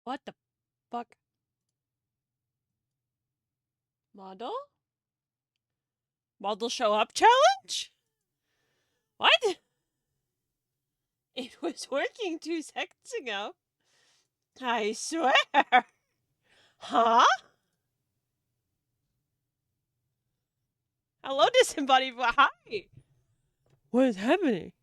What the fuck? Model? Model show up challenge? What? It was working 2 seconds ago. I swear. Huh? Hello, disembodied. Hi. What is happening?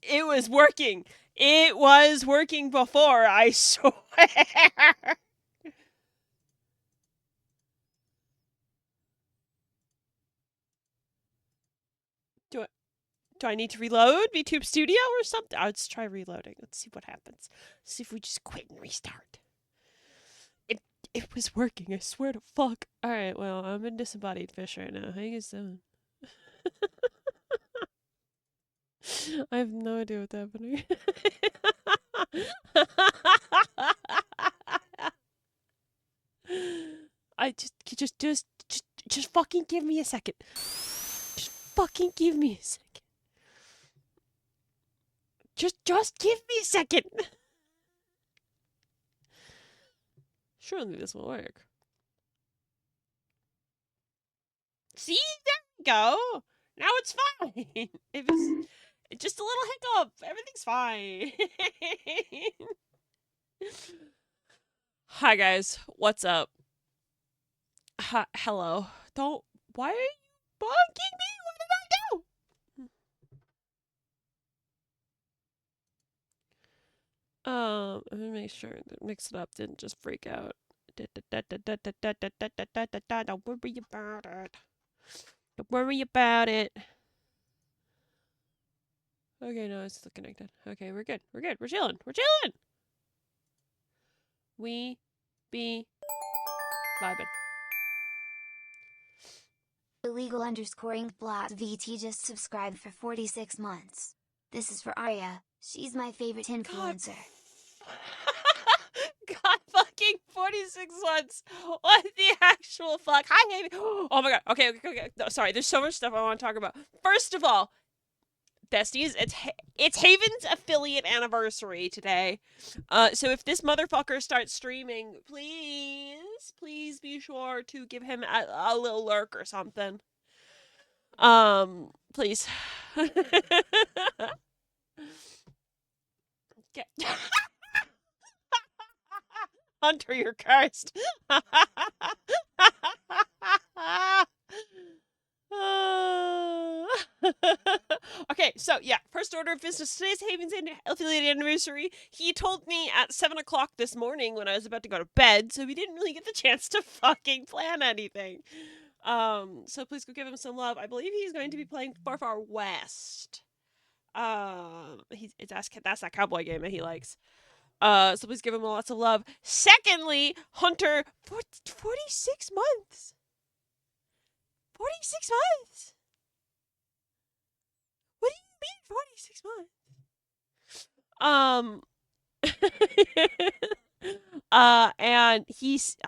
It was working. It was working before, I swear. Do I need to reload VTube Studio or something? Let's try reloading. Let's see what happens. See if we just quit and restart. It was working, I swear to fuck. Alright, well, I'm in disembodied fish right now. How you guys doing? I have no idea what's happening. I just fucking give me a second. Just fucking give me a second. Just give me a second. Surely this will work. See? There we go. Now it's fine. It was just a little hiccup. Everything's fine. Hi guys. What's up? Hello. Why are you bonking me? What did I do? Let me make sure that Mix It Up didn't just freak out. Don't worry about it. Don't worry about it. Okay, no, it's still connected. Okay, we're good. We're good. We're chilling. We're chilling. We be vibing. Illegal underscoring blot VT just subscribed for 46 months. This is for Arya. She's my favorite influencer. God fucking 46 months. What the actual fuck? Hi, Haven. Oh my god. Okay. No, sorry. There's so much stuff I want to talk about. First of all, besties, it's Haven's affiliate anniversary today. So if this motherfucker starts streaming, please be sure to give him a little lurk or something. Please. Get Hunter, you're cursed. Okay, so yeah, first order of business. Today's Haven's affiliate anniversary. He told me at 7 o'clock this morning when I was about to go to bed, so we didn't really get the chance to fucking plan anything. So please go give him some love. I believe he's going to be playing Far Far West. That's that cowboy game that he likes. So please give him lots of love. Secondly, Hunter, 46 months. 46 months. What do you mean 46 months? And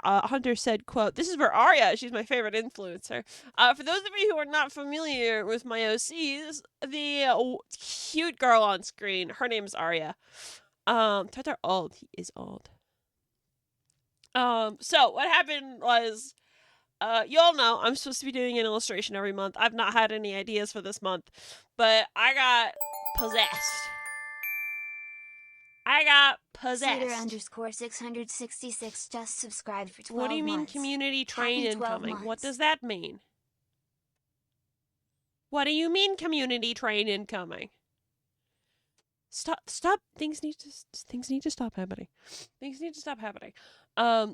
Hunter said, quote, "This is for Arya. She's my favorite influencer." For those of you who are not familiar with my OCs, the cute girl on screen, her name is Arya. They're old. He is old. So what happened was, you all know I'm supposed to be doing an illustration every month. I've not had any ideas for this month, but I got possessed. Slater underscore 666 just subscribed for 12 months. What do you mean community train incoming? What does that mean? What do you mean community train incoming? Stop. Things need to stop happening. Things need to stop happening.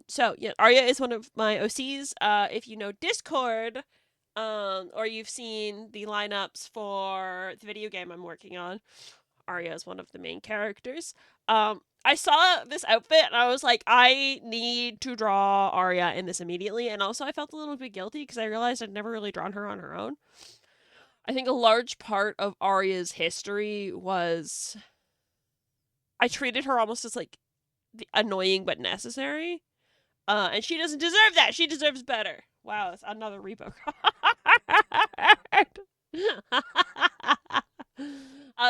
So yeah, Arya is one of my OCs. If you know Discord, or you've seen the lineups for the video game I'm working on, Arya is one of the main characters. I saw this outfit and I was like, I need to draw Arya in this immediately. And also I felt a little bit guilty because I realized I'd never really drawn her on her own. I think a large part of Arya's history was I treated her almost as like the annoying but necessary. And she doesn't deserve that. She deserves better. Wow, that's another repo card.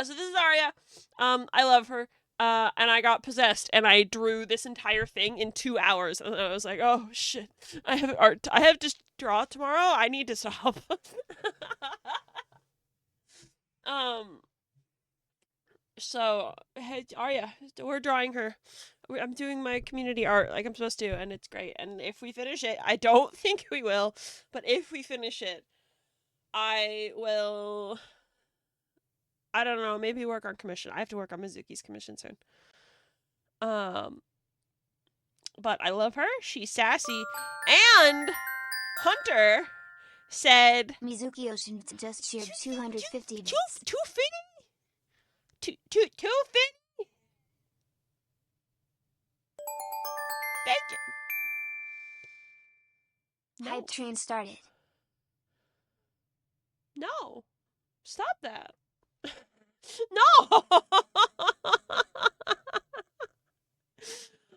So this is Arya. I love her. and I got possessed, and I drew this entire thing in 2 hours, and I was like, oh shit, I have art. I have to draw tomorrow. I need to stop. um. So, hey, Arya, we're drawing her. I'm doing my community art like I'm supposed to, and it's great. And if we finish it, I don't think we will, but if we finish it, I will. I don't know. Maybe work on commission. I have to work on Mizuki's commission soon. Um, but I love her. She's sassy, and Hunter said Mizuki Ocean just cheered 250 bits. two fin, two fin. Thank you. No. Hype train started. No. Stop that. No.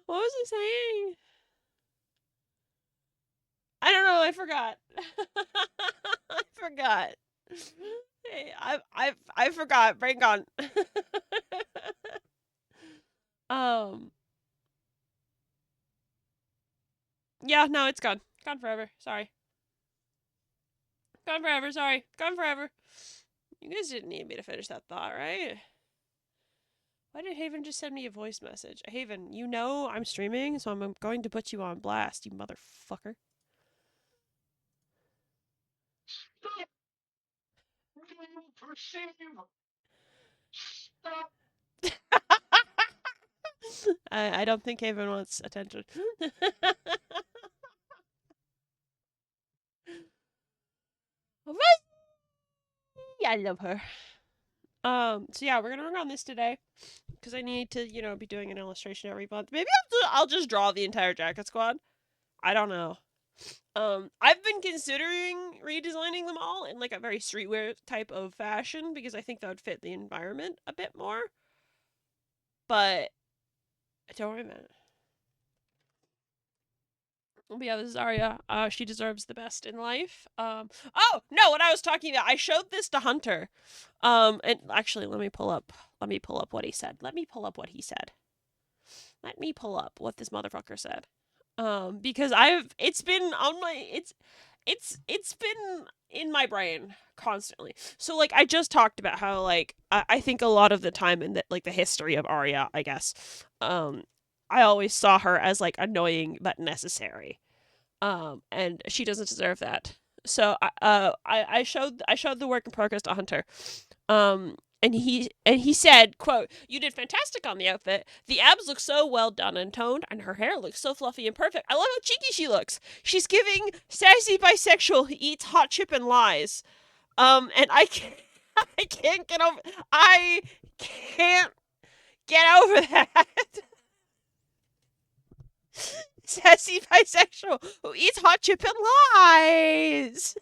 What was I saying? I don't know. I forgot. I forgot. Hey, I forgot. Brain gone. Yeah, no, it's gone. Gone forever. Sorry. Gone forever. Sorry. Gone forever. You guys didn't need me to finish that thought, right? Why did Haven just send me a voice message? Haven, you know I'm streaming, so I'm going to put you on blast, you motherfucker. Stop! Perceive! Stop! I don't think Haven wants attention. I love her. So yeah, we're gonna work on this today because I need to, you know, be doing an illustration every month. Maybe I'll just draw the entire Jacket Squad. I don't know. I've been considering redesigning them all in like a very streetwear type of fashion because I think that would fit the environment a bit more. But don't worry about it. But yeah, this is Arya. She deserves the best in life. Oh no, what I was talking about. I showed this to Hunter. And actually, let me pull up what he said. Let me pull up what he said. Let me pull up what this motherfucker said. Because it's been in my brain constantly. So like I just talked about how like I think a lot of the time in the like the history of Arya, I guess, I always saw her as like annoying but necessary. And she doesn't deserve that. So I showed the work in progress to Hunter. And he said, quote, "You did fantastic on the outfit. The abs look so well done and toned, and her hair looks so fluffy and perfect. I love how cheeky she looks. She's giving sassy bisexual who eats hot chip and lies." And I can't get over that. Sassy bisexual who eats hot chip and lies.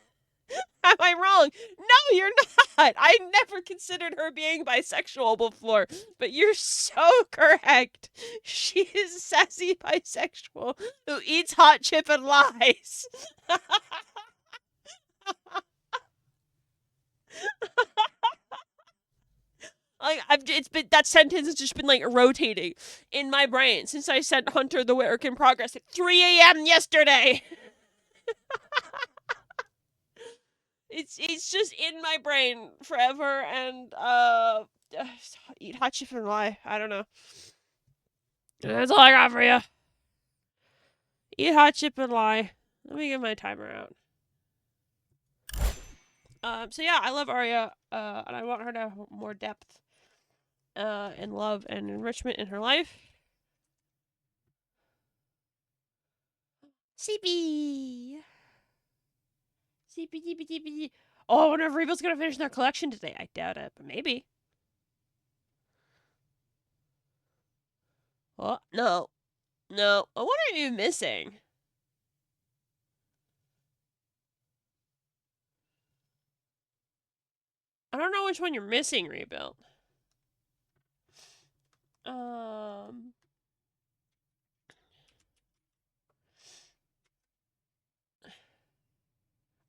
Am I wrong? No, you're not. I never considered her being bisexual before, but you're so correct. She is a sassy bisexual who eats hot chip and lies. Like it's been that sentence has just been like rotating in my brain since I sent Hunter the work in progress at 3 a.m. yesterday. It's just in my brain forever, and eat hot chip and lie. I don't know. That's all I got for you. Eat hot chip and lie. Let me get my timer out. So yeah, I love Arya, and I want her to have more depth, and love and enrichment in her life. CP. CP. Oh, I wonder if Revo's gonna finish their collection today. I doubt it, but maybe. Oh, no. No. What are you missing? I don't know which one you're missing, Rebuilt.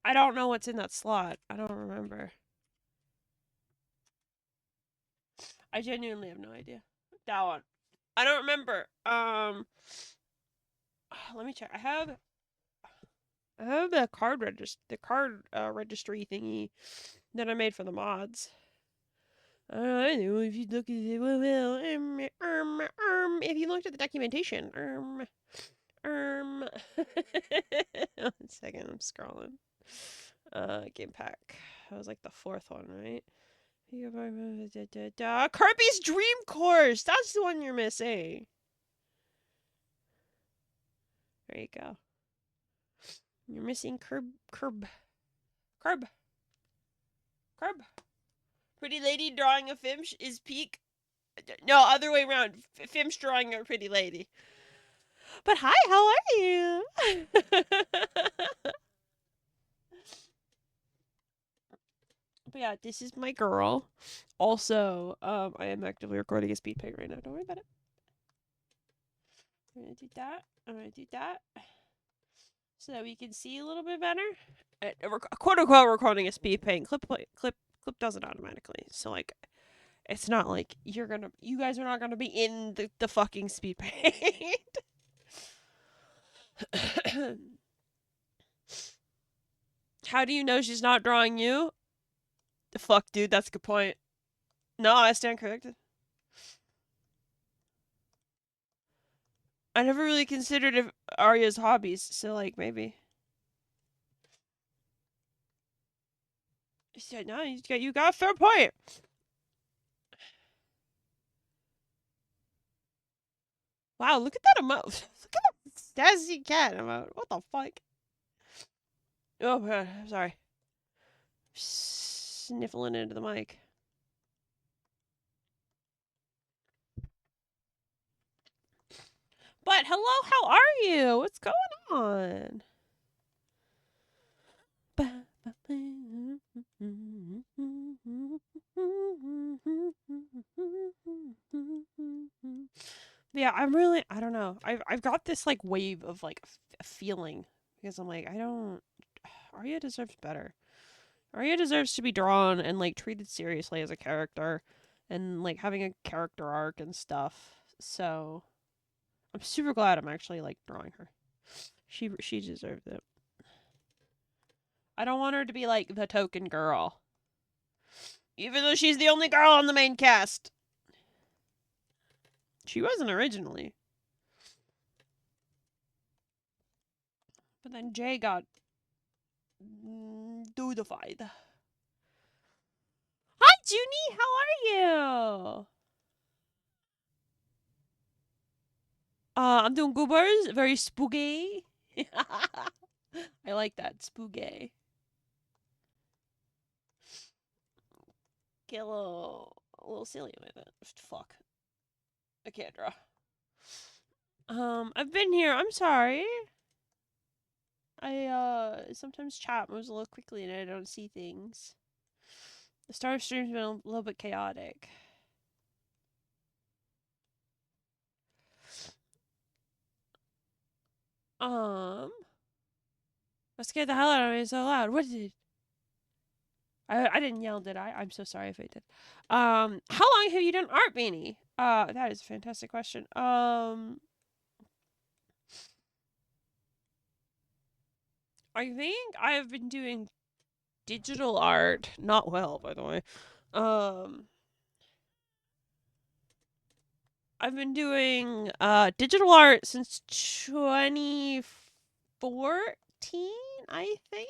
I don't know what's in that slot. I don't remember. I genuinely have no idea. That one. I don't remember. Let me check. I have the card registry thingy that I made for the mods. I don't know if you look at it. Well, if you looked at the documentation, One second, I'm scrolling. Game pack. That was like the fourth one, right? Kirby's Dream Course. That's the one you're missing. There you go. You're missing Curb. Pretty lady drawing a Fimsh is peak. No, other way around. Fimsh drawing a pretty lady. But hi, how are you? But yeah, this is my girl. Also, I am actively recording a speed paint right now. Don't worry about it. I'm gonna do that. I'm gonna do that. So that we can see a little bit better. Quote unquote recording a speed paint. Clip does it automatically. So like it's not like you guys are not gonna be in the fucking speed paint. How do you know she's not drawing you? The fuck, dude, that's a good point. No, I stand corrected. I never really considered Arya's hobbies, so like maybe. No, you got a fair point. Wow, look at that emote. Look at that sassy cat emote. What the fuck? Oh, God, sorry. Sniffling into the mic. But hello, how are you? What's going on? Yeah, I don't know. I've got this like wave of like a feeling because I'm like, Arya deserves better. Arya deserves to be drawn and like treated seriously as a character and like having a character arc and stuff. So I'm super glad I'm actually like drawing her. She deserves it. I don't want her to be like the token girl. Even though she's the only girl on the main cast. She wasn't originally. But then Jay got dudified. Hi, Junie! How are you? I'm doing good, birds. Very spooky. I like that. Spooky. Get a little silly with it. Fuck. I can't draw. I've been here. I'm sorry. I sometimes chat moves a little quickly and I don't see things. The start of stream's been a little bit chaotic. That scared the hell out of me so loud. What did I didn't yell, did I? I'm so sorry if I did. How long have you done art, Beanie? That is a fantastic question. I think I've been doing digital art. Not well, by the way. I've been doing digital art since 2014, I think.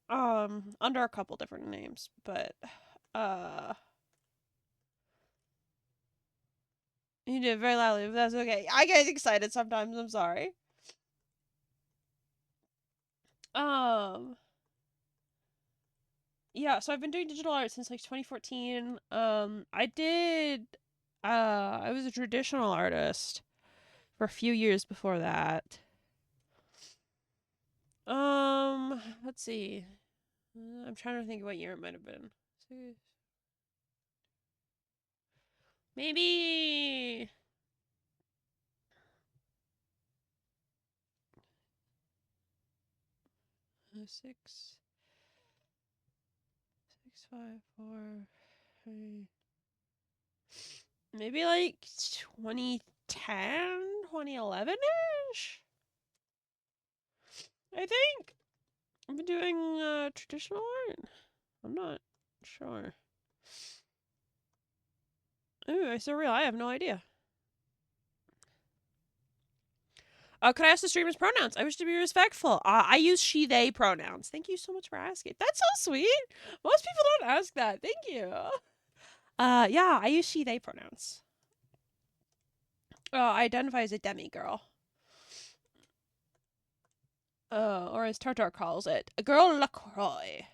Under a couple different names, but you did it very loudly, but that's okay. I get excited sometimes, I'm sorry. Yeah, so I've been doing digital art since like 2014. I was a traditional artist for a few years before that. Let's see. I'm trying to think what year it might have been. Maybe 6, 5, 4, 3. maybe like 2010, 2011-ish. I think I've been doing traditional art. I'm not sure. Ooh, I surreal. I have no idea. Could I ask the streamer's pronouns? I wish to be respectful. I use she, they pronouns. Thank you so much for asking. That's so sweet. Most people don't ask that. Thank you. Yeah, I use she, they pronouns. I identify as a demigirl. Or as Tartar calls it, a girl LaCroix.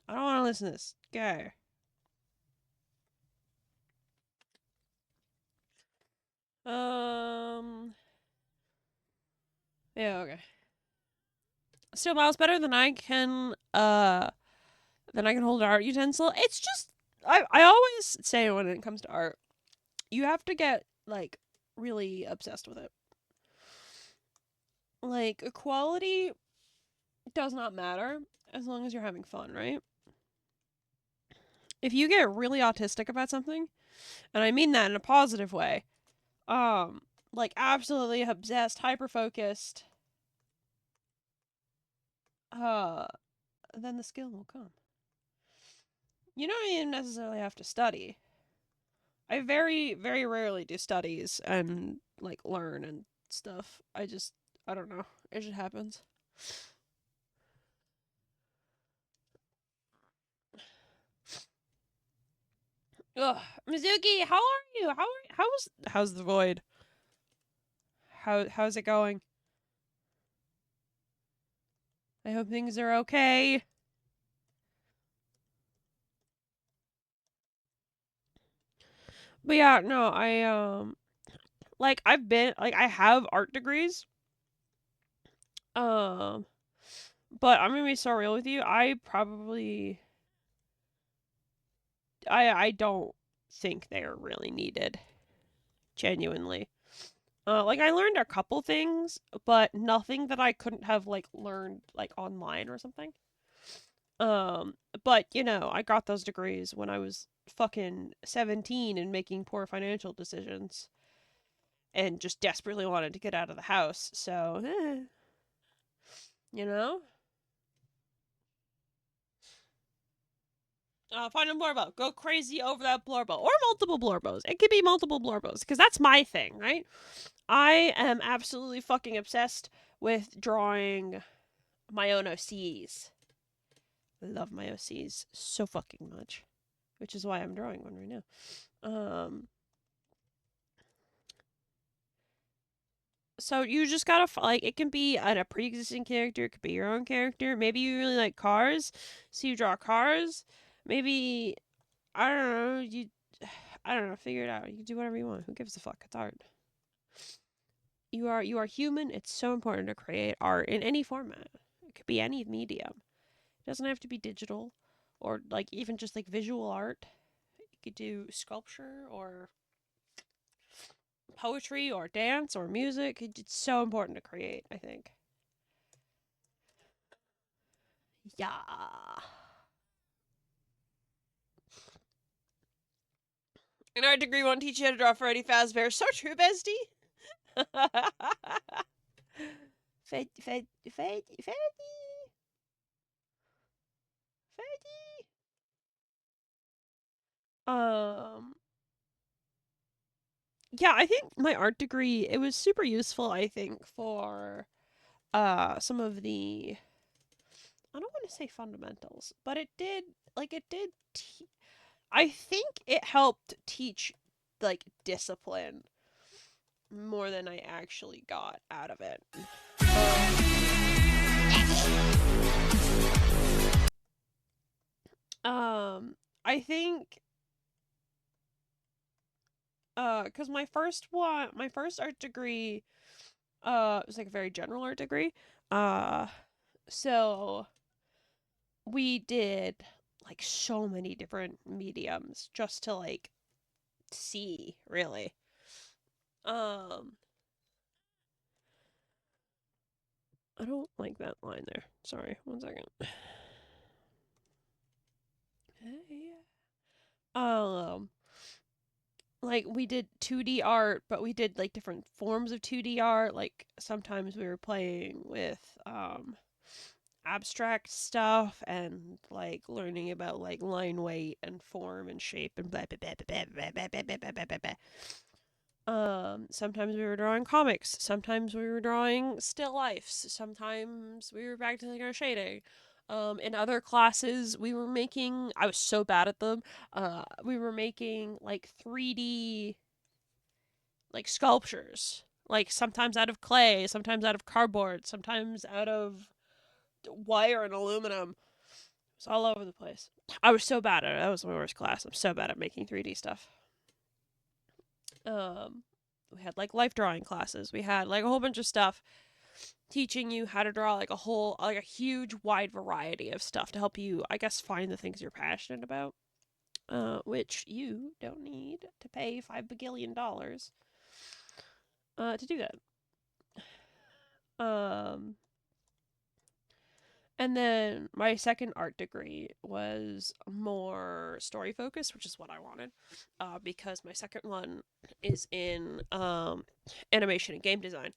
I don't want to listen to this. Go. Yeah, okay. Still miles better than I can hold an art utensil. It's just I always say when it comes to art, you have to get like really obsessed with it. Like quality does not matter as long as you're having fun, right? If you get really autistic about something, and I mean that in a positive way, like absolutely obsessed, hyper focused, then the skill will come. You don't even necessarily have to study. I very, very rarely do studies and like learn and stuff. I don't know. It just happens. Ugh, Mizuki, how are you? How's the void? How's it going? I hope things are okay. But yeah, no, I have art degrees. Um, but I'm gonna be so real with you. I don't think they are really needed. Genuinely. Like I learned a couple things, but nothing that I couldn't have like learned like online or something. Um, but you know, I got those degrees when I was fucking 17 and making poor financial decisions and just desperately wanted to get out of the house. So, you know? Find a blorbo. Go crazy over that blorbo. Or multiple blorbos. It could be multiple blorbos, because that's my thing, right? I am absolutely fucking obsessed with drawing my own OCs. I love my OCs so fucking much. Which is why I'm drawing one right now. So you just gotta, like, it can be a pre-existing character, it could be your own character. Maybe you really like cars, so you draw cars. Maybe, I don't know, I don't know, figure it out. You can do whatever you want. Who gives a fuck? It's art. You are human. It's so important to create art in any format. It could be any medium. It doesn't have to be digital or like even just like visual art. You could do sculpture or poetry or dance or music. It's so important to create, I think. Yeah. An art degree won't teach you how to draw Freddy Fazbear. So true, bestie. Freddy. Um, yeah, I think my art degree, it was super useful, I think, for some of the, I don't want to say fundamentals, but I think it helped teach like discipline more than I actually got out of it. I think cuz my first art degree was like a very general art degree. Uh so we did like so many different mediums just to like see, really. Um I don't like that line there. Sorry, one second. Like we did 2D art, but we did like different forms of 2D art. Like sometimes we were playing with abstract stuff and like learning about like line weight and form and shape and blah blah blah blah blah blah blah blah blah blah blah blah. Sometimes we were drawing comics, sometimes we were drawing still lifes, sometimes we were practicing our shading. In other classes, we were making, I was so bad at them, we were making like 3D like sculptures, like sometimes out of clay, sometimes out of cardboard, sometimes out of wire and aluminum. It's all over the place. I was so bad at it. That was my worst class. I'm so bad at making 3D stuff. Um, we had like life drawing classes. We had like a whole bunch of stuff teaching you how to draw like a huge wide variety of stuff to help you, I guess, find the things you're passionate about. Which you don't need to pay $5 billion to do that. And then my second art degree was more story focused, which is what I wanted, because my second one is in animation and game design,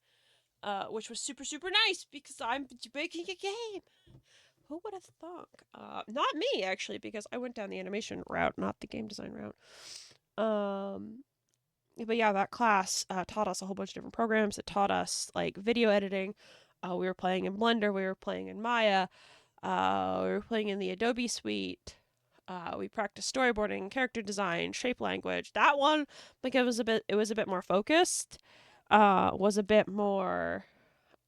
which was super super nice because I'm making a game. Who would have thought? Not me actually, because I went down the animation route, not the game design route. But yeah, that class taught us a whole bunch of different programs. It taught us like video editing. We were playing in Blender. We were playing in Maya. We were playing in the Adobe suite. We practiced storyboarding, character design, shape language. That one, like it was a bit more focused. Was a bit more.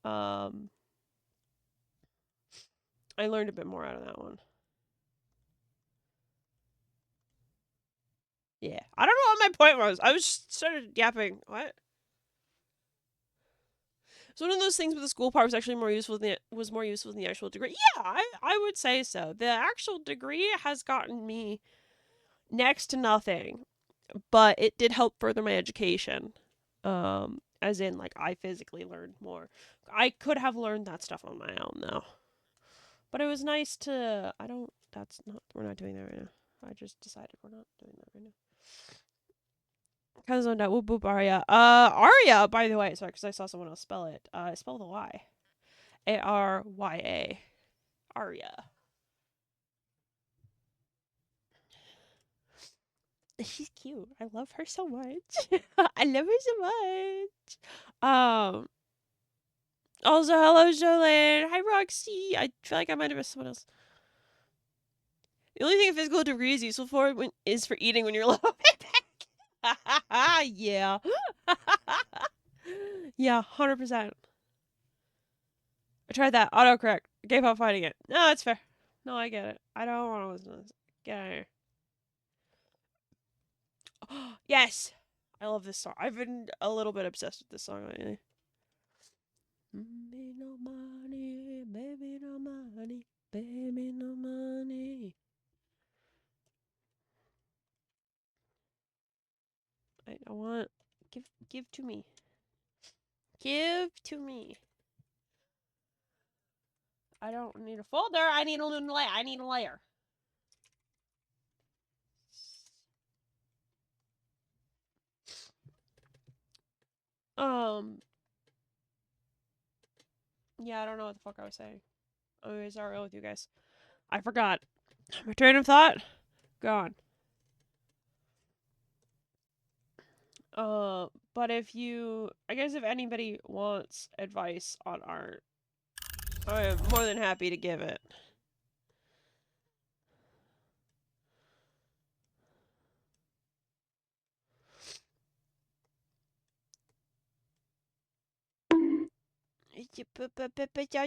I learned a bit more out of that one. Yeah, I don't know what my point was. I was just started yapping. What? It's one of those things where the school part was actually more useful than the actual degree. Yeah, I would say so. The actual degree has gotten me next to nothing, but it did help further my education. As in like I physically learned more. I could have learned that stuff on my own though. But it was nice to we're not doing that right now. I just decided we're not doing that right now. Cause on that whoop whoop Arya. Arya, by the way, sorry, because I saw someone else spell it. Spell the Y. Arya. Arya. She's cute. I love her so much. I love her so much. Also, hello, Jolene. Hi, Roxy. I feel like I might have missed someone else. The only thing a physical degree is useful for is for eating when you're low back. Yeah. Yeah, 100%. I tried that. Autocorrect. I gave up fighting it. No, it's fair. No, I get it. I don't want to listen to this. Get out of here. Yes! I love this song. I've been a little bit obsessed with this song lately. Baby, no money, baby, no money, baby, no money. I want give to me. Give to me. I don't need a folder. I need a layer. I need a layer. Yeah, I don't know what the fuck I was saying. I'm always real with you guys. I forgot. My train of thought gone. But I guess if anybody wants advice on art, I am more than happy to give it.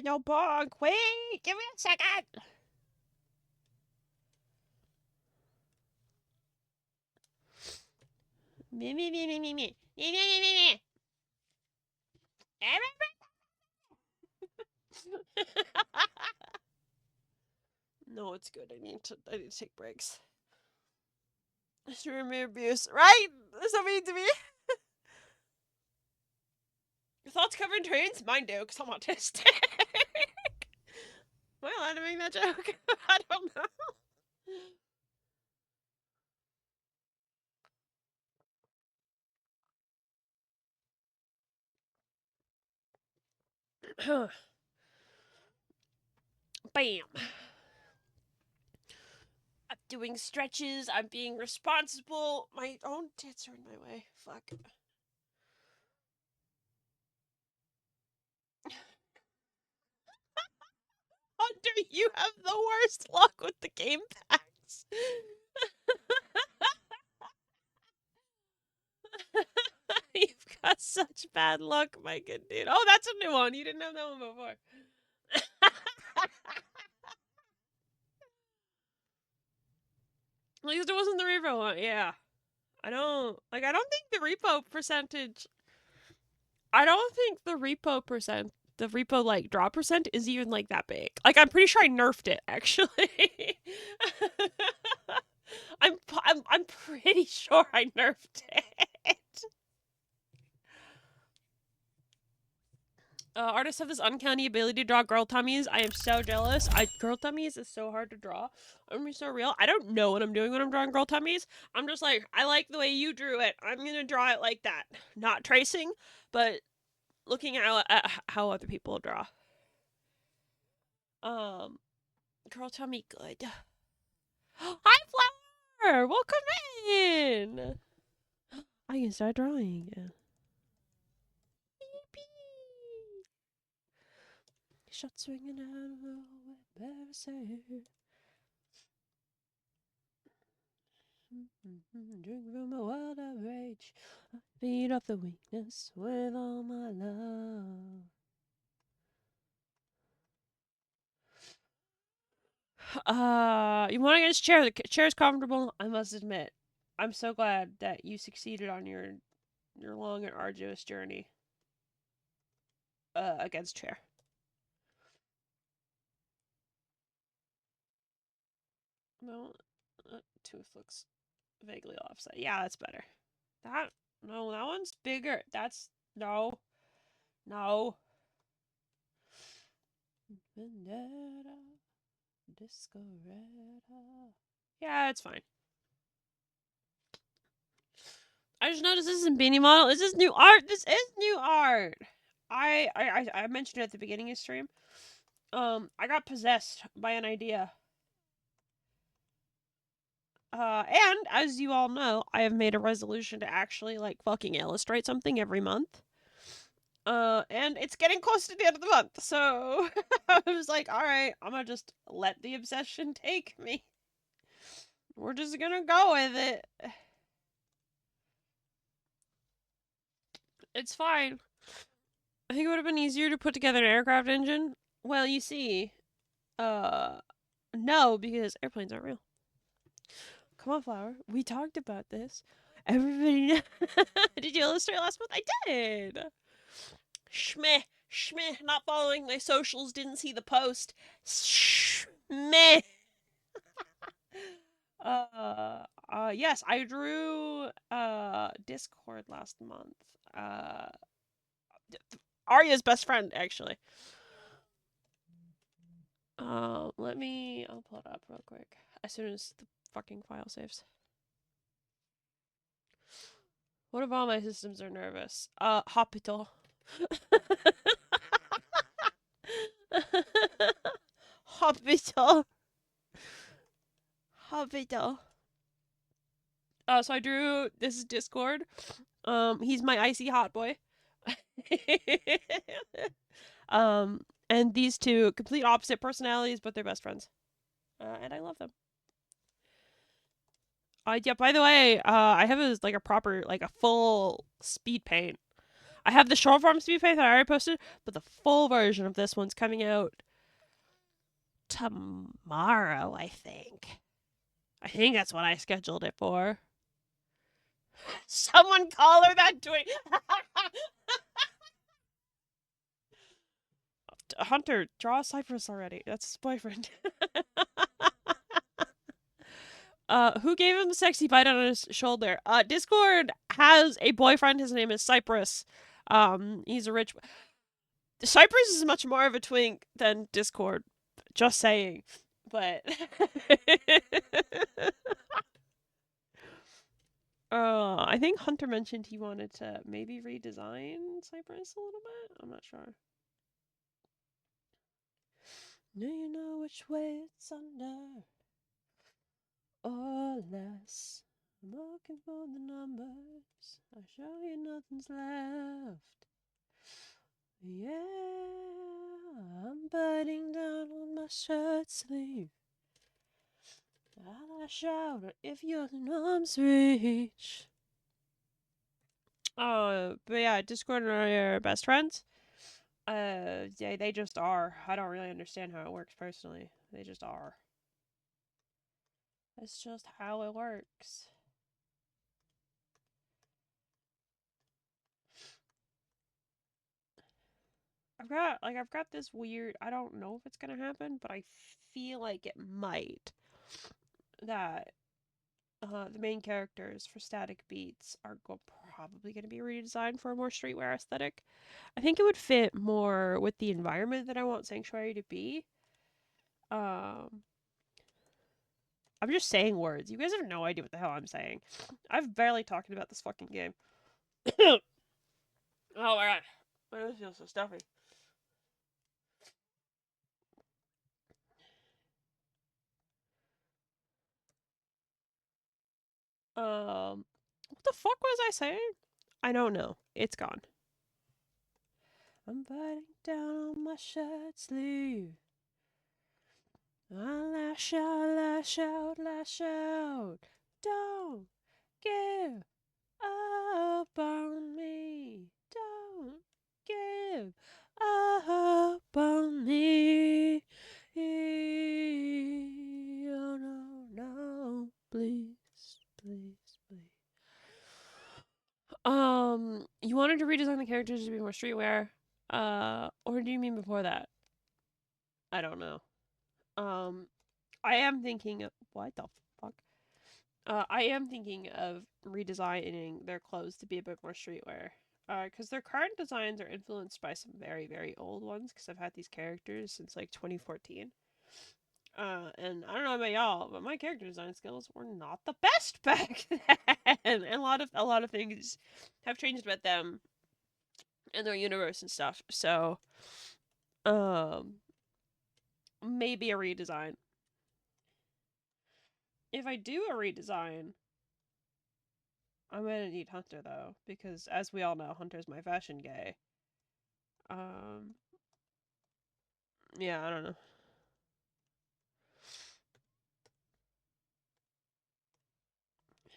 No punk. Wait, give me a second. Me. No, it's good. I need to take breaks. Just remember abuse, right? That's so mean to me. Your thoughts cover in trains? Mine do, because I'm autistic. Am I allowed to make that joke? I don't know. Bam. I'm doing stretches. I'm being responsible. My own tits are in my way. Fuck. Hunter, you have the worst luck with the game packs. You've got such bad luck, my good dude. Oh, that's a new one. You didn't have that one before. At least it wasn't the repo one. Yeah. I don't think the repo percentage. I don't think the repo like drop percent is even like that big. Like I'm pretty sure I nerfed it actually. I'm pretty sure I nerfed it. Artists have this uncanny ability to draw girl tummies. I am so jealous. Girl tummies is so hard to draw. I'm gonna be so real. I don't know what I'm doing when I'm drawing girl tummies. I'm just like, I like the way you drew it. I'm gonna draw it like that. Not tracing, but looking at how other people draw. Girl tummy good. Hi, Flower! Welcome in! I can start drawing. Shot swinging out of the embarrassing. Drink from a world of rage. I feed off the weakness with all my love. You want to get this chair? The chair's comfortable, I must admit. I'm so glad that you succeeded on your long and arduous journey against chair. No, tooth looks vaguely offset. Yeah, that's better. That one's bigger. That's no. Vendetta, Discoretta. Yeah, it's fine. I just noticed this isn't Beanie model. This is new art. This is new art. I mentioned it at the beginning of stream. I got possessed by an idea. And as you all know, I have made a resolution to actually like fucking illustrate something every month. And it's getting close to the end of the month, so I was like, all right, I'm gonna just let the obsession take me. We're just gonna go with it. It's fine. I think it would have been easier to put together an aircraft engine. Well, you see, no, because airplanes aren't real. Come on, Flower. We talked about this. Everybody, did you illustrate last month? I did. Schmeh, not following my socials, didn't see the post. Schmeh. Yes, I drew Discord last month. Arya's best friend, actually. I'll pull it up real quick as soon as the fucking file saves. What if all my systems are nervous? Hospital. Hospital. So I drew, this is Discord. He's my icy hot boy. And these two complete opposite personalities, but they're best friends. And I love them. Yeah, by the way, I have a proper, a full speed paint. I have the short form speed paint that I already posted, but the full version of this one's coming out tomorrow, I think. I think that's what I scheduled it for. Someone call her that tweet. Hunter, draw a Cypress already. That's his boyfriend. Who gave him the sexy bite on his shoulder? Discord has a boyfriend. His name is Cypress. He's a rich. Cypress is much more of a twink than Discord. Just saying. But. I think Hunter mentioned he wanted to maybe redesign Cypress a little bit. I'm not sure. Do you know which way it's under or less? I'm looking for the numbers. I show you nothing's left. Yeah, I'm biting down on my shirt sleeve. I'll shout if you're in arm's reach. But yeah, Discord and Arya are best friends. Yeah, they just are. I don't really understand how it works personally. They just are. That's just how it works. I've got this weird, I don't know if it's gonna happen, but I feel like it might. That the main characters for Static Beats are probably going to be redesigned for a more streetwear aesthetic. I think it would fit more with the environment that I want Sanctuary to be. Um, I'm just saying words. You guys have no idea what the hell I'm saying. I've barely talked about this fucking game. Oh my god. My nose feels so stuffy. What the fuck was I saying? I don't know. It's gone. I'm biting down on my shirt sleeve. I lash out, lash out, lash out. Don't give up on me. Don't give up on me. Oh no, no, please, please, please. You wanted to redesign the characters to be more streetwear, or do you mean before that? I don't know. I am thinking of, what the fuck? I am thinking of redesigning their clothes to be a bit more streetwear. Because their current designs are influenced by some very, very old ones. Because I've had these characters since like 2014. And I don't know about y'all, but my character design skills were not the best back then. And a lot of things have changed about them and their universe and stuff. So, um, maybe a redesign. If I do a redesign, I'm gonna need Hunter though, because as we all know, Hunter's my fashion gay. Um, yeah, I don't know.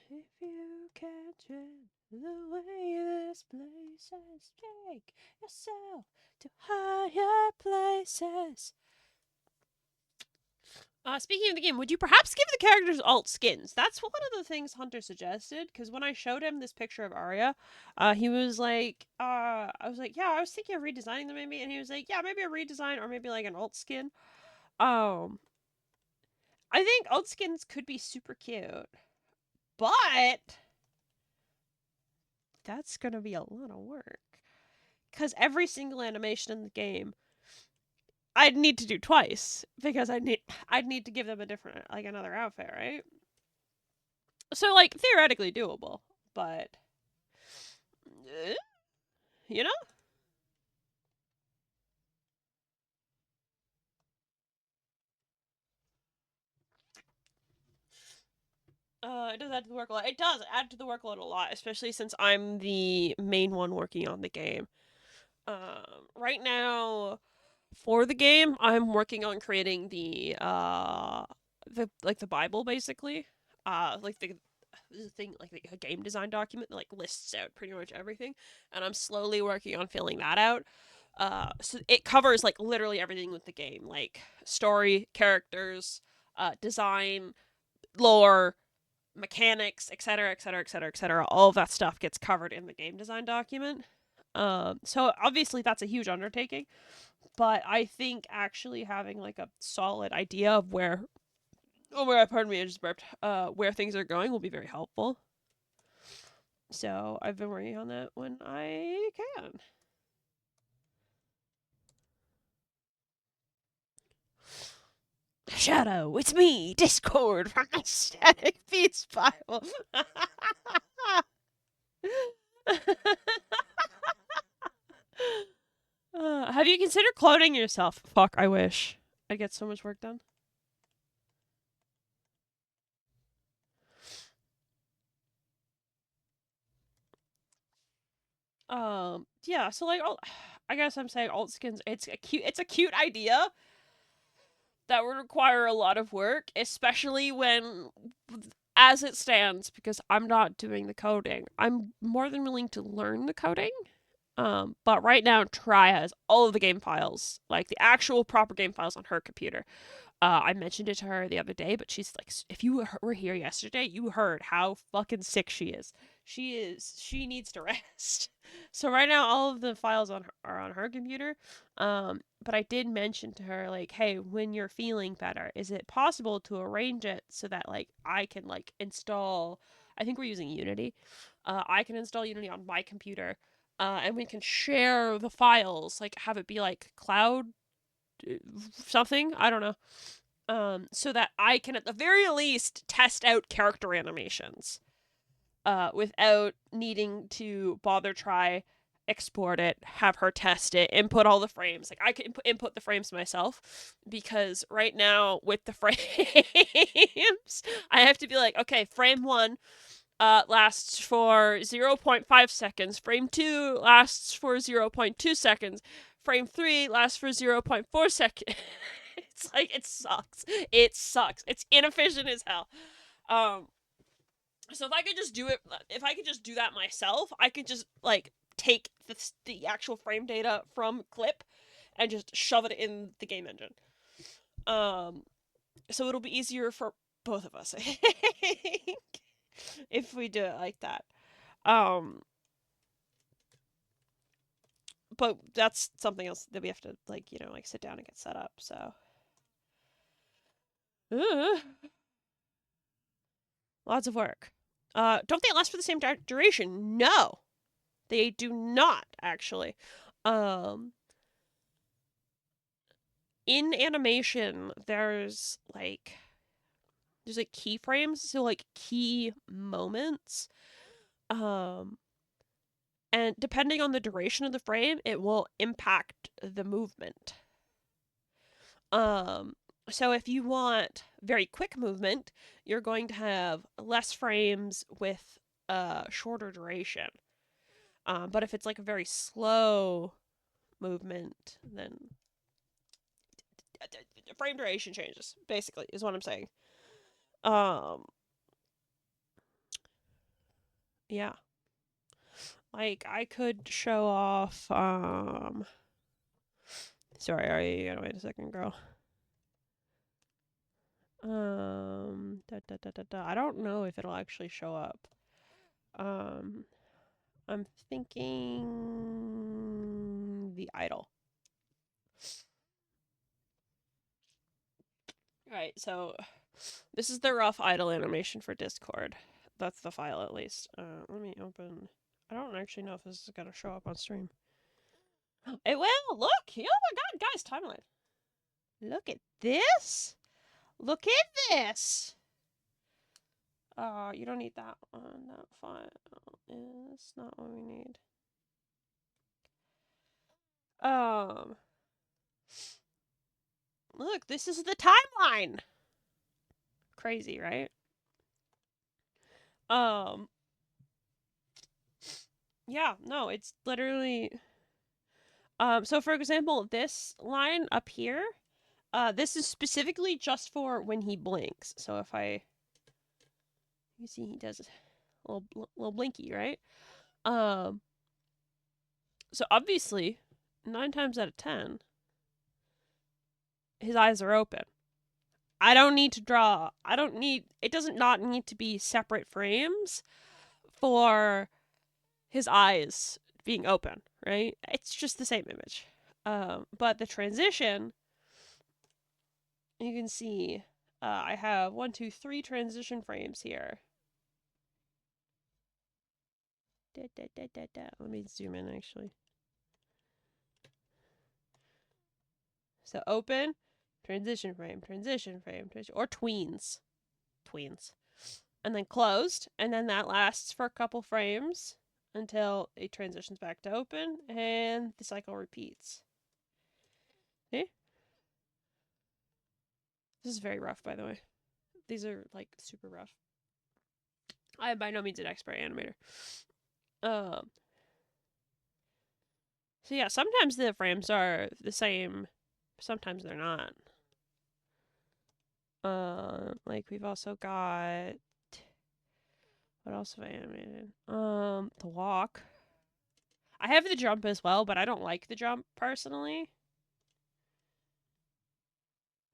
If you catch it, the way this place has, take yourself to higher places. Speaking of the game, would you perhaps give the characters alt skins? That's one of the things Hunter suggested, because when I showed him this picture of Arya, he was like, I was like, yeah, I was thinking of redesigning them maybe, and he was like, yeah, maybe a redesign or maybe like an alt skin. I think alt skins could be super cute, but that's gonna be a lot of work. Because every single animation in the game I'd need to do twice because I'd need to give them a different, like, another outfit, right? So like theoretically doable, but you know, it does add to the workload. It does add to the workload a lot, especially since I'm the main one working on the game. Right now, for the game, I'm working on creating the Bible basically, like the thing like a game design document that like lists out pretty much everything, and I'm slowly working on filling that out. So it covers like literally everything with the game, like story, characters, design, lore, mechanics, etc., etc., etc., etc. All of that stuff gets covered in the game design document. So obviously that's a huge undertaking, but I think actually having like a solid idea of pardon me, I just burped, where things are going will be very helpful. So I've been working on that when I can. Shadow, it's me, Discord from the Static Beats Bible. Have you considered cloning yourself? Fuck, I wish. I'd get so much work done. Yeah, so like I guess I'm saying alt skins, it's a cute idea that would require a lot of work, especially when, as it stands, because I'm not doing the coding. I'm more than willing to learn the coding. But right now Try has all of the game files, like the actual proper game files on her computer. I mentioned it to her the other day, but she's like, if you were here yesterday, you heard how fucking sick she is. She needs to rest. So right now, all of the files are on her computer. But I did mention to her, like, hey, when you're feeling better, is it possible to arrange it so that, like, I can, like, install, I think we're using Unity. I can install Unity on my computer, and we can share the files, like, have it be, like, cloud something, I don't know, so that I can at the very least test out character animations, without needing to bother Try, export it, have her test it, input all the frames. Like I can input the frames myself, because right now with the frames, I have to be like, okay, frame 1 lasts for 0.5 seconds. Frame 2 lasts for 0.2 seconds. Frame 3 lasts for 0.4 seconds. It's like, it sucks. It sucks. It's inefficient as hell. So if I could just do that myself, I could just like take the actual frame data from clip and just shove it in the game engine. So it'll be easier for both of us, I think, if we do it like that. But that's something else that we have to, like, like sit down and get set up. So lots of work. Don't they last for the same duration? No, they do not actually. In animation, there's like keyframes, so like key moments. And depending on the duration of the frame, it will impact the movement. So if you want very quick movement, you're going to have less frames with shorter duration. But if it's like a very slow movement, then frame duration changes, basically, is what I'm saying. Yeah. Like, I could show off, sorry, Arya, you gotta wait a second, girl. I don't know if it'll actually show up. I'm thinking the idle. Alright, so this is the rough idle animation for Discord. That's the file, at least. Let me open. I don't actually know if this is gonna show up on stream. It will! Look! Oh my god, guys, timeline. Look at this! Look at this! You don't need that one. That file is not what we need. Look, this is the timeline! Crazy, right? Yeah, no, it's literally... So for example, this line up here, this is specifically just for when he blinks. So if you see he does a little blinky, right? So obviously, 9 times out of 10, his eyes are open. I don't need to draw. It doesn't not need to be separate frames for his eyes being open, right? It's just the same image. But the transition, you can see, I have 1, 2, 3 transition frames here. Let me zoom in, actually. So open, transition frame, or tweens. And then closed, and then that lasts for a couple frames until it transitions back to open, and the cycle repeats. See? This is very rough, by the way. These are, like, super rough. I am by no means an expert animator. So yeah, sometimes the frames are the same, sometimes they're not. Like we've also got, what else have I animated? The walk. I have the jump as well, but I don't like the jump personally.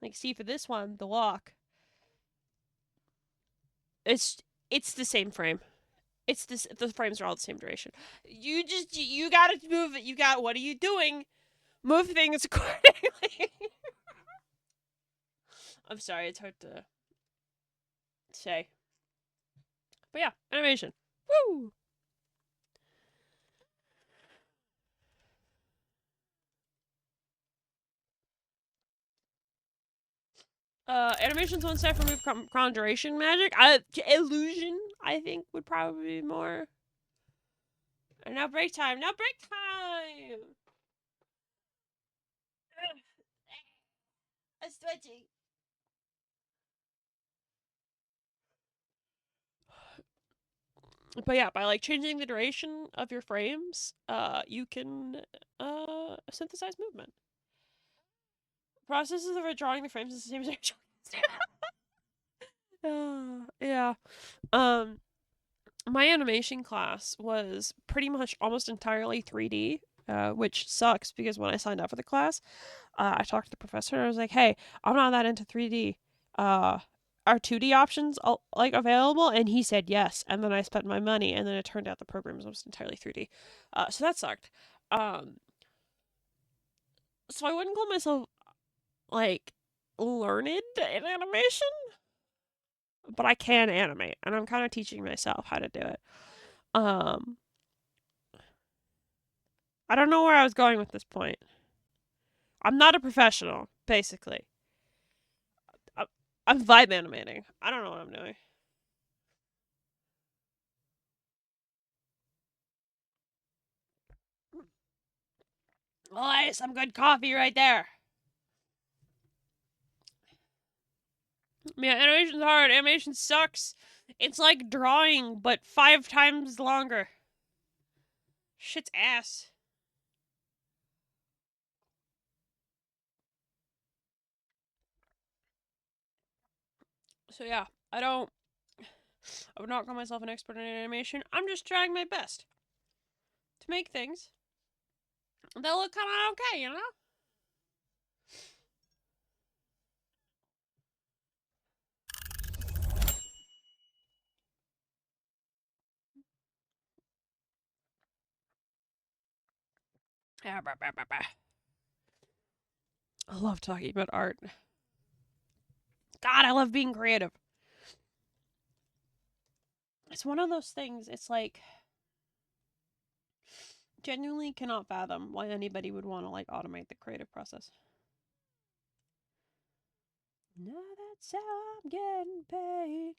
Like, see, for this one, the walk, it's the same frame. It's this. The frames are all the same duration. You gotta move it. What are you doing? Move things accordingly. I'm sorry, it's hard to say. But yeah, animation. Woo! Animation's one step removed conjuration magic. Illusion, I think, would probably be more. And now break time. Now break time! I'm sweating. But yeah, by like changing the duration of your frames, you can synthesize movement. Processes of drawing the frames is the same as actually. Yeah. My animation class was pretty much almost entirely 3D, which sucks because when I signed up for the class, I talked to the professor and I was like, "Hey, I'm not that into 3D. Are 2D options like available?" And he said yes. And then I spent my money, and then it turned out the program was almost entirely 3D. So that sucked. So I wouldn't call myself like learned in animation, but I can animate, and I'm kind of teaching myself how to do it. I don't know where I was going with this point. I'm not a professional, basically. I'm vibe animating. I don't know what I'm doing. Oh, some good coffee right there. Yeah, animation's hard. Animation sucks. It's like drawing, but 5 times longer. Shit's ass. So yeah, I would not call myself an expert in animation. I'm just trying my best to make things that look kind of okay, you know? I love talking about art. God, I love being creative. It's one of those things, it's like, genuinely cannot fathom why anybody would want to, like, automate the creative process. Now that's how I'm getting paid.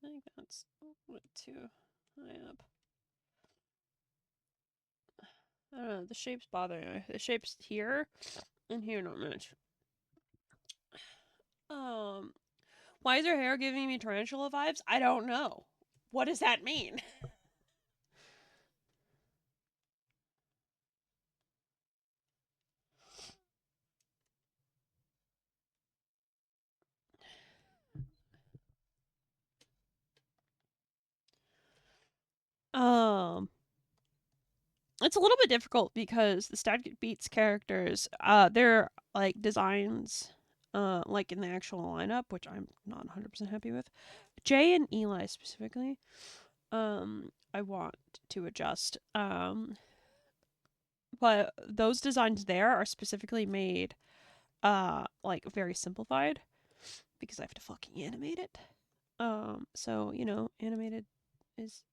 I think that's too high up. I don't know, the shape's bothering me. The shape's here and here not much. Why is her hair giving me tarantula vibes? I don't know. What does that mean? It's a little bit difficult because the Static Beats characters, their like designs, like in the actual lineup, which I'm not 100% happy with. Jay and Eli specifically, I want to adjust. But those designs there are specifically made, like very simplified because I have to fucking animate it. So you know, animated is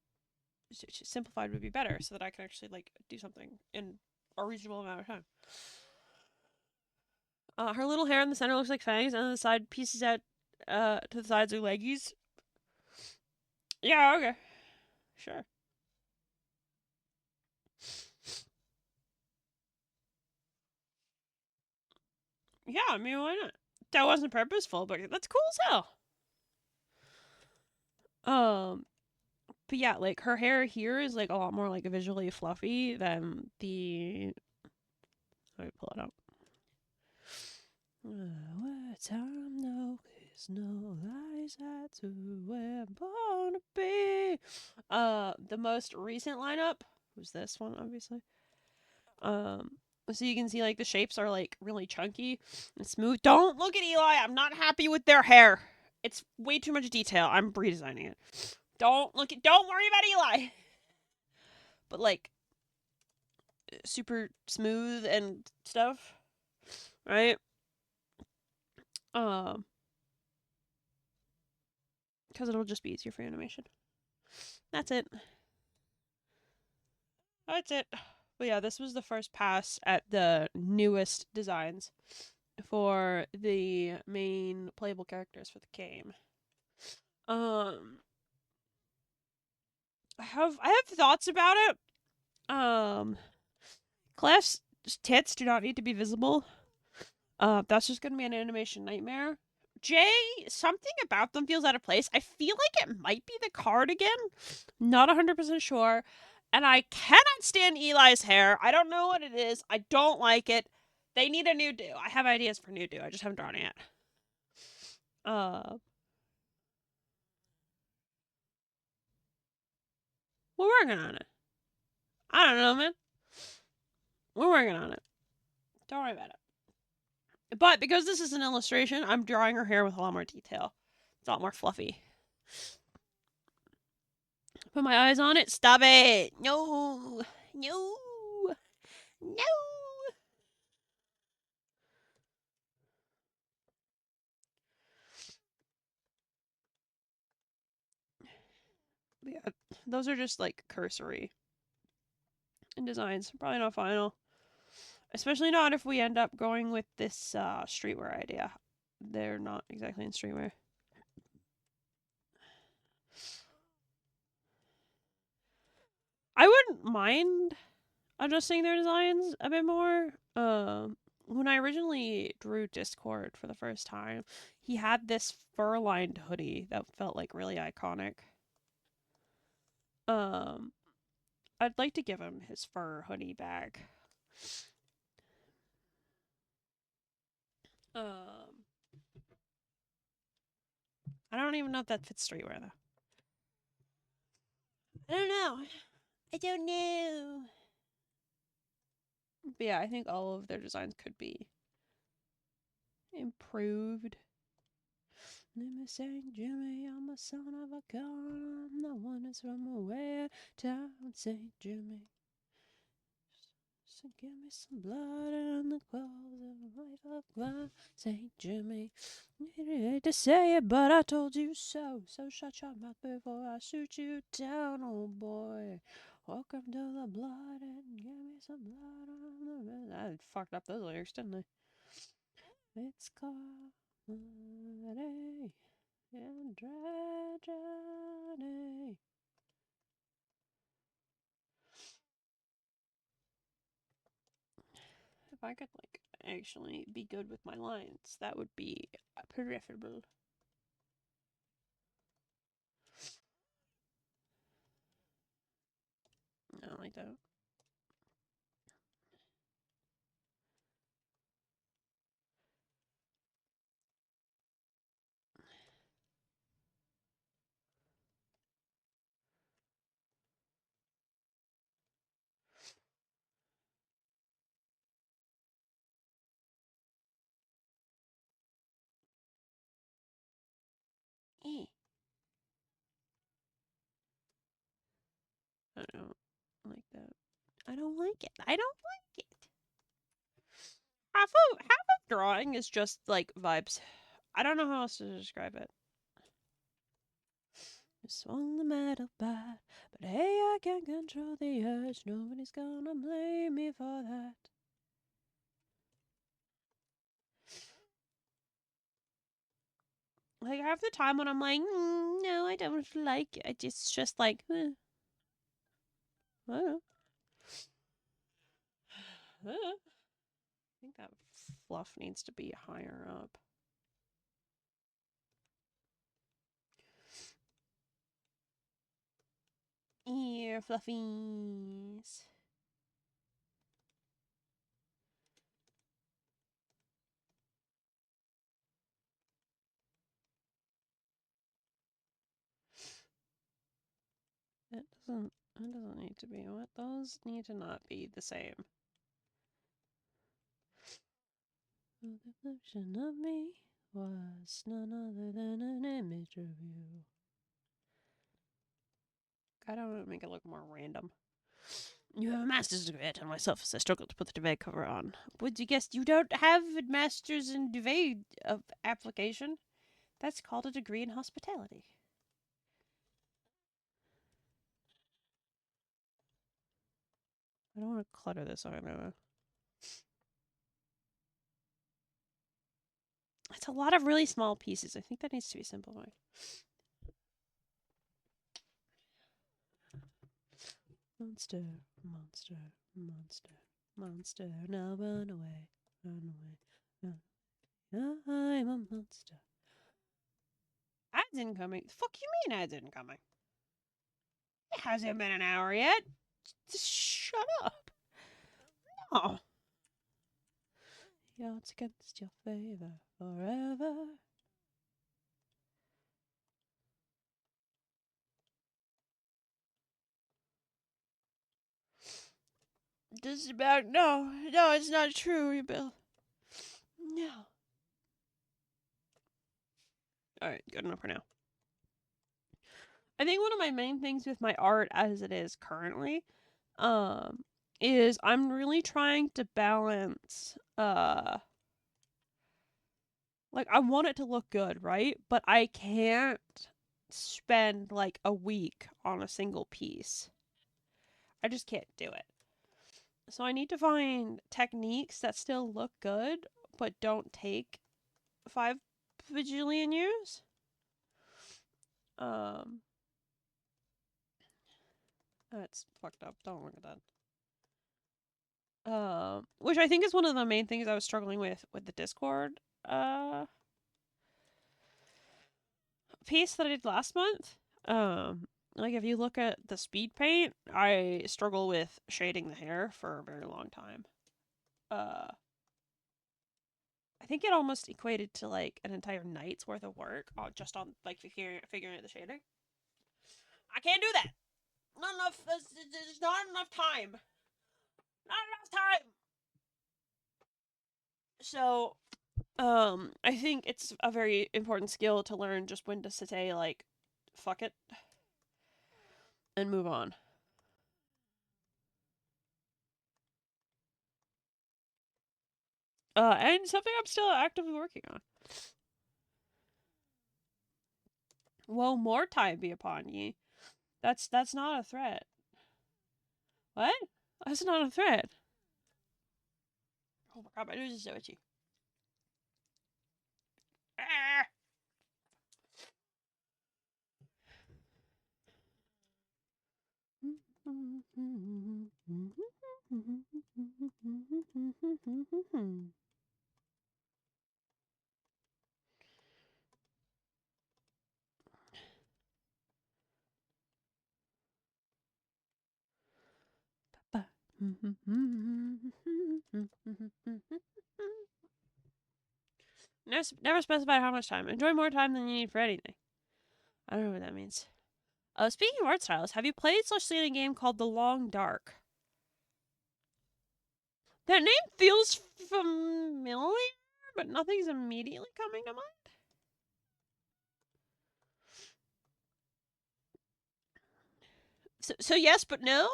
simplified would be better so that I can actually like do something in a reasonable amount of time. Her little hair in the center looks like fangs, and then the side pieces out to the sides are leggies. Yeah, okay, sure. Yeah, I mean, why not? That wasn't purposeful, but that's cool as hell. But yeah, like her hair here is like a lot more like visually fluffy than the. Let me pull it up. What time no kiss, no lies, that's who we're born to be. The most recent lineup was this one, obviously. So you can see like the shapes are like really chunky and smooth. Don't look at Eli. I'm not happy with their hair. It's way too much detail. I'm redesigning it. Don't look at. Don't worry about Eli. But like super smooth and stuff, right? Because it'll just be easier for animation. That's it. That's it. But yeah, this was the first pass at the newest designs for the main playable characters for the game. I have thoughts about it. Clef's tits do not need to be visible. That's just gonna be an animation nightmare. Jay, something about them feels out of place. I feel like it might be the cardigan. Not 100% sure. And I cannot stand Eli's hair. I don't know what it is. I don't like it. They need a new do. I have ideas for new do. I just haven't drawn it yet. We're working on it. I don't know, man. We're working on it. Don't worry about it. But because this is an illustration, I'm drawing her hair with a lot more detail. It's a lot more fluffy. Put my eyes on it. Stop it. No. No. No. Yeah, those are just like cursory designs. Probably not final. Especially not if we end up going with this streetwear idea. They're not exactly in streetwear. I wouldn't mind adjusting their designs a bit more. When I originally drew Discord for the first time, he had this fur-lined hoodie that felt like really iconic. I'd like to give him his fur hoodie back. I don't even know if that fits streetwear though. I don't know. I don't know. But yeah, I think all of their designs could be improved. Name is St. Jimmy, I'm a son of a gun. I'm the one that's from away town, St. Jimmy. So give me some blood and the clothes and a white of blood, St. Jimmy. I hate to say it, but I told you so. So shut your mouth before I shoot you down, old boy. Welcome to the blood and give me some blood on the red. I fucked up those lyrics, didn't I? It's comedy and tragedy. If I could, like, actually be good with my lines, that would be preferable. I don't like that. Eh. I don't like that. I don't like it. I don't like it. Half of drawing is just like vibes. I don't know how else to describe it. Swung the metal bat, but hey, I can't control the urge. Nobody's gonna blame me for that. Like half the time when I'm like, no, I don't like it. It's just like, I don't know. I think that fluff needs to be higher up. Ear fluffies. It doesn't need to be. What? Those need to not be the same. The reflection of me was none other than an image of you. I don't want to make it look more random. You have a master's degree. I tell myself as I struggle to put the duvet cover on. Would you guess you don't have a master's in duvet of application? That's called a degree in hospitality. I don't want to clutter this either. It's a lot of really small pieces. I think that needs to be simplified. Monster, monster, monster, monster, now run away, run away, run. I'm a monster. Ads incoming. The fuck you mean ads incoming? It hasn't been an hour yet. Just shut up. No. The odds against your favor forever. Just about no, it's not true, Bill. No. Alright, good enough for now. I think one of my main things with my art as it is currently, is I'm really trying to balance, like I want it to look good, right? But I can't spend like a week on a single piece. I just can't do it. So I need to find techniques that still look good, but don't take 5 bajillion years. That's fucked up. Don't look at that. Which I think is one of the main things I was struggling with the Discord, piece that I did last month. Like if you look at the speed paint, I struggle with shading the hair for a very long time. I think it almost equated to like an entire night's worth of work just on like figuring out the shading. I can't do that. Not enough. There's not enough time. Not enough time. So, I think it's a very important skill to learn just when to say like, fuck it, and move on. And something I'm still actively working on. Woe more time be upon ye. That's not a threat. What? That's not a threat. Oh my god, my nose is so itchy. Ah! Never specify how much time. Enjoy more time than you need for anything. I don't know what that means. Speaking of art styles, have you played/seen a game called The Long Dark? That name feels familiar, but nothing's immediately coming to mind. So yes, but no?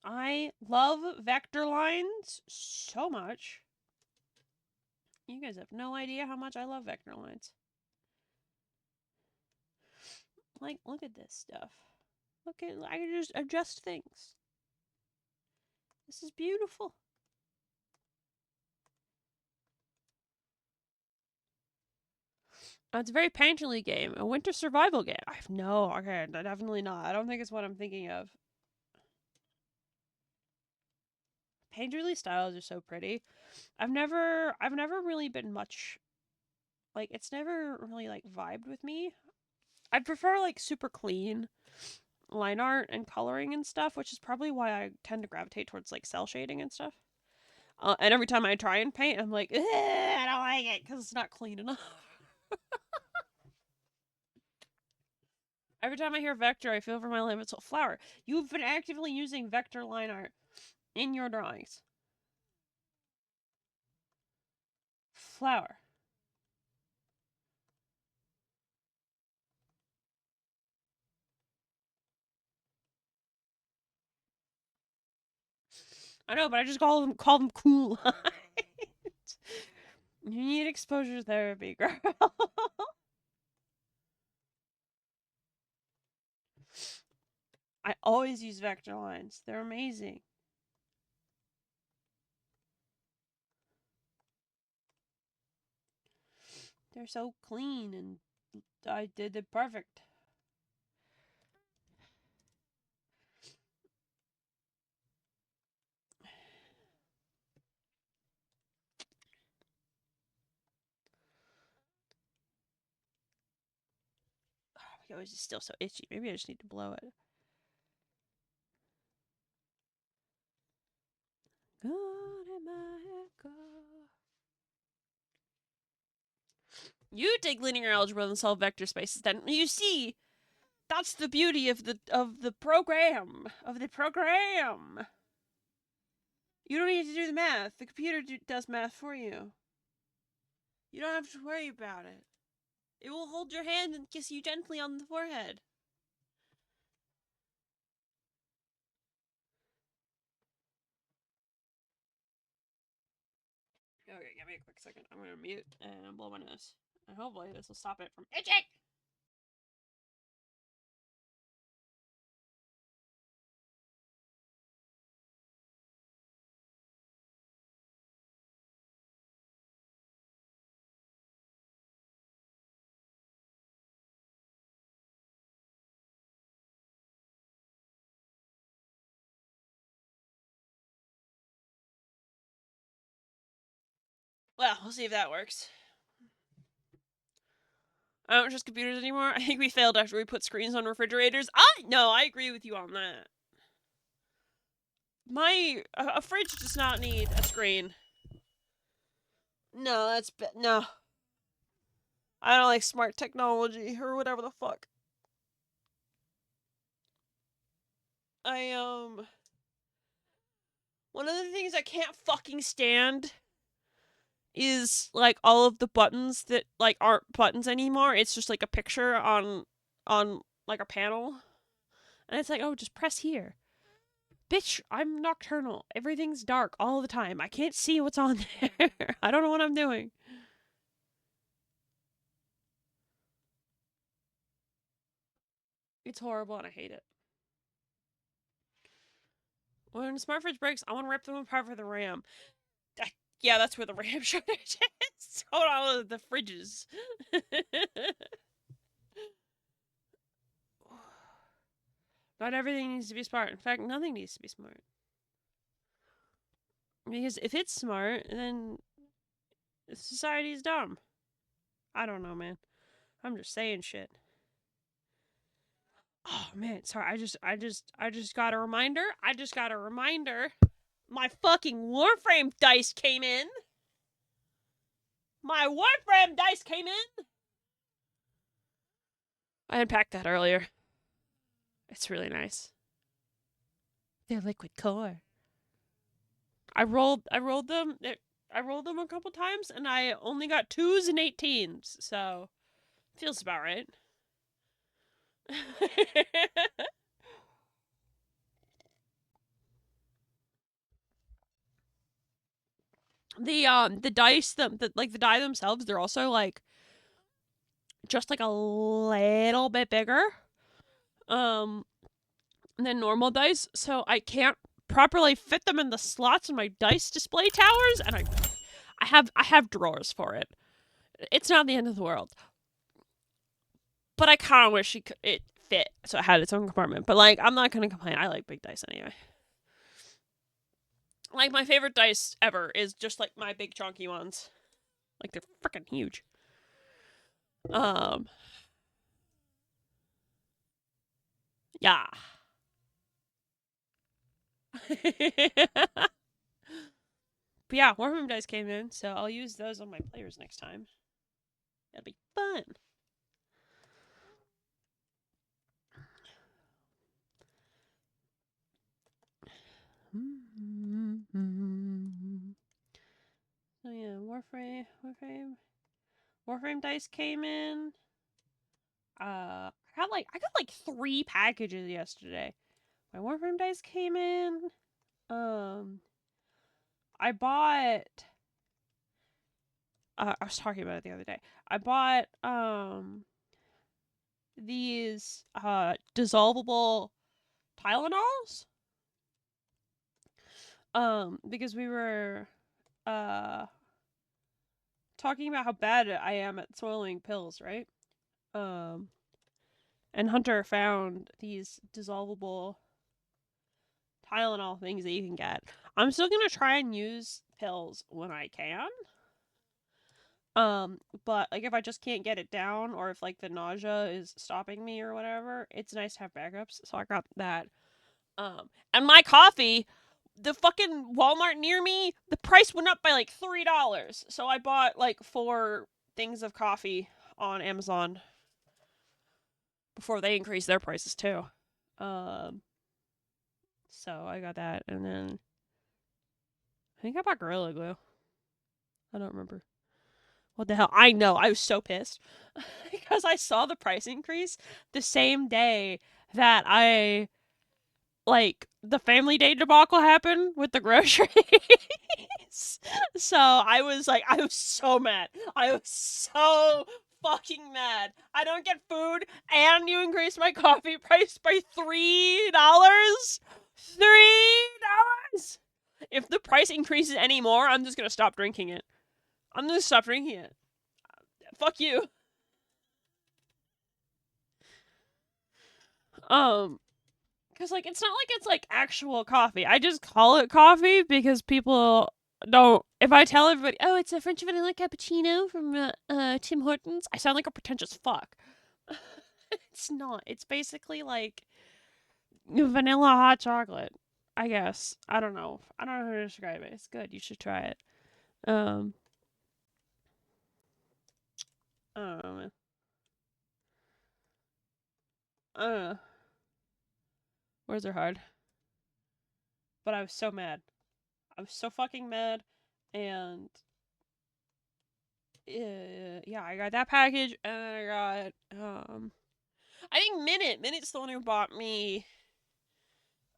I love vector lines so much. You guys have no idea how much I love vector lines. Like, look at this stuff. Look at, I can just adjust things. This is beautiful. It's a very painterly game. A winter survival game. Okay, definitely not. I don't think it's what I'm thinking of. Painterly styles are so pretty. I've never really been much, like, it's never really, like, vibed with me. I'd prefer, like, super clean line art and coloring and stuff, which is probably why I tend to gravitate towards, like, cell shading and stuff. And every time I try and paint, I'm like, I don't like it because it's not clean enough. Every time I hear vector, I feel for my life it's a flower. You've been actively using vector line art in your drawings. Flower. I know, but I just call them cool lines. You need exposure therapy, girl. I always use vector lines. They're amazing. They're so clean and I did it perfect. Oh, it's still so itchy. Maybe I just need to blow it. You take linear algebra and solve vector spaces. Then you see, that's the beauty of the program. You don't need to do the math. The computer does math for you. You don't have to worry about it. It will hold your hand and kiss you gently on the forehead. Okay, give me a quick second. I'm gonna mute and blow my nose. And hopefully this will stop it from itching! Well, we'll see if that works. I don't trust computers anymore. I think we failed after we put screens on refrigerators. I agree with you on that. A fridge does not need a screen. No, no. I don't like smart technology or whatever the fuck. One of the things I can't fucking stand is, like, all of the buttons that, like, aren't buttons anymore. It's just, like, a picture on like, a panel. And it's like, oh, just press here. Bitch, I'm nocturnal. Everything's dark all the time. I can't see what's on there. I don't know what I'm doing. It's horrible and I hate it. When a smart fridge breaks, I want to rip them apart for the RAM. Yeah, that's where the RAM shortage is. Hold on, the fridges. Not everything needs to be smart. In fact, nothing needs to be smart. Because if it's smart, then society's dumb. I don't know, man. I'm just saying shit. Oh man, sorry. I just got a reminder. My fucking Warframe dice came in. I unpacked that earlier. It's really nice. They're liquid core. I rolled them a couple times and I only got 2s and 18s, so feels about right. The dice, the die themselves, they're also like just like a little bit bigger than normal dice, so I can't properly fit them in the slots in my dice display towers, and I have drawers for it. It's not the end of the world. But I kind of wish it fit so it had its own compartment. But like, I'm not gonna complain. I like big dice anyway. Like, my favorite dice ever is just like my big chunky ones. Like, they're freaking huge. Yeah. But yeah, Warframe dice came in, so I'll use those on my players next time. It'll be fun. So yeah, Warframe dice came in. I got like 3 packages yesterday. My Warframe dice came in. I bought. I was talking about it the other day. I bought these dissolvable Tylenols. Because we were talking about how bad I am at swallowing pills, right? And Hunter found these dissolvable Tylenol things that you can get. I'm still gonna try and use pills when I can. But like if I just can't get it down, or if like the nausea is stopping me or whatever, it's nice to have backups. So I got that. And my coffee, the fucking Walmart near me, the price went up by like $3. So I bought like 4 things of coffee on Amazon before they increased their prices too. So I got that, and then I think I bought Gorilla Glue. I don't remember. What the hell? I know. I was so pissed because I saw the price increase the same day that the Family Day debacle happened with the groceries. So I was so mad. I was so fucking mad. I don't get food, and you increase my coffee price by $3. $3. If the price increases anymore, I'm just gonna stop drinking it. I'm gonna stop drinking it. Fuck you. Because like it's not like it's like actual coffee. I just call it coffee because people don't. If I tell everybody, oh, it's a French vanilla cappuccino from Tim Hortons, I sound like a pretentious fuck. It's not. It's basically like vanilla hot chocolate. I guess. I don't know. I don't know how to describe it. It's good. You should try it. I don't know, man. I don't know. Words are hard. But I was so mad. I was so fucking mad, and yeah, I got that package, and I got I think Minute's the one who bought me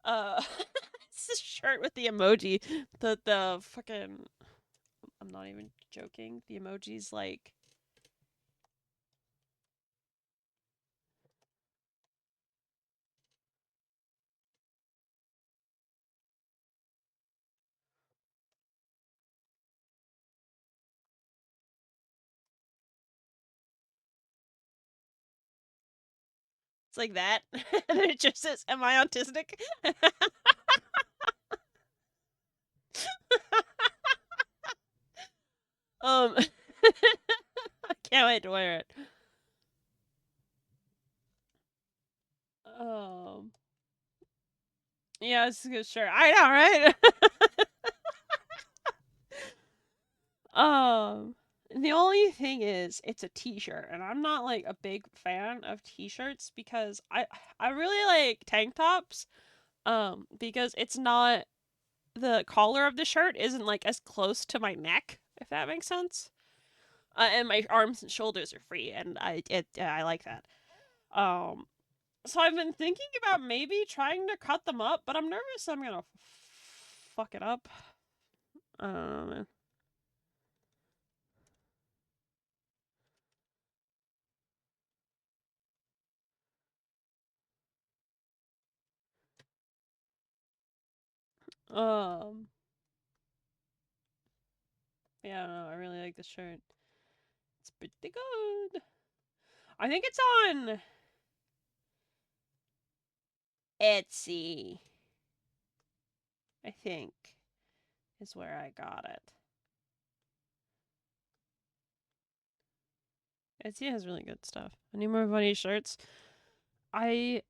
it's this shirt with the emoji, the fucking, I'm not even joking, the emoji's like it's like that, and it just says, "Am I autistic?" I can't wait to wear it. Um, yeah, it's a good shirt. I know, right? The only thing is, it's a t-shirt, and I'm not like a big fan of t-shirts because I really like tank tops. Because it's not, the collar of the shirt isn't like as close to my neck, if that makes sense. And my arms and shoulders are free, and I like that. Um, so I've been thinking about maybe trying to cut them up, but I'm nervous I'm gonna fuck it up. Um, Yeah, I don't know. I really like this shirt. It's pretty good. I think it's on Etsy. I think is where I got it. Etsy has really good stuff. Any more funny shirts? I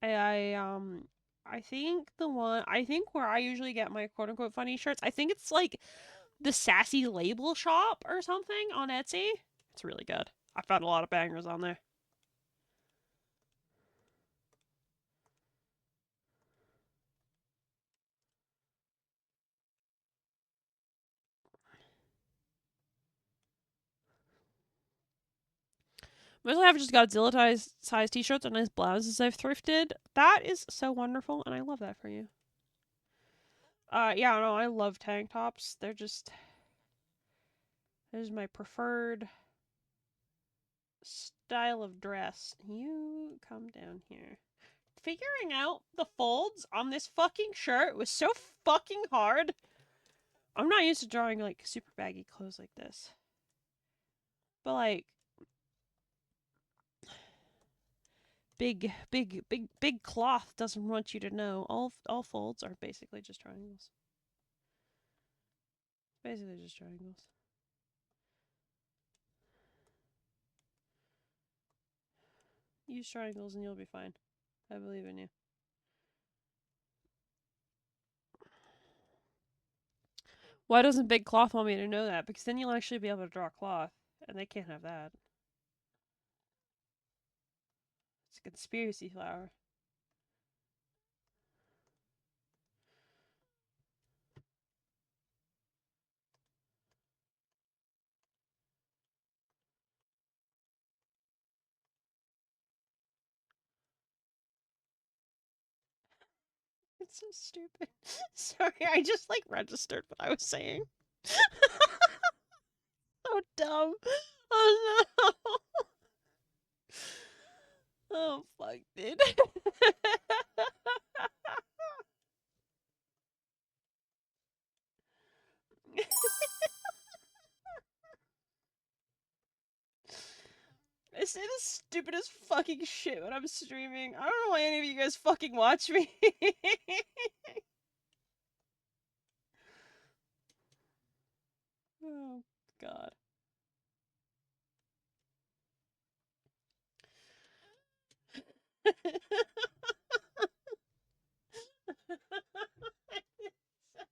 I think where I usually get my quote unquote funny shirts, I think it's like the Sassy Label Shop or something on Etsy. It's really good. I found a lot of bangers on there. Mostly I've just got Godzilla size t-shirts and nice blouses I've thrifted. That is so wonderful, and I love that for you. Yeah, no, I love tank tops. They're my preferred style of dress. You come down here. Figuring out the folds on this fucking shirt was so fucking hard. I'm not used to drawing like super baggy clothes like this. But like big cloth doesn't want you to know. All folds are basically just triangles. Basically just triangles. Use triangles and you'll be fine. I believe in you. Why doesn't big cloth want me to know that? Because then you'll actually be able to draw cloth, and they can't have that. It's a conspiracy flower. It's so stupid. Sorry, I just like registered what I was saying. So dumb. Oh no. Oh fuck, dude. I say the stupidest fucking shit when I'm streaming. I don't know why any of you guys fucking watch me. Oh god. So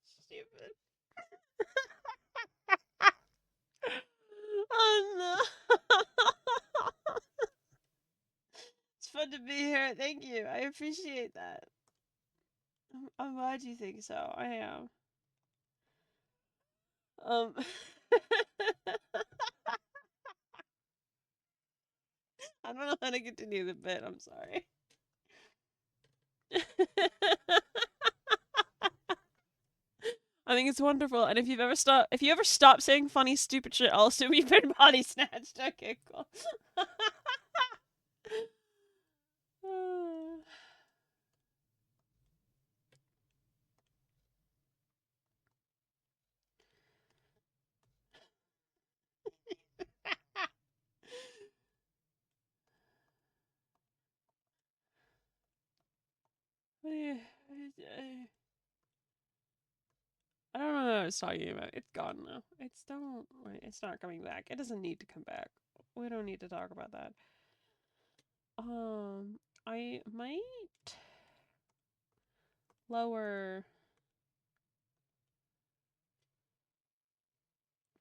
stupid. Oh no. It's fun to be here. Thank you. I appreciate that. I'm glad you think so. I am. Um I don't know how to continue the bit. I'm sorry. I think it's wonderful, and if you ever stop saying funny, stupid shit, I'll assume you've been body snatched. Okay, cool. I don't know what I was talking about. It's gone now. It's not coming back. It doesn't need to come back. We don't need to talk about that. I might lower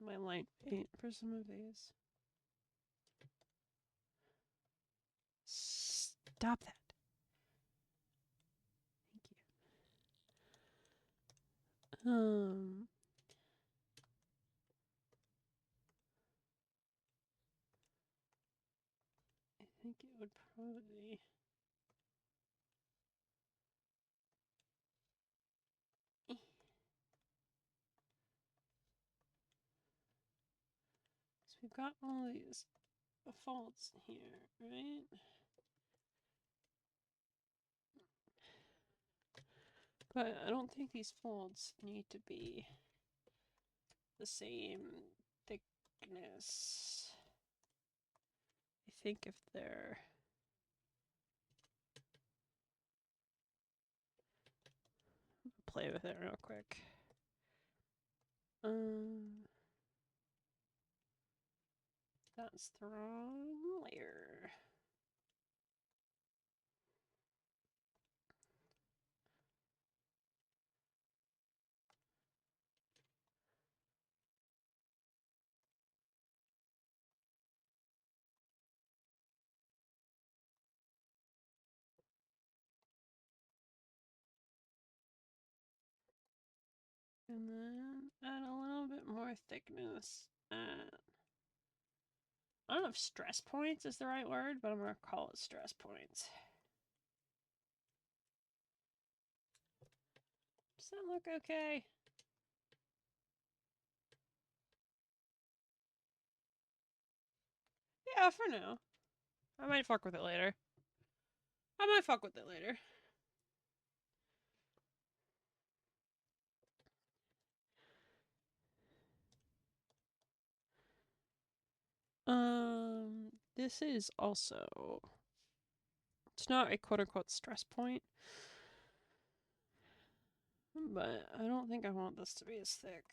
my light paint for some of these. Stop that. Thank you. I think it would probably. So we've got all these faults here, right? But I don't think these folds need to be the same thickness. I think if they're... play with it real quick. That's the wrong layer. And then add a little bit more thickness. I don't know if stress points is the right word, but I'm going to call it stress points. Does that look okay? Yeah, for now. I might fuck with it later. This is also... it's not a quote-unquote stress point. But I don't think I want this to be as thick.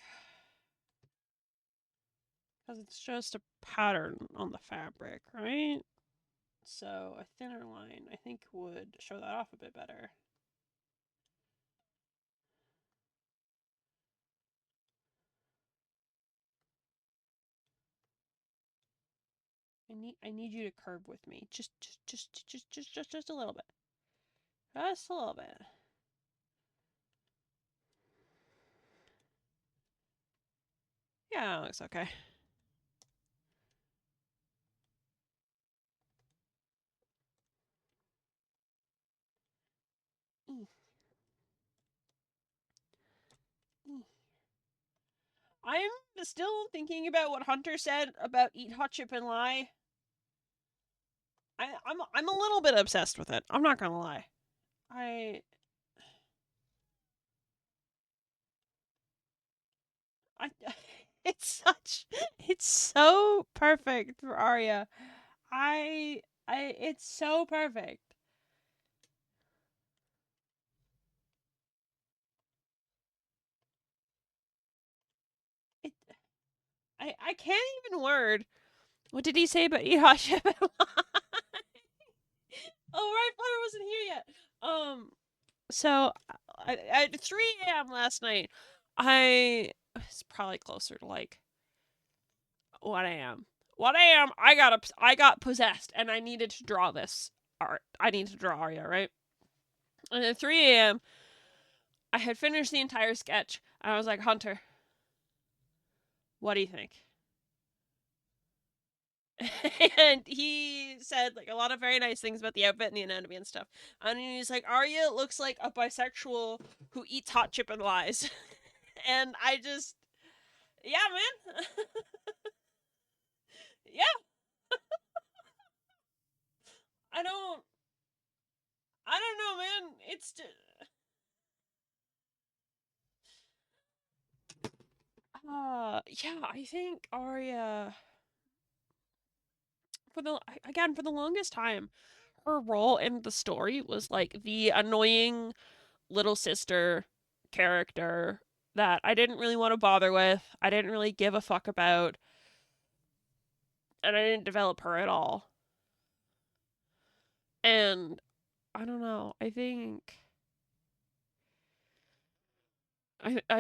Because it's just a pattern on the fabric, right? So a thinner line, I think, would show that off a bit better. I need you to curve with me. Just a little bit. Just a little bit. Yeah, it looks okay. I'm still thinking about what Hunter said about eat hot chip and lie. I'm a little bit obsessed with it. I'm not gonna lie. It's so perfect for Arya. It's so perfect. I can't even word. What did he say about eat hot chip and lie? Oh, right, Flutter wasn't here yet. So at 3 a.m. last night, it's probably closer to like 1 a.m. 1 a.m. I got possessed and I needed to draw this art. I need to draw Arya, right? And at 3 a.m., I had finished the entire sketch and I was like, Hunter, what do you think? And he said like a lot of very nice things about the outfit and the anatomy and stuff. And he's like, Arya looks like a bisexual who eats hot chip and lies. And I just, yeah, man. Yeah. I don't know, man. It's just, yeah, I think Arya for the longest time, her role in the story was like the annoying little sister character that I didn't really want to bother with. I didn't really give a fuck about, and I didn't develop her at all. And I don't know. I think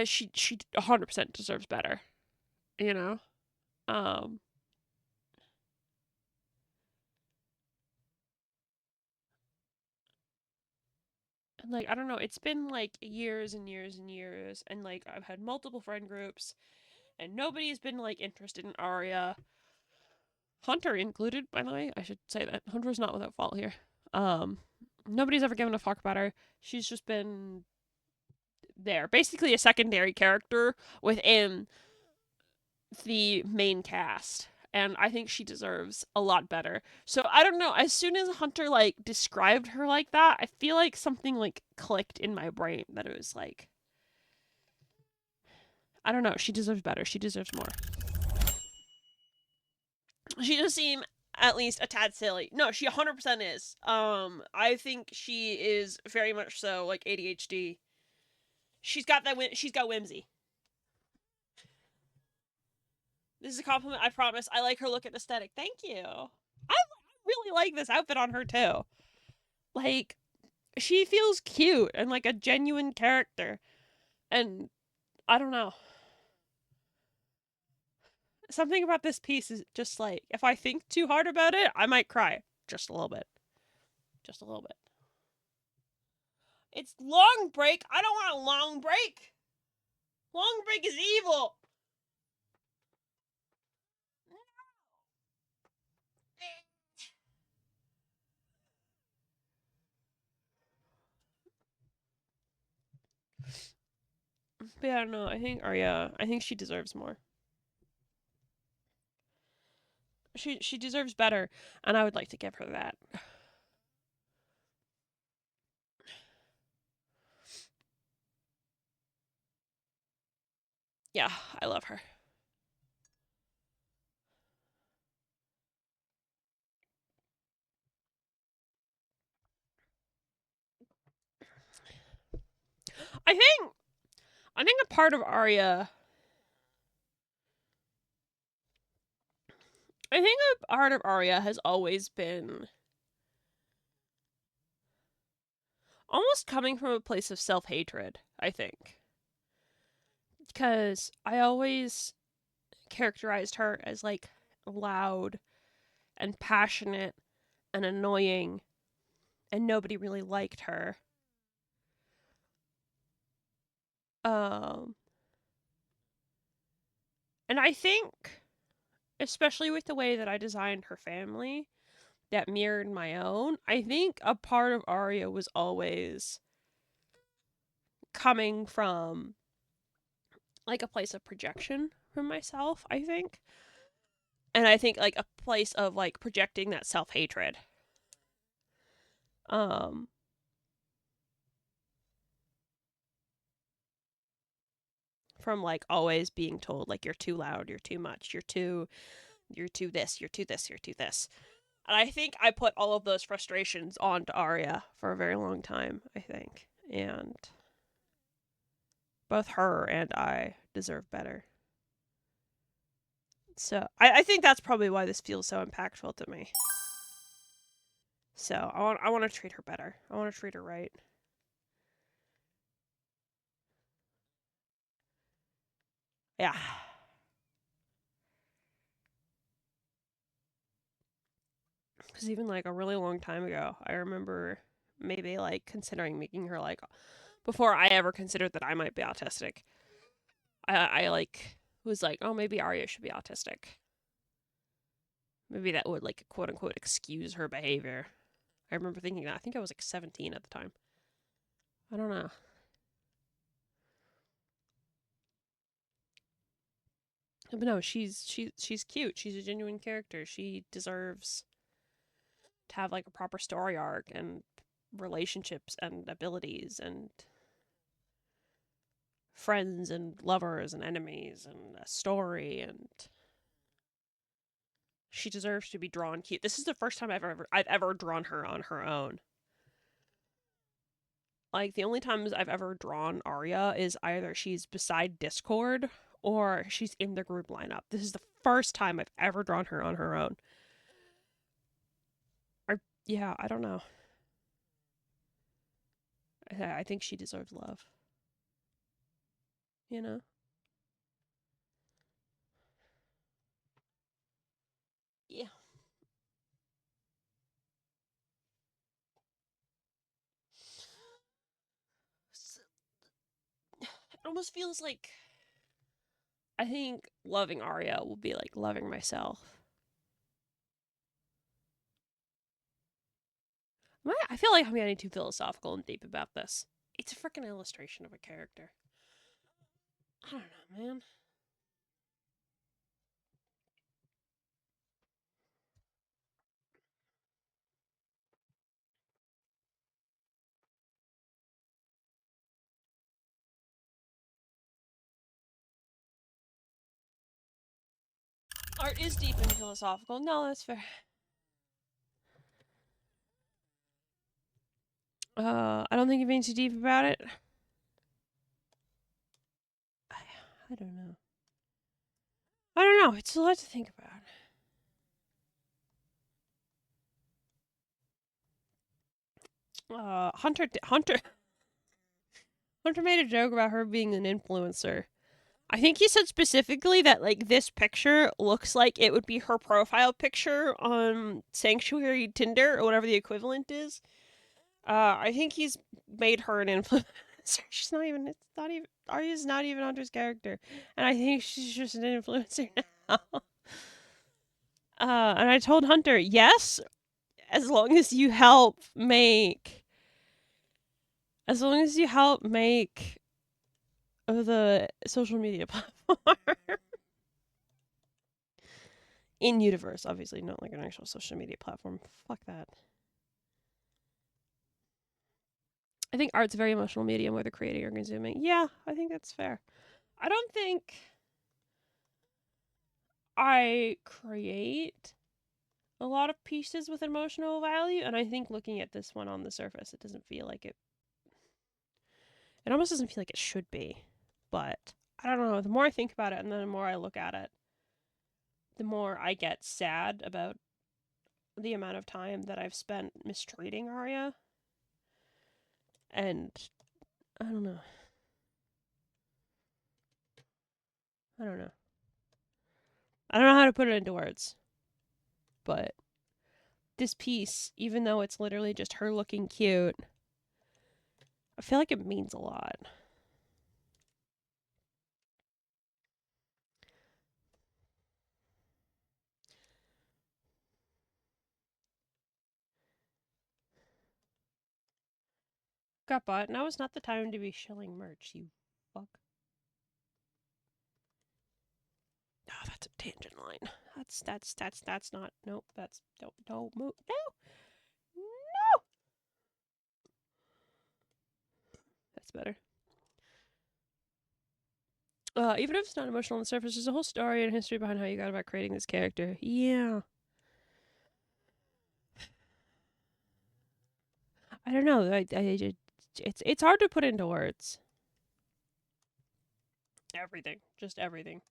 she 100% deserves better, you know? Um and like I don't know, it's been like years and years and years and like I've had multiple friend groups and nobody's been like interested in Arya. Hunter included, by the way. I should say that Hunter's not without fault here. Nobody's ever given a fuck about her. She's just been there, basically a secondary character within the main cast. and I think she deserves a lot better. So I don't know, as soon as Hunter like described her like that, I feel like something like clicked in my brain that it was like, I don't know, she deserves better. She deserves more. She does seem at least a tad silly. No, she 100% is. I think she is very much so like ADHD. She's got that. She's got whimsy. This is a compliment, I promise. I like her look and aesthetic. Thank you. I really like this outfit on her too. Like, she feels cute and like a genuine character. And I don't know. Something about this piece is just like, if I think too hard about it, I might cry. Just a little bit. Just a little bit. It's long break. I don't want a long break. Long break is evil. But yeah, no, I think Arya, I think she deserves more. She deserves better, and I would like to give her that. Yeah, I love her. I think a part of Arya, I think a part of Arya has always been almost coming from a place of self-hatred, I think. Because I always characterized her as like loud and passionate and annoying, and nobody really liked her. Um and I think, especially with the way that I designed her family that mirrored my own, I think a part of Arya was always coming from like a place of projection from myself, I think. And I think like a place of like projecting that self-hatred. Um from like always being told like you're too loud, you're too much, you're too this, you're too this, you're too this. And I think I put all of those frustrations onto Arya for a very long time, I think. And both her and I deserve better. So I think that's probably why this feels so impactful to me. So I want to treat her better. I want to treat her right. Yeah. Because even like a really long time ago, I remember maybe like considering making her like, before I ever considered that I might be autistic. I like was like, oh, maybe Arya should be autistic. Maybe that would like quote unquote excuse her behavior. I remember thinking that. I think I was like 17 at the time. I don't know. But no, she's cute. She's a genuine character. She deserves to have like a proper story arc and relationships and abilities and friends and lovers and enemies and a story, and she deserves to be drawn cute. This is the first time I've ever drawn her on her own. Like the only times I've ever drawn Arya is either she's beside Discord or she's in the group lineup. This is the first time I've ever drawn her on her own. Or yeah, I don't know. I think she deserves love. You know? Yeah. It almost feels like I think loving Arya will be like loving myself. I feel like I'm getting too philosophical and deep about this. It's a freaking illustration of a character. I don't know, man. Art is deep and philosophical. No, that's fair. I don't think you're being too deep about it. I don't know. I don't know. It's a lot to think about. Hunter made a joke about her being an influencer. I think he said specifically that like this picture looks like it would be her profile picture on Sanctuary Tinder or whatever the equivalent is. I think he's made her an influencer. She's not even. It's not even. Arya's not even Hunter's character, and I think she's just an influencer now. And I told Hunter, yes, as long as you help make the social media platform in universe, obviously, not like an actual social media platform. Fuck that. I think art's a very emotional medium, whether creating or consuming. Yeah, I think that's fair. I don't think I create a lot of pieces with emotional value, and I think looking at this one on the surface, it doesn't feel like it. It almost doesn't feel like it should be, but I don't know. The more I think about it, and then the more I look at it, the more I get sad about the amount of time that I've spent mistreating Arya. And I don't know. I don't know. I don't know how to put it into words. But this piece, even though it's literally just her looking cute, I feel like it means a lot. Got bought. Now is not the time to be shilling merch, you fuck. Oh, that's a tangent line. That's not. Nope. That's no move. No. That's better. Even if it's not emotional on the surface, there's a whole story and history behind how you got about creating this character. Yeah. I don't know. It's hard to put into words. Everything, just everything.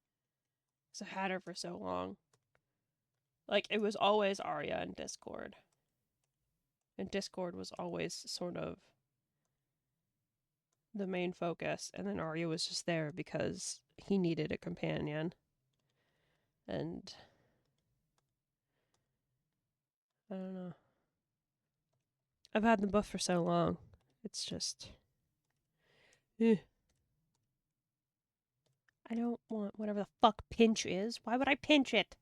Cause I had her for so long. Like it was always Arya in Discord, and Discord was always sort of the main focus, and then Arya was just there because he needed a companion. And I don't know. I've had them both for so long. It's just. Eh. I don't want whatever the fuck pinch is. Why would I pinch it?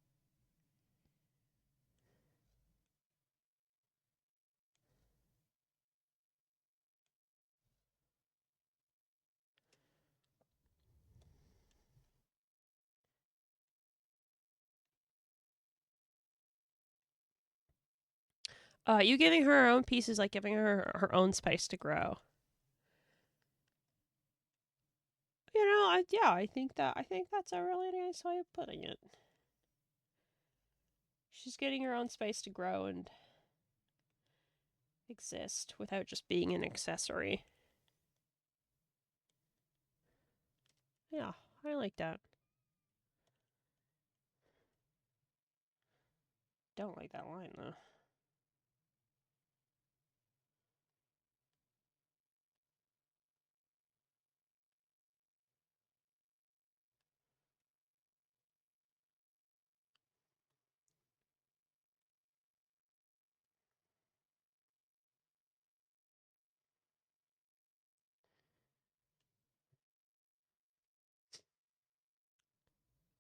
You giving her own piece is like giving her her own space to grow. You know, I think that's a really nice way of putting it. She's getting her own space to grow and exist without just being an accessory. Yeah, I like that. Don't like that line though.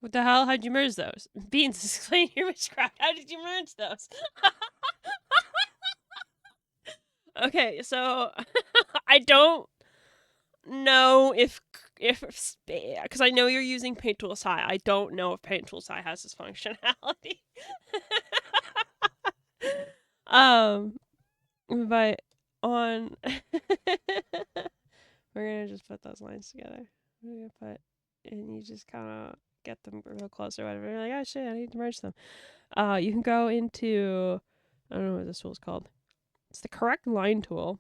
What the hell? How'd you merge those? Beans, explain your witchcraft. How did you merge those? Okay, so I don't know if because I know you're using Paint Tool SCI. I don't know if Paint Tool SCI has this functionality. But on we're gonna just put those lines together. We're gonna put and you just kind of get them real close or whatever. You're like, oh shit, I need to merge them. You can go into, I don't know what this tool is called. It's the correct line tool,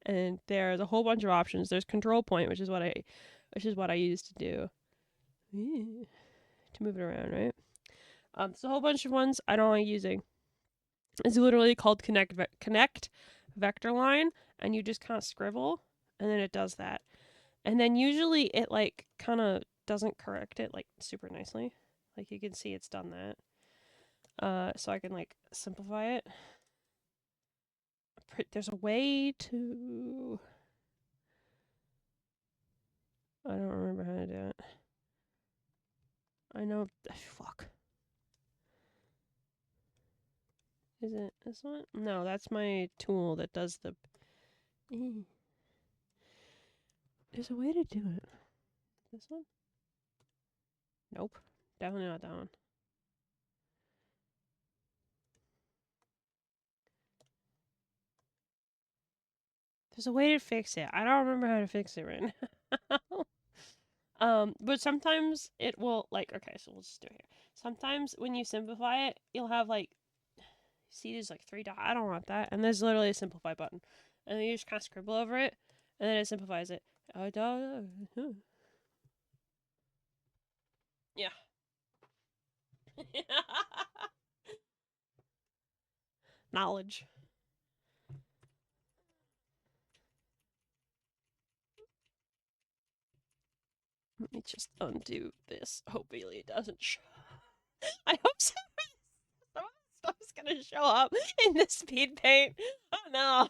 and there's a whole bunch of options. There's control point, which is what I use to do to move it around, right? There's a whole bunch of ones I don't like using. It's literally called connect vector line, and you just kind of scribble, and then it does that. And then usually it like kind of doesn't correct it like super nicely. Like you can see it's done that. So I can like simplify it. There's a way to, I don't remember how to do it. I know, fuck. Is it this one? No, that's my tool that does the, there's a way to do it. This one? Nope. Definitely not that one. There's a way to fix it. I don't remember how to fix it right now. But sometimes it will, like, okay, so we'll just do it here. Sometimes when you simplify it, you'll have, like, see there's, like, 3 dots. I don't want that. And there's literally a simplify button. And then you just kind of scribble over it, and then it simplifies it. Yeah. Knowledge. Let me just undo this. Hopefully it doesn't show. I hope so. Some of the stuff's gonna show up in the speed paint. Oh no.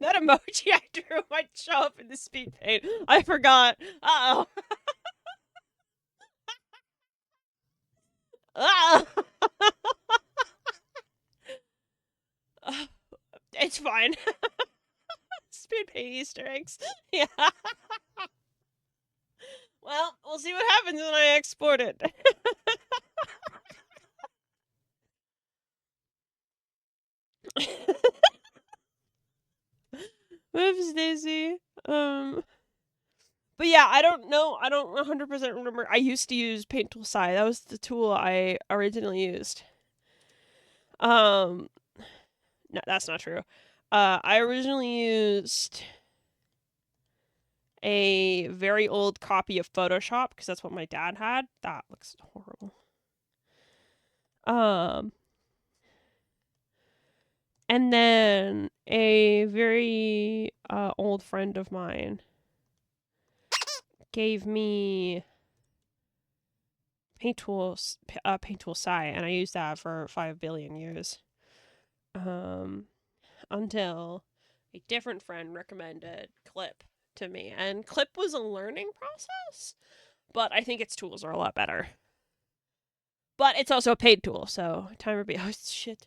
That emoji I drew might show up in the speed paint. I forgot. Uh-oh. It's fine. Speed paint Easter eggs. Yeah. Well, we'll see what happens when I export it. Whoops, Daisy. But yeah, I don't know. I don't 100% remember. I used to use Paint Tool Sci. That was the tool I originally used. No, that's not true. I originally used a very old copy of Photoshop because that's what my dad had. That looks horrible. And then a very old friend of mine gave me Paint Tool Sci, and I used that for 5 billion years. Until a different friend recommended Clip to me, and Clip was a learning process, but I think its tools are a lot better. But it's also a paid tool, so timer be oh shit.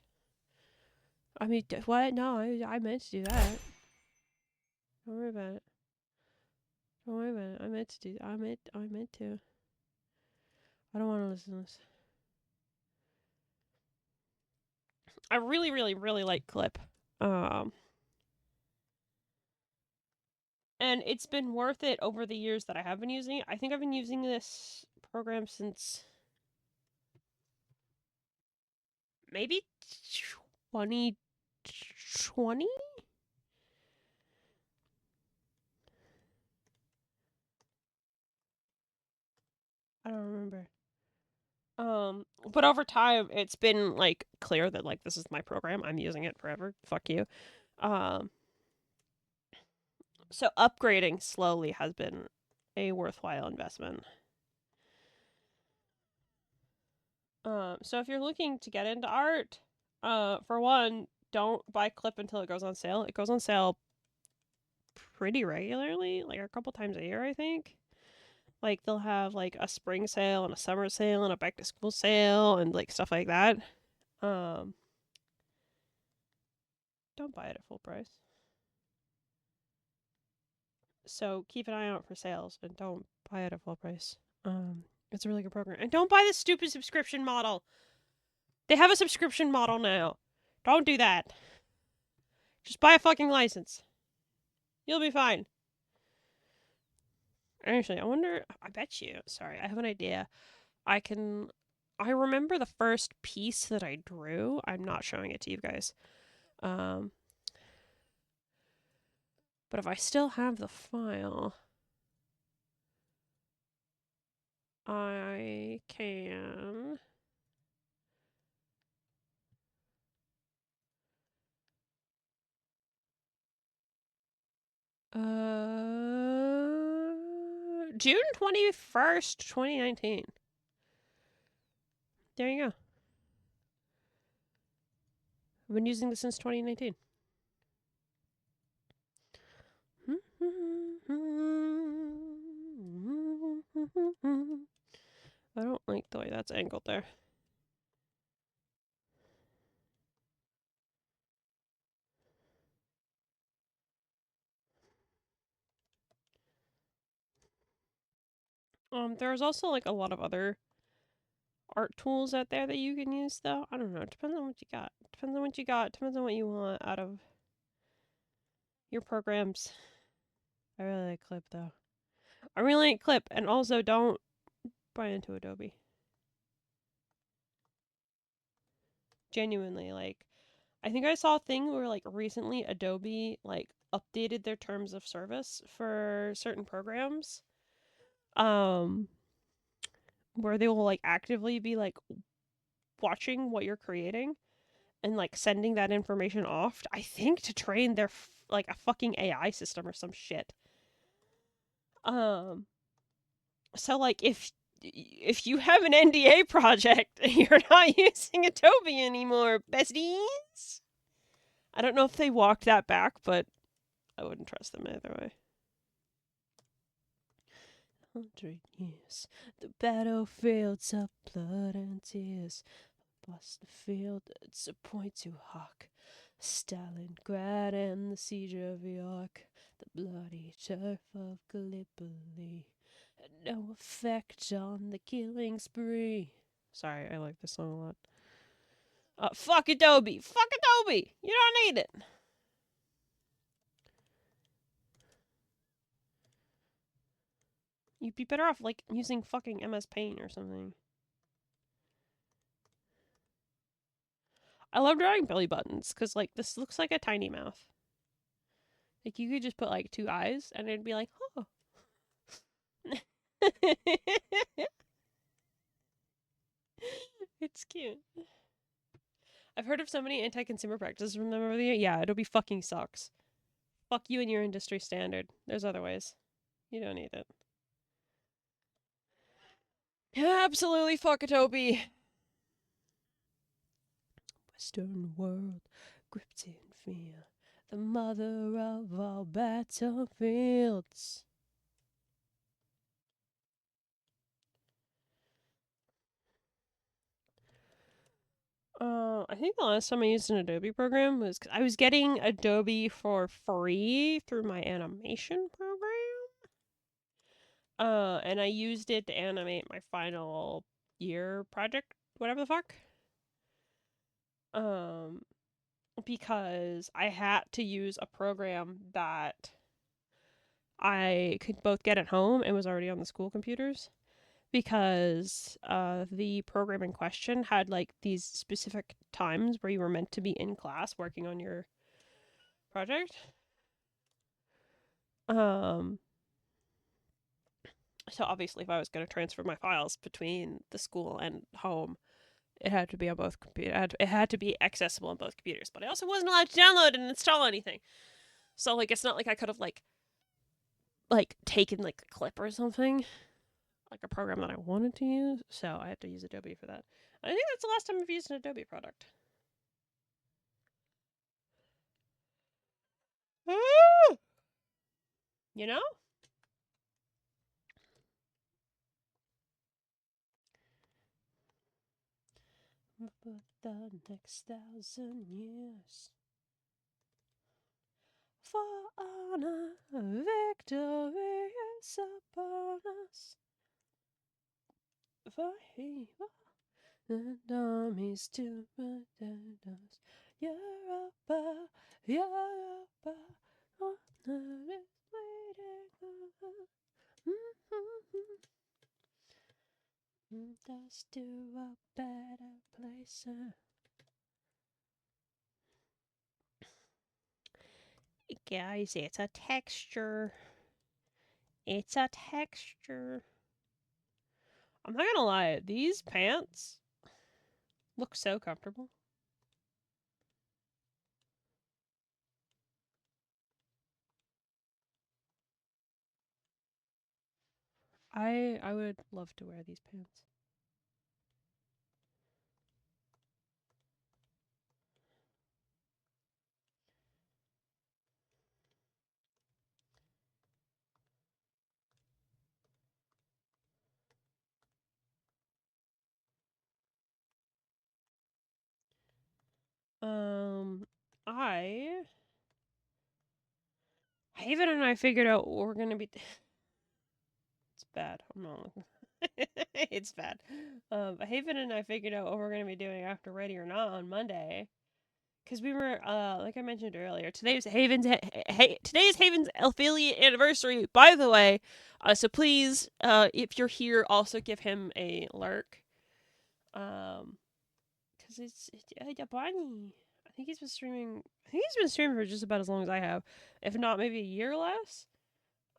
I mean, what? No, I meant to do that. Don't worry about it. Don't worry about it. I meant to do. I meant to. I don't want to listen to this. I really, really, really like Clip. And it's been worth it over the years that I have been using it. I think I've been using this program since maybe 2020? I don't remember. But over time, it's been, like, clear that, like, this is my program. I'm using it forever. Fuck you. So upgrading slowly has been a worthwhile investment. So if you're looking to get into art, for one, don't buy Clip until it goes on sale. It goes on sale pretty regularly, like a couple times a year, I think. Like, they'll have, like, a spring sale and a summer sale and a back-to-school sale and, like, stuff like that. Don't buy it at full price. So keep an eye out for sales and don't buy it at full price. It's a really good program. And don't buy the stupid subscription model. They have a subscription model now. Don't do that. Just buy a fucking license. You'll be fine. Actually, I wonder. I bet you. Sorry, I have an idea. I remember the first piece that I drew. I'm not showing it to you guys. Um, but if I still have the file, I can. June 21st, 2019. There you go. I've been using this since 2019. I don't like the way that's angled there. There's also like a lot of other art tools out there that you can use though. I don't know. It depends on what you got. Depends on what you got. Depends on what you want out of your programs. I really like Clip though. I really like Clip, and also don't buy into Adobe. Genuinely, like, I think I saw a thing where like recently Adobe like updated their terms of service for certain programs. Where they will like actively be like watching what you're creating and like sending that information off, I think, to train their like a fucking AI system or some shit. Um so like if you have an NDA project and you're not using Adobe anymore, besties. I don't know if they walked that back, but I wouldn't trust them either way. 100 years, the battlefields of blood and tears. Bust the field, it's a point to hawk. Stalingrad and the siege of York, the bloody turf of Gallipoli had no effect on the killing spree. Sorry, I like this song a lot. Fuck Adobe! Fuck Adobe! You don't need it! You'd be better off, like, using fucking MS Paint or something. I love drawing belly buttons, because, like, this looks like a tiny mouth. Like, you could just put, like, 2 eyes, and it'd be like, oh. It's cute. I've heard of so many anti-consumer practices from them over the year. Yeah, Adobe fucking sucks. Fuck you and your industry standard. There's other ways. You don't need it. Absolutely fuck Adobe. Western world, gripped in fear, the mother of all battlefields. I think the last time I used an Adobe program was 'cause I was getting Adobe for free through my animation program. And I used it to animate my final year project, whatever the fuck. Because I had to use a program that I could both get at home and was already on the school computers. Because the program in question had like these specific times where you were meant to be in class working on your project. So obviously, if I was going to transfer my files between the school and home, it had to be on both computers. It had to be accessible on both computers. But I also wasn't allowed to download and install anything. So like, it's not like I could have like taken like a clip or something, like a program that I wanted to use. So I had to use Adobe for that. I think that's the last time I've used an Adobe product. You know? But the next 1,000 years for honor, victory is upon us. For evil and armies to protect us. Europa, Europa, honor is waiting for us. us to a better place. Guys, it's a texture. It's a texture. I'm not gonna lie, these pants look so comfortable. I would love to wear these pants. I Haven and I figured out what we're gonna be. It's bad. I'm not looking. It's bad. Haven and I figured out what we're gonna be doing after Ready or Not on Monday, because we were like I mentioned earlier, today's Haven's affiliate anniversary. By the way, so please, if you're here, also give him a lurk. Because it's Bunny. I think he's been streaming. I think he's been streaming for just about as long as I have, if not maybe a year less.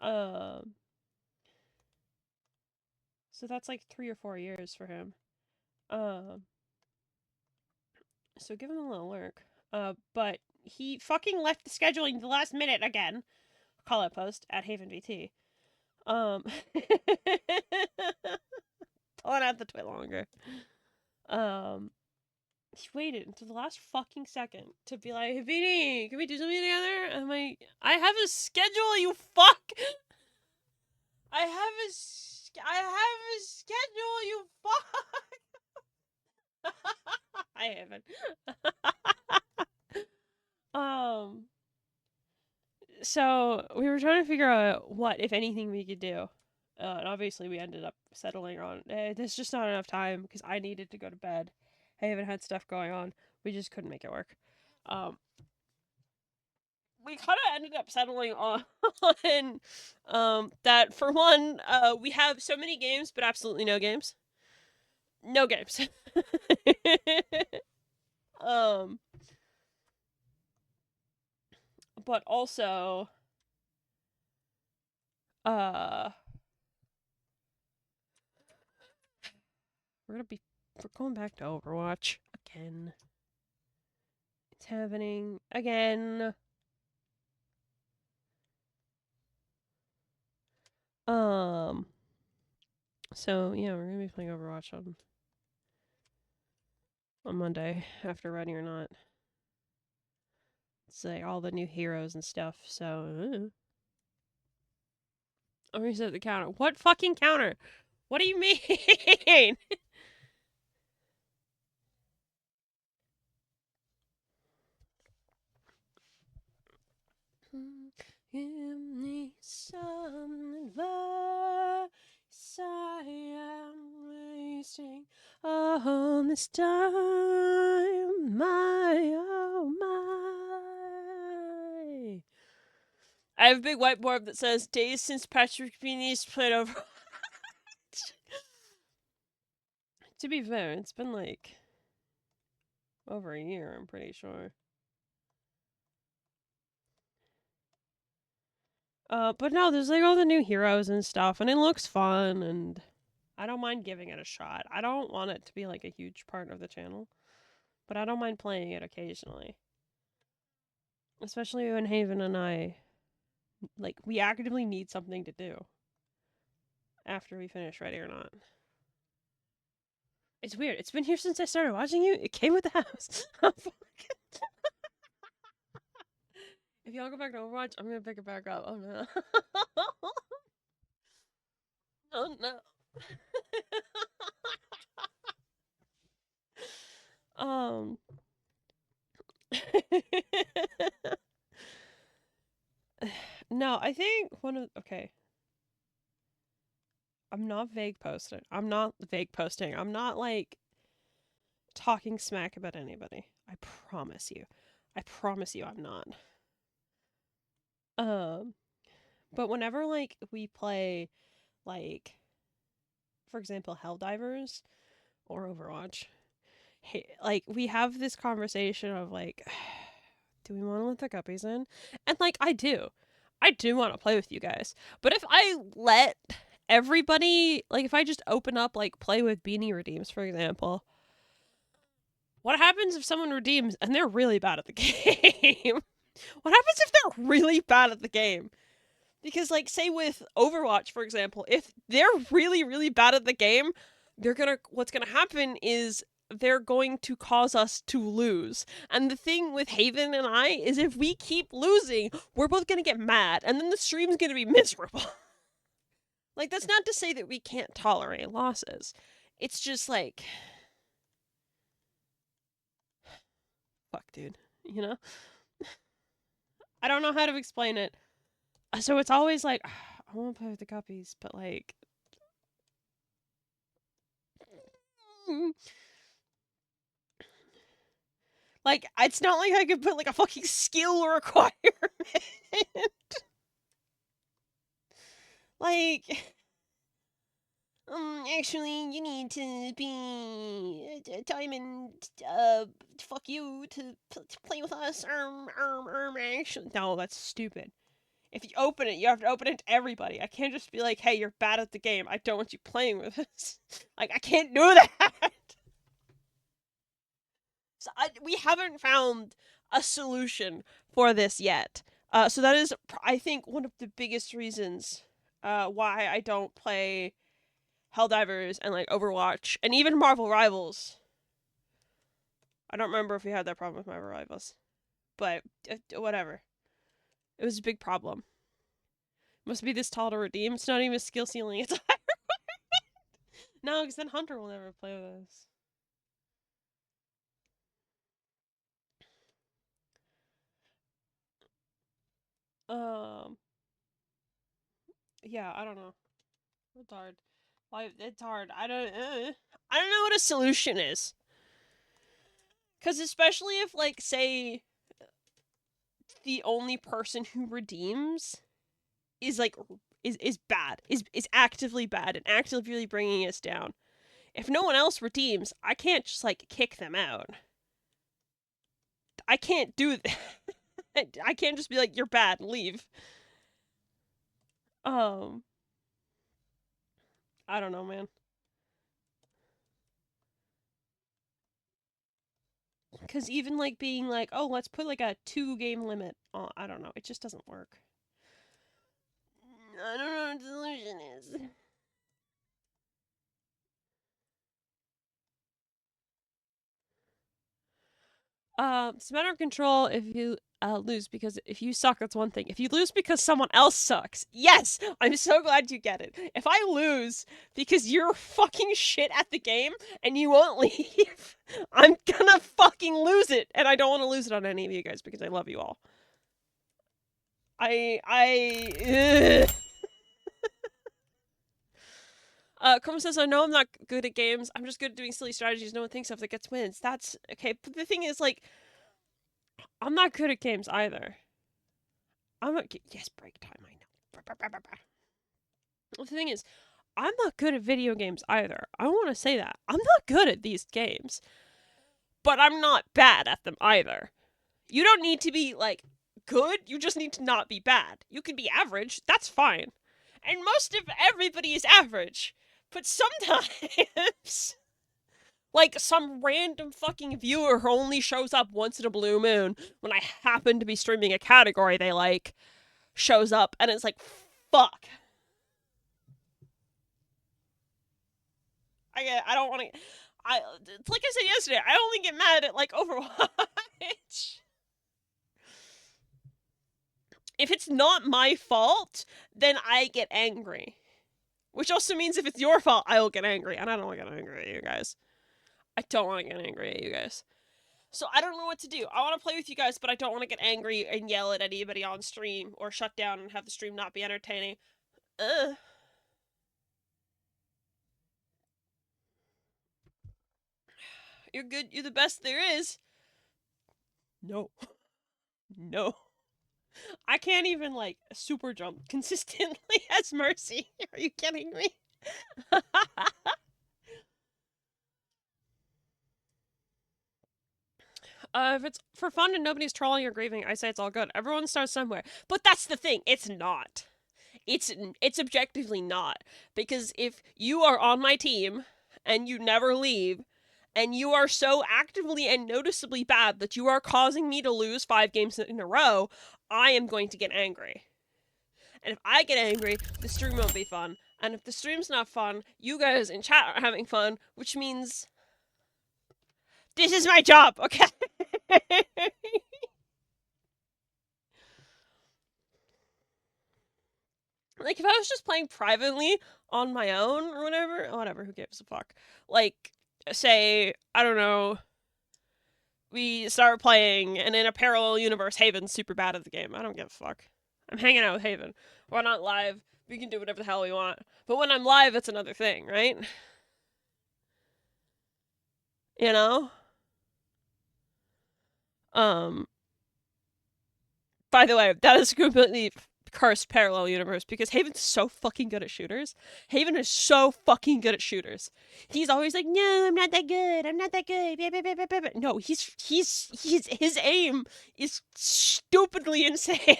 So that's like 3 or 4 years for him. So give him a little lurk. But he fucking left the scheduling the last minute again. Call out post at Haven VT. Pulling out the twit longer. He waited until the last fucking second to be like, "Hey, Beanie, can we do something together?" I'm like, "I have a schedule, you fuck. I have a schedule, you fuck." I haven't. So we were trying to figure out what, if anything, we could do. And obviously we ended up settling on, there's just not enough time because I needed to go to bed. I haven't had stuff going on. We just couldn't make it work. We kind of ended up settling on that for one, we have so many games, but absolutely no games. No games. But also, we're going back to Overwatch again. It's happening again. So yeah, we're gonna be playing Overwatch on Monday after Ready or Not. It's like all the new heroes and stuff. So I'm gonna set the counter. What fucking counter? What do you mean? Give me some advice. I am wasting all this time. My, oh my. I have a big whiteboard that says days since Patrick Beanie's played over. To be fair, it's been like over a year, I'm pretty sure. But no, there's like all the new heroes and stuff, and it looks fun, and I don't mind giving it a shot. I don't want it to be like a huge part of the channel, but I don't mind playing it occasionally. Especially when Haven and I, like, we actively need something to do after we finish Ready or Not. It's weird. It's been here since I started watching you. It came with the house. If y'all go back to Overwatch, I'm gonna pick it back up. Oh no. Oh no. um. No, I think okay. I'm not vague posting. I'm not like talking smack about anybody. I promise you. I'm not. But whenever like we play, like, for example, Helldivers, or Overwatch. Hey, like, we have this conversation of like, do we want to let the guppies in? And like, I do want to play with you guys. But if I let everybody, like, if I just open up like play with Beanie redeems, for example, what happens if someone redeems and they're really bad at the game? What happens if they're really bad at the game? Because, like, say with Overwatch, for example, if they're really, really bad at the game, what's gonna happen is they're going to cause us to lose. And the thing with Haven and I is if we keep losing, we're both gonna get mad, and then the stream's gonna be miserable. Like, that's not to say that we can't tolerate losses. It's just like, fuck, dude, you know? I don't know how to explain it. So it's always like, I want to play with the guppies, but like, like, it's not like I could put like a fucking skill requirement. Like, actually, you need to be a diamond, fuck you to play with us. Actually, no, that's stupid. If you open it, you have to open it to everybody. I can't just be like, hey, you're bad at the game. I don't want you playing with us. Like, I can't do that. So we haven't found a solution for this yet. So that is, I think, one of the biggest reasons why I don't play Helldivers and like Overwatch and even Marvel Rivals. I don't remember if we had that problem with Marvel Rivals, but whatever. It was a big problem. Must be this tall to redeem. It's not even a skill ceiling. It's higher. No, because then Hunter will never play with us. Yeah, I don't know. It's hard. It's hard. I don't know what a solution is. Because especially if, like, say, the only person who redeems is, like, is bad. Is actively bad and actively bringing us down. If no one else redeems, I can't just, like, kick them out. I can't do that. I can't just be like, you're bad, leave. I don't know, man. Because even, like, being like, oh, let's put, like, a 2-game limit on, I don't know. It just doesn't work. I don't know what the solution is. It's a matter of control if you lose, because if you suck, that's one thing. If you lose because someone else sucks, yes! I'm so glad you get it. If I lose because you're fucking shit at the game and you won't leave, I'm gonna fucking lose it, and I don't want to lose it on any of you guys because I love you all. Chrome says, I know I'm not good at games. I'm just good at doing silly strategies. No one thinks of that gets wins. That's okay. But the thing is, like, I'm not good at games either. I'm not. Yes, break time. I know. The thing is, I'm not good at video games either. I want to say that. I'm not good at these games. But I'm not bad at them either. You don't need to be, like, good. You just need to not be bad. You can be average. That's fine. And most of everybody is average. But sometimes, like, some random fucking viewer who only shows up once in a blue moon when I happen to be streaming a category they like shows up, and it's like, fuck. I don't want to. It's like I said yesterday, I only get mad at, like, Overwatch. If it's not my fault, then I get angry. Which also means if it's your fault, I will get angry. And I don't want to get angry at you guys. I don't want to get angry at you guys. So I don't know what to do. I want to play with you guys, but I don't want to get angry and yell at anybody on stream or shut down and have the stream not be entertaining. You're good. You're the best there is. No. No. I can't even, like, super jump consistently as Mercy. Are you kidding me? If it's for fun and nobody's trolling or grieving, I say it's all good. Everyone starts somewhere. But that's the thing, it's not. It's objectively not. Because if you are on my team and you never leave, and you are so actively and noticeably bad that you are causing me to lose 5 games in a row, I am going to get angry. And if I get angry, the stream won't be fun. And if the stream's not fun, you guys in chat are having fun, which means this is my job, okay? Like, if I was just playing privately on my own or whatever, who gives a fuck? Like, say, I don't know, we start playing, and in a parallel universe, Haven's super bad at the game. I don't give a fuck. I'm hanging out with Haven. We're not live. We can do whatever the hell we want. But when I'm live, it's another thing, right? You know? By the way, that is a completely cursed parallel universe because Haven's so fucking good at shooters. Haven is so fucking good at shooters. He's always like, no, I'm not that good. I'm not that good. No, his aim is stupidly insane.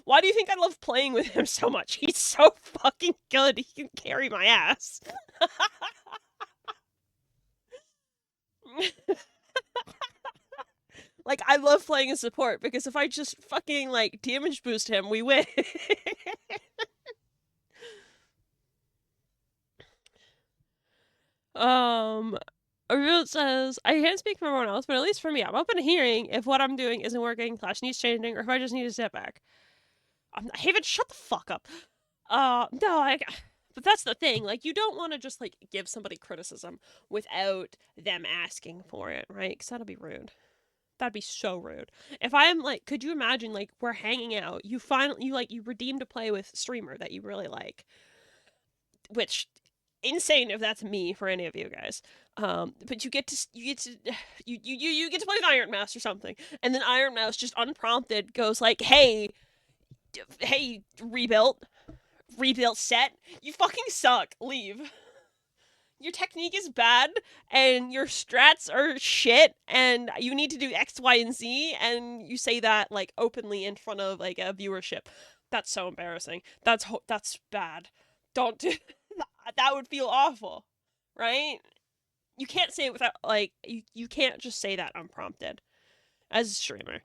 Why do you think I love playing with him so much? He's so fucking good. He can carry my ass. Like, I love playing a support because if I just fucking, like, damage boost him, we win. Real says, I can't speak for everyone else, but at least for me, I'm open to hearing if what I'm doing isn't working, Clash needs changing, or if I just need to step back. Haven, shut the fuck up. No, but that's the thing, like, you don't want to just, like, give somebody criticism without them asking for it, right? Because that'll be rude. That'd be so rude. If I'm like, could you imagine, like, we're hanging out, you redeem to play with streamer that you really like, which, insane if that's me for any of you guys. But you get to get to play with Iron Mouse or something, and then Iron Mouse just unprompted goes like, hey, rebuilt set, you fucking suck, leave. Your technique is bad, and your strats are shit, and you need to do X, Y, and Z, and you say that, like, openly in front of, like, a viewership. That's so embarrassing. That's bad. Don't do that. Would feel awful, right? You can't say it without, like, you can't just say that unprompted. As a streamer,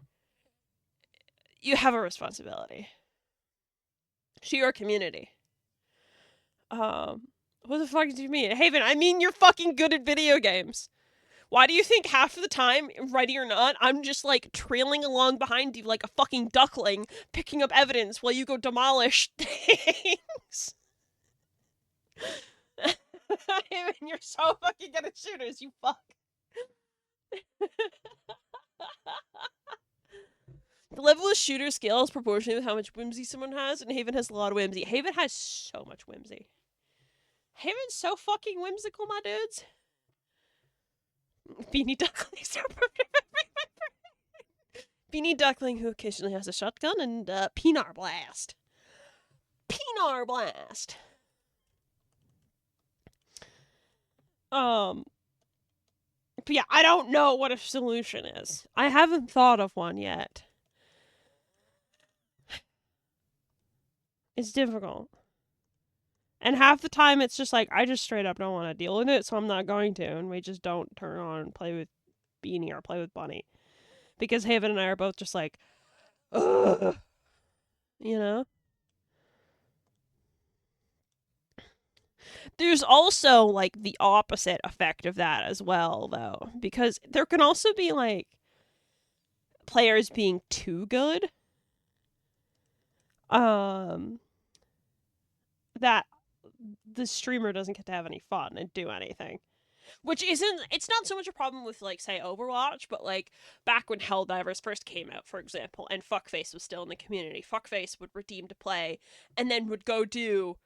you have a responsibility to your community. What the fuck do you mean? Haven, I mean you're fucking good at video games. Why do you think half of the time, ready or not, I'm just, like, trailing along behind you like a fucking duckling, picking up evidence while you go demolish things? Haven, you're so fucking good at shooters, you fuck. The level of shooter skill is proportionate with how much whimsy someone has, and Haven has a lot of whimsy. Haven has so much whimsy. Haven's so fucking whimsical, my dudes. Beanie Duckling. Beanie Duckling, who occasionally has a shotgun, and Pinar Blast. Pinar Blast. But yeah, I don't know what a solution is. I haven't thought of one yet. It's difficult. And half the time it's just like, I just straight up don't want to deal with it, so I'm not going to, and we just don't turn on and play with Beanie or play with Bunny. Because Haven and I are both just like, ugh. You know? There's also, like, the opposite effect of that as well, though. Because there can also be, like, players being too good. That the streamer doesn't get to have any fun and do anything. Which it's not so much a problem with, like, say, Overwatch, but, like, back when Helldivers first came out, for example, and Fuckface was still in the community, Fuckface would redeem to play, and then would go do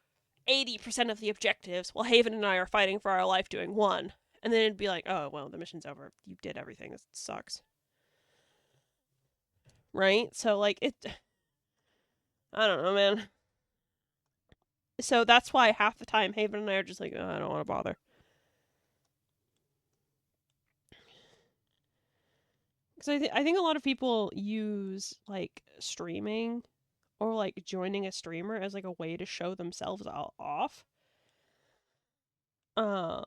80% of the objectives, while Haven and I are fighting for our life doing one. And then it'd be like, oh, well, the mission's over. You did everything. This sucks. Right? So, like, I don't know, man. So that's why half the time Haven and I are just like, oh, I don't want to bother. Because I think a lot of people use like streaming or like joining a streamer as like a way to show themselves off. Uh,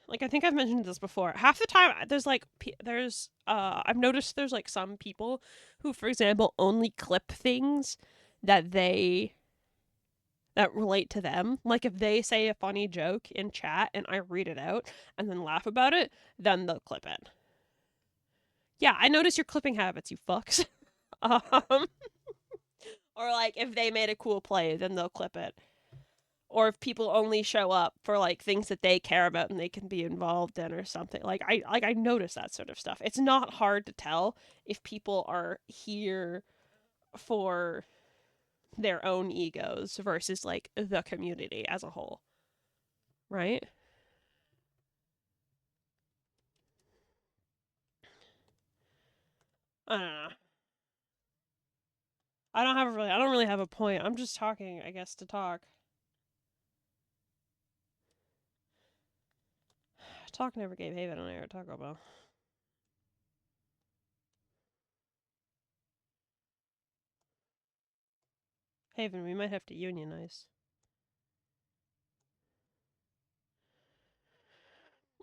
like I think I've mentioned this before. Half the time there's like I've noticed there's like some people who, for example, only clip things that they that relate to them. Like if they say a funny joke in chat and I read it out and then laugh about it, then they'll clip it. Yeah, I notice your clipping habits, you fucks. um, or like if they made a cool play, then they'll clip it. Or if people only show up for like things that they care about and they can be involved in or something. I notice that sort of stuff. It's not hard to tell if people are here for their own egos versus like the community as a whole. Right? I don't know. I don't really have a point. I'm just talking, I guess, to talk. Talk never gave Haven on air at Taco Bell. Haven, we might have to unionize.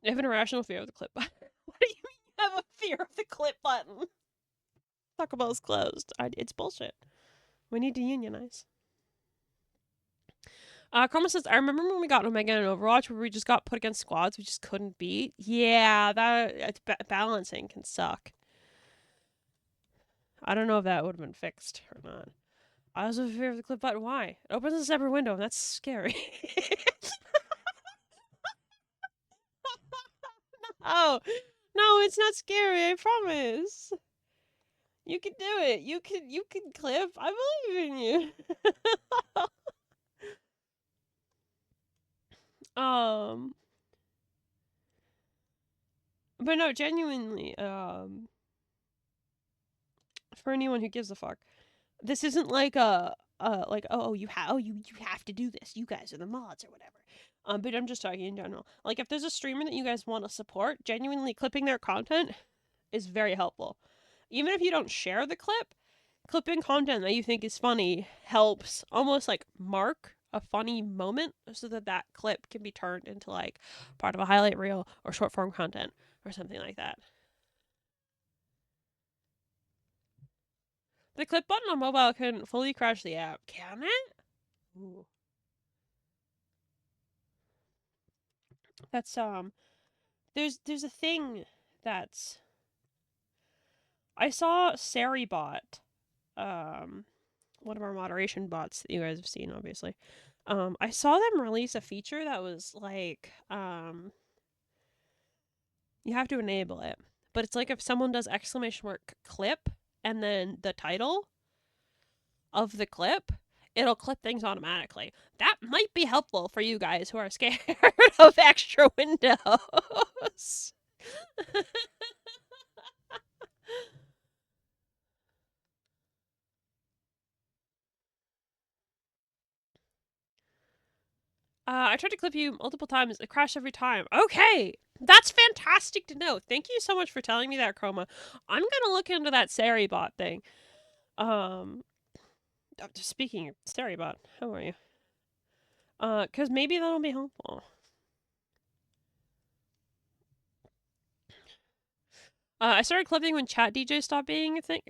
I have an irrational fear of the clip button. What do you mean you have a fear of the clip button? Taco Bell's closed. It's bullshit. We need to unionize. Chroma says, I remember when we got Omega in Overwatch where we just got put against squads we just couldn't beat. Yeah, balancing can suck. I don't know if that would have been fixed or not. I was in fear of the clip button. Why? It opens a separate window and that's scary. Oh, no, it's not scary, I promise. You can do it. You can clip. I believe in you. um but no, genuinely, for anyone who gives a fuck, this isn't like a like you have to do this. You guys are the mods or whatever. But I'm just talking in general. Like if there's a streamer that you guys want to support, genuinely clipping their content is very helpful. Even if you don't share the clip, clipping content that you think is funny helps almost like mark a funny moment so that that clip can be turned into like part of a highlight reel or short form content or something like that. The clip button on mobile can fully crash the app. Can it? Ooh. That's there's a thing that's I saw SariBot, one of our moderation bots that you guys have seen, obviously. I saw them release a feature that was like, you have to enable it, but it's like if someone does exclamation mark clip and then the title of the clip, it'll clip things automatically. That might be helpful for you guys who are scared of extra windows. I tried to clip you multiple times. It crashed every time. Okay, that's fantastic to know. Thank you so much for telling me that, Chroma. I'm gonna look into that SariBot thing. Just speaking of SariBot, how are you? Cause maybe that'll be helpful. I started clipping when chat DJs stopped being a thing.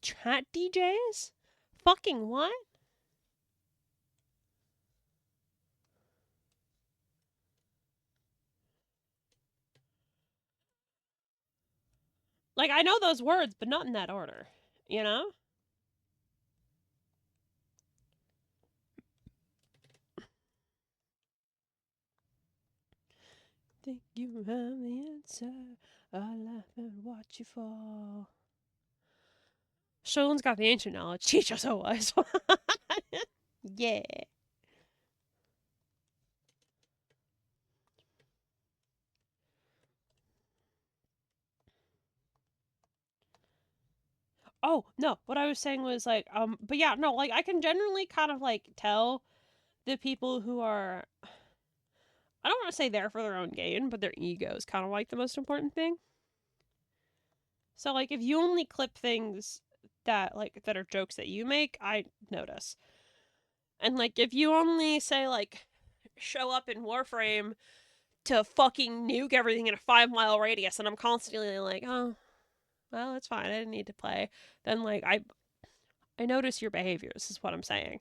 Chat DJs? Fucking what? Like, I know those words, but not in that order. You know? Think you have the answer. I laugh and watch you fall. Sherlin's got the ancient knowledge. Teach us a wise one. Yeah. Oh, no. What I was saying was like, but yeah, no, like I can generally kind of like tell the people who are, I don't want to say there for their own gain, but their ego is kind of like the most important thing. So, like, if you only clip things that are jokes that you make, I notice. And, like, if you only say, like, show up in Warframe to fucking nuke everything in a 5-mile radius, and I'm constantly like, oh, well, it's fine, I didn't need to play, then, like, I notice your behaviors, is what I'm saying.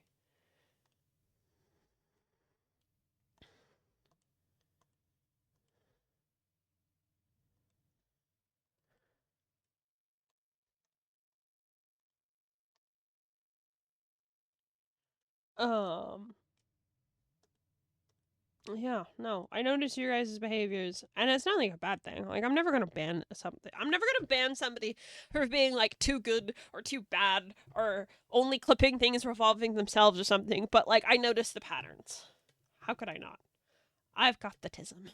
Yeah, no, I notice your guys' behaviors, and it's not like a bad thing. Like, I'm never gonna ban something. I'm never gonna ban somebody for being like too good or too bad or only clipping things revolving themselves or something. But like, I notice the patterns. How could I not? I've got the tism.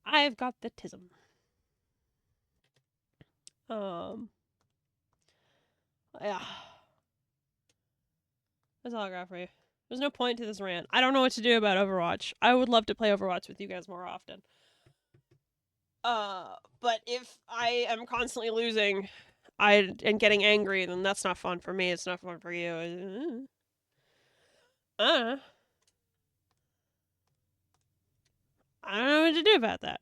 I've got the tism. Yeah. That's all I got for you. There's no point to this rant. I don't know what to do about Overwatch. I would love to play Overwatch with you guys more often. But if I am constantly losing, and getting angry, then that's not fun for me. It's not fun for you. I don't know what to do about that.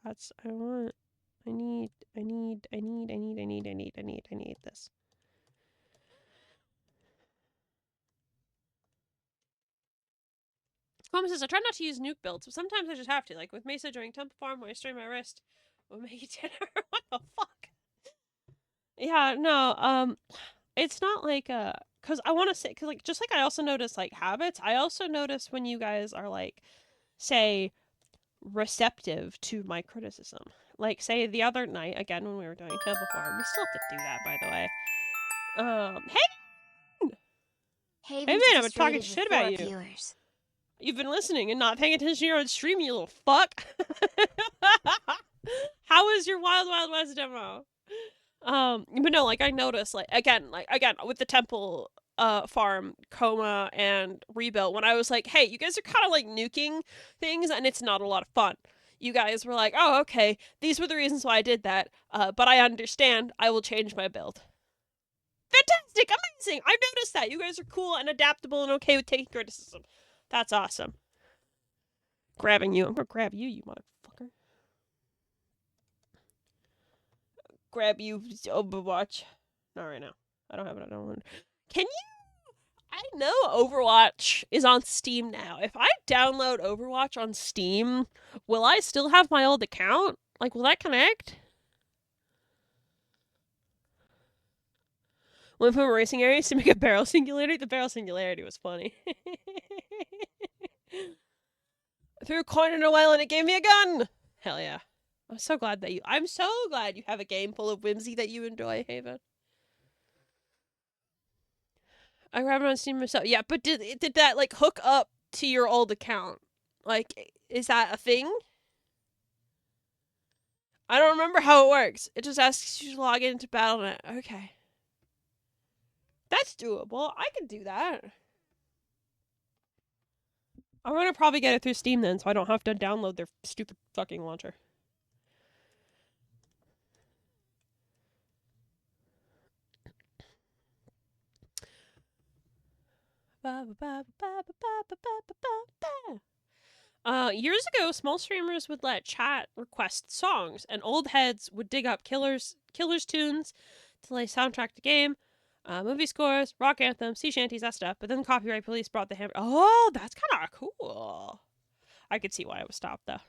That's I want. I need this. Mom says I try not to use nuke builds, but sometimes I just have to. Like with Mesa during Temple Farm, when I strain my wrist, we'll make dinner. What the fuck? Yeah, no. It's not like cause I want to say, cause like just like I also notice like habits. I also notice when you guys are like, say, receptive to my criticism. Like say the other night again when we were doing Temple Farm, we still have to do that by the way. Hey Haven man, I've been just talking rated with shit about 4 you. viewers. You've been listening and not paying attention to your own stream, you little fuck. How was your Wild Wild West demo? But no, like I noticed, like again with the Temple farm coma and rebuild, when I was like, hey, you guys are kind of like nuking things and it's not a lot of fun. You guys were like, oh, okay, these were the reasons why I did that, but I understand, I will change my build. Fantastic, amazing, I've noticed that. You guys are cool and adaptable and okay with taking criticism. That's awesome. Grabbing you. I'm gonna grab you, you motherfucker. Grab you, Overwatch. Not right now. I don't have it. I don't want. Can you? I know Overwatch is on Steam now. If I download Overwatch on Steam, will I still have my old account? Like, will that connect? Went from racing areas to make a barrel singularity. The barrel singularity was funny. Threw a coin in a well and it gave me a gun. Hell yeah! I'm so glad you have a game full of whimsy that you enjoy, Haven. I grabbed it on Steam myself. Yeah, but did that like hook up to your old account? Like, is that a thing? I don't remember how it works. It just asks you to log into Battle.net. Okay. That's doable. I can do that. I'm gonna probably get it through Steam then, so I don't have to download their stupid fucking launcher. Years ago, small streamers would let chat request songs, and old heads would dig up killers tunes to lay soundtrack to game, movie scores, rock anthems, sea shanties, that stuff. But then the copyright police brought the hammer. Oh, that's kind of cool. I could see why it was stopped though.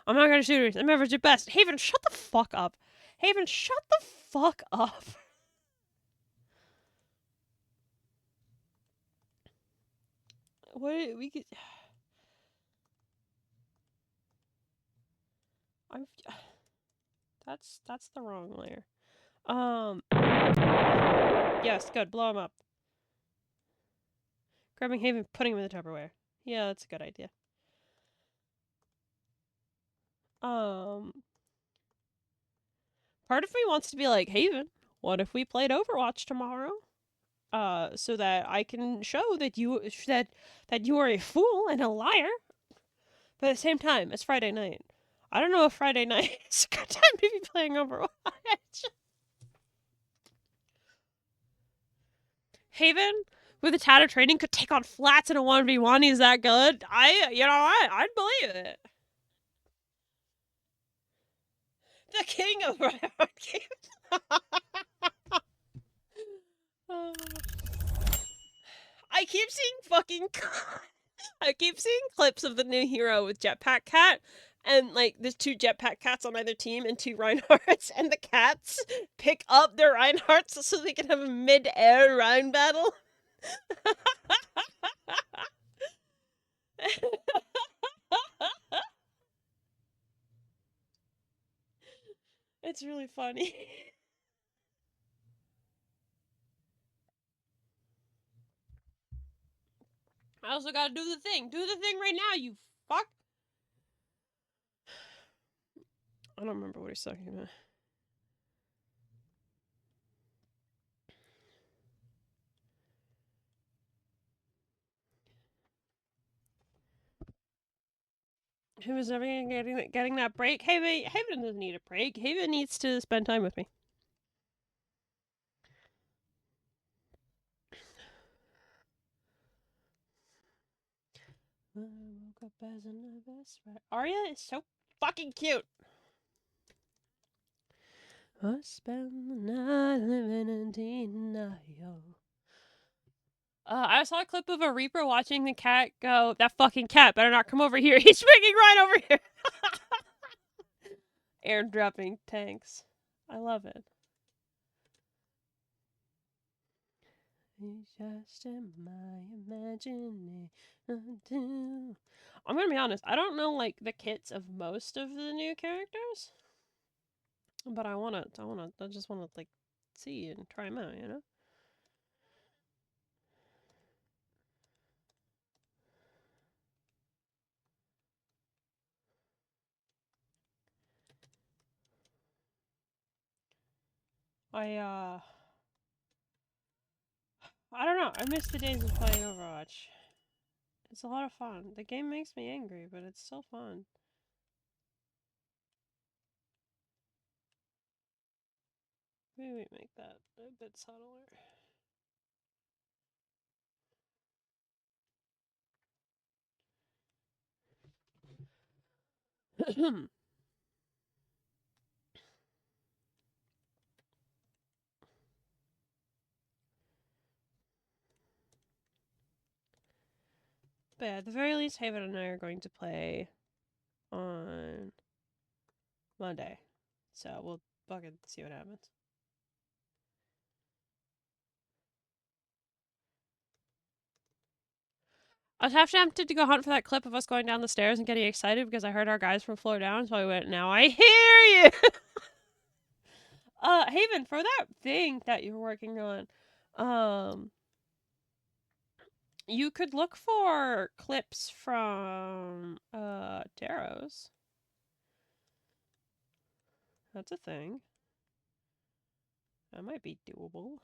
I'm not gonna shoot her. I'm average at best. Haven, shut the fuck up. Haven, shut the fuck up. What we could. I'm. That's the wrong layer. Yes, good. Blow him up. Grabbing Haven, putting him in the Tupperware. Yeah, that's a good idea. Part of me wants to be like, Haven, what if we played Overwatch tomorrow? So that I can show that you are a fool and a liar. But at the same time, it's Friday night. I don't know if Friday night is a good time to be playing Overwatch. Haven with a tad of training could take on flats in a 1v1. Is that good? I'd believe it. The king of Riot games. I keep seeing clips of the new hero with Jetpack Cat, and like there's 2 Jetpack Cats on either team and 2 Reinhardts, and the cats pick up their Reinhardts so they can have a mid-air Rein battle. It's really funny. I also gotta do the thing. Do the thing right now, you fuck. I don't remember what he's talking about. Who was never getting that break? Haven doesn't need a break. Haven needs to spend time with me. I woke up as a nervous wreck. Arya is so fucking cute. I spend the night living in denial. I saw a clip of a Reaper watching the cat go, that fucking cat better not come over here. He's swinging right over here. Airdropping tanks. I love it. It's just in my imagination. I'm gonna be honest, I don't know like the kits of most of the new characters. But I just wanna like see and try them out, you know? I don't know. I miss the days of playing Overwatch. It's a lot of fun. The game makes me angry, but it's still fun. Maybe we make that a bit subtler. But yeah, at the very least, Haven and I are going to play on Monday. So we'll fucking see what happens. I was half tempted to go hunt for that clip of us going down the stairs and getting excited because I heard our guys from floor down, so I went, now I hear you! Haven, for that thing that you're working on, you could look for clips from, Darrow's. That's a thing. That might be doable.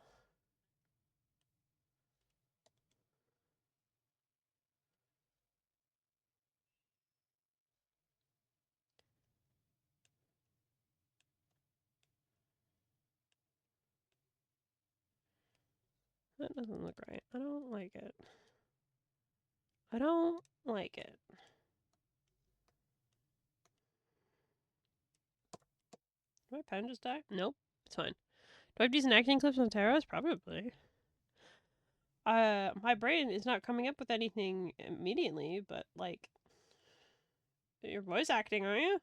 That doesn't look right. I don't like it. I don't like it. Did my pen just die? Nope. It's fine. Do I have decent acting clips on Terrace? Probably. My brain is not coming up with anything immediately, but like, you're voice acting, aren't you?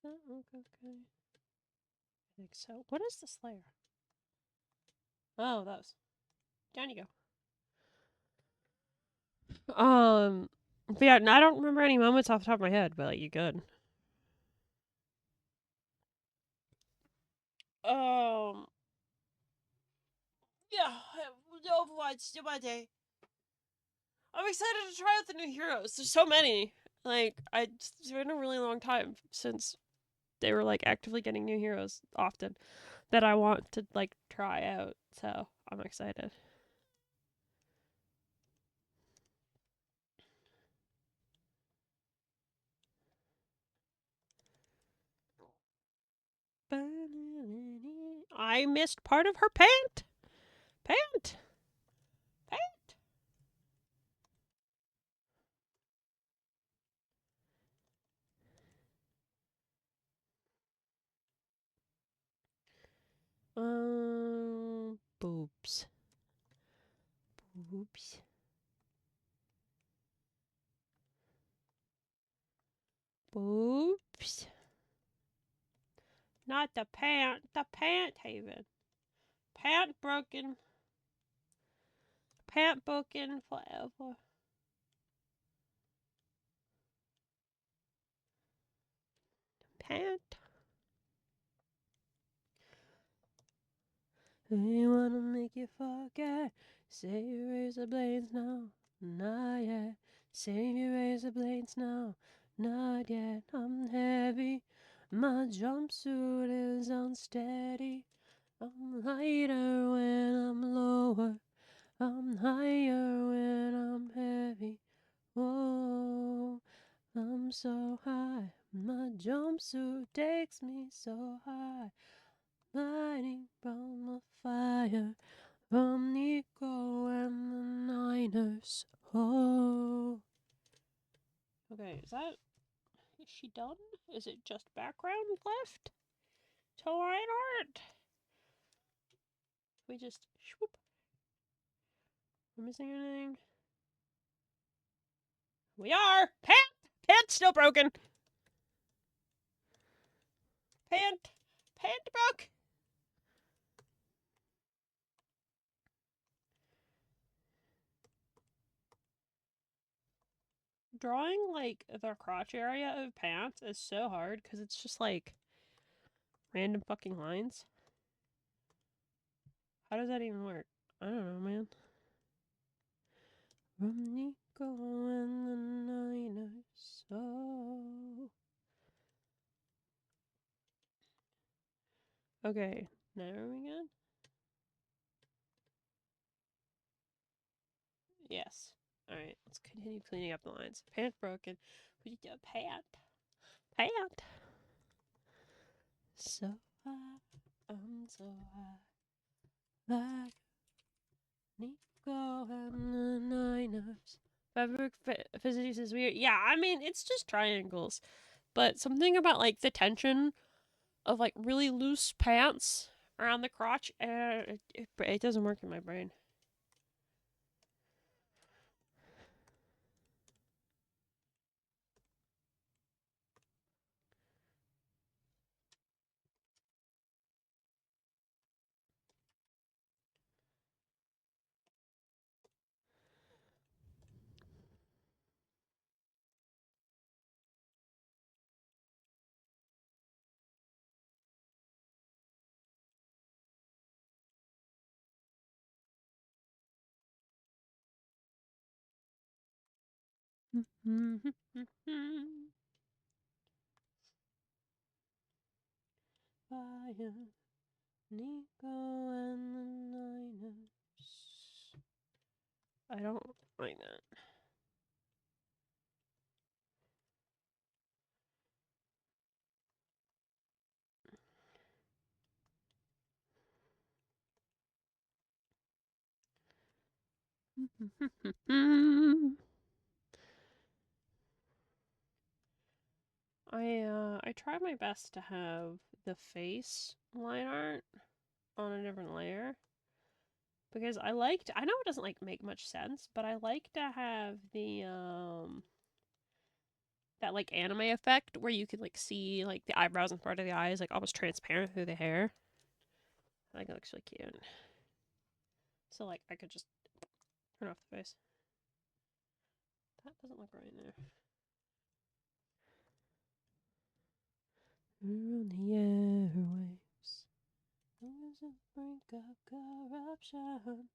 That look okay? I think so. What is this layer? Oh, those. Down you go. But yeah, I don't remember any moments off the top of my head, but like, you good. Um, Yeah, Overwatch, my day. I'm excited to try out the new heroes. There's so many. Like, it's been a really long time since they were like actively getting new heroes often that I want to like try out. So I'm excited. I missed part of her pant. Pant. Pant. Boobs. Boobs. Boobs. Not the pant. The pant haven. Pant broken. Pant broken forever. Pant. We wanna make you forget. Say you raise the blades now. Not yet. Say you raise the blades now. Not yet. I'm heavy. My jumpsuit is unsteady. I'm lighter when I'm lower. I'm higher when I'm heavy. Whoa, I'm so high. My jumpsuit takes me so high. Lighting from a fire from Nico and the Niners. Oh. Okay, is she done? Is it just background left to line art? We just swoop. We're missing anything? We are! Pant still broken! Pant broke! Drawing, like, the crotch area of pants is so hard because it's just, like, random fucking lines. How does that even work? I don't know, man. From Nico and the Niners. Oh. Okay, now are we good? Yes. Alright, let's continue cleaning up the lines. Pant broken. We need a pant. Pant. So high. I'm so high. Like Nico and the Niners. Fabric physics is weird. Yeah, I mean, it's just triangles. But something about, like, the tension of, like, really loose pants around the crotch, it doesn't work in my brain. Fire, Nico and the Niners. I don't like that. I try my best to have the face line art on a different layer because I know it doesn't like make much sense, but I like to have the that like anime effect where you can like see like the eyebrows and part of the eyes like almost transparent through the hair. I think it looks really cute. So like I could just turn off the face. That doesn't look right there. We're on the airwaves. brink of corruption.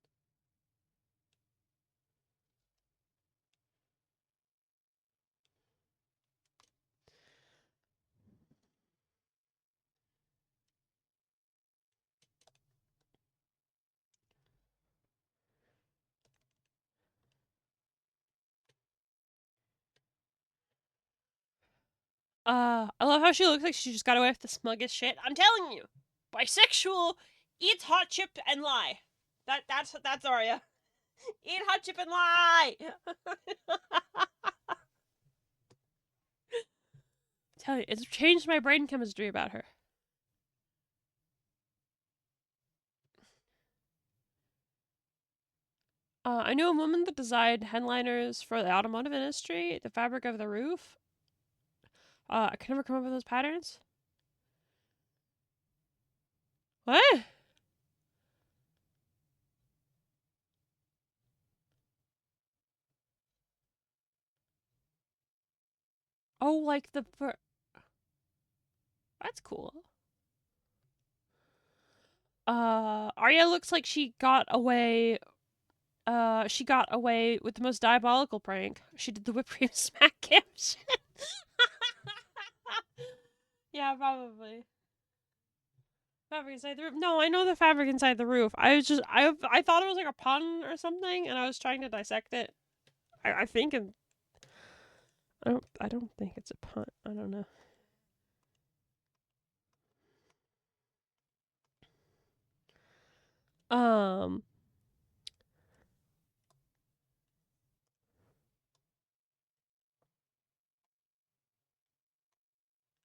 I love how she looks like she just got away with the smuggest shit. I'm telling you, bisexual, eats hot chip and lie. That's Arya. Eat hot chip and lie. Tell you, it's changed my brain chemistry about her. I knew a woman that designed headliners for the automotive industry, the fabric of the roof. I can never come up with those patterns. What? Oh, like the that's cool. Arya looks like she got away with the most diabolical prank. She did the whipped cream smack cam shit. Yeah, probably. Fabric inside the roof. No, I know the fabric inside the roof. I thought it was like a pun or something, and I was trying to dissect it. I think I don't think it's a pun. I don't know. Um,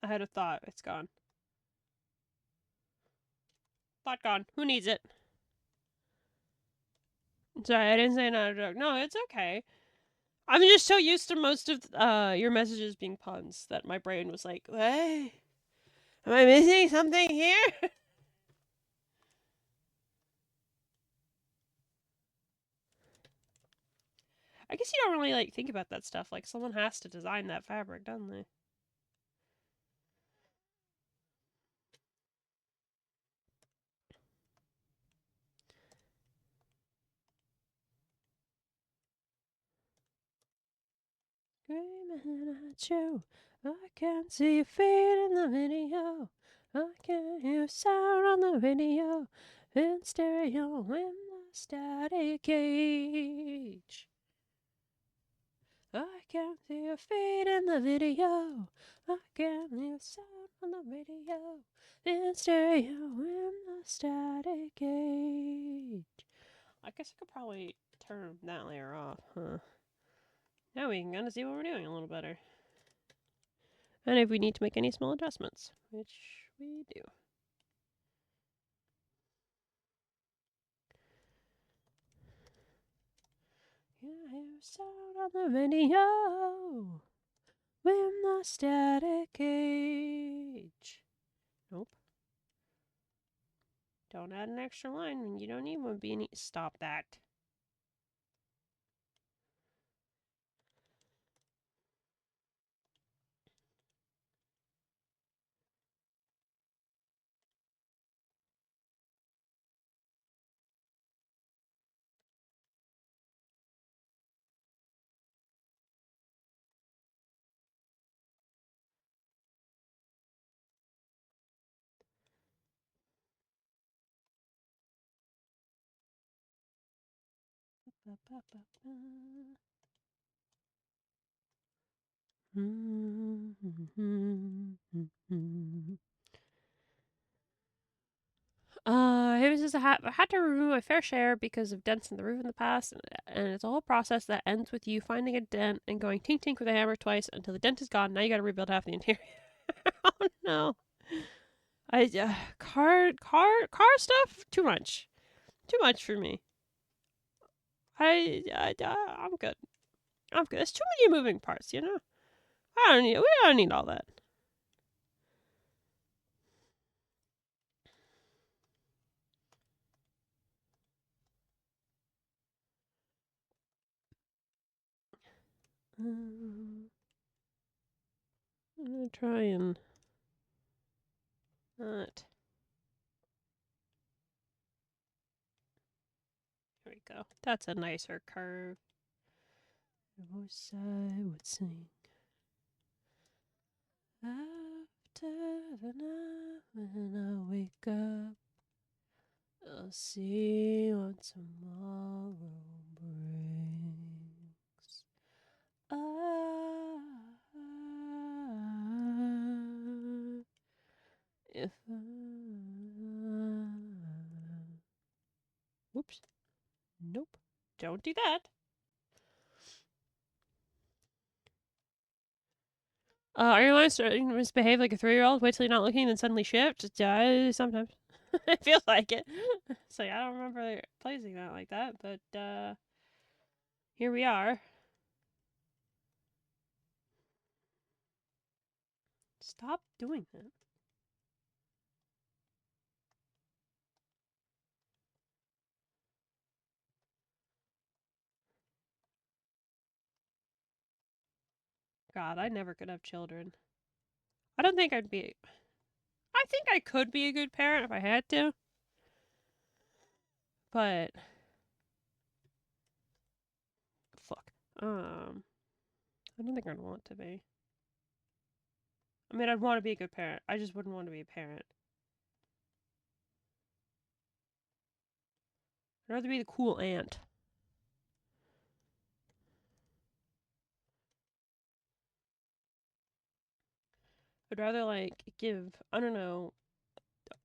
I had a thought. It's gone. Thought gone. Who needs it? Sorry, I didn't say another joke. No, it's okay. I'm just so used to most of your messages being puns that my brain was like, "Hey, am I missing something here?" I guess you don't really like think about that stuff. Like someone has to design that fabric, doesn't they? Screaming at you, I can't see your feet in the video. I can hear sound on the radio in stereo in the static cage. I can't see your feet in the video. I can hear sound on the radio in stereo in the static cage. I guess I could probably turn that layer off, huh? Now we can kind of see what we're doing a little better. And if we need to make any small adjustments, which we do. Yeah, hear sound on the radio in the static cage. Nope. Don't add an extra line when you don't need one, Beanie. Stop that. It was just I had to remove my fair share because of dents in the roof in the past, and it's a whole process that ends with you finding a dent and going tink tink with a hammer twice until the dent is gone. Now you got to rebuild half the interior. Oh no! Car stuff too much for me. I'm good. I'm good. There's too many moving parts, you know. We don't need all that. I'm gonna try and not. go. That's a nicer curve. I wish I would sing. After the night when I wake up, I'll see what tomorrow brings. If I... Whoops. Nope. Don't do that. Are your lines starting to misbehave like a 3-year-old? Wait till you're not looking, then suddenly shift? Just sometimes. It feels like it. So yeah, I don't remember placing that like that, but here we are. Stop doing that. God, I never could have children. I don't think I'd be... I think I could be a good parent if I had to. But... Fuck. I don't think I'd want to be. I mean, I'd want to be a good parent. I just wouldn't want to be a parent. I'd rather be the cool aunt. I'd rather, like, give, I don't know,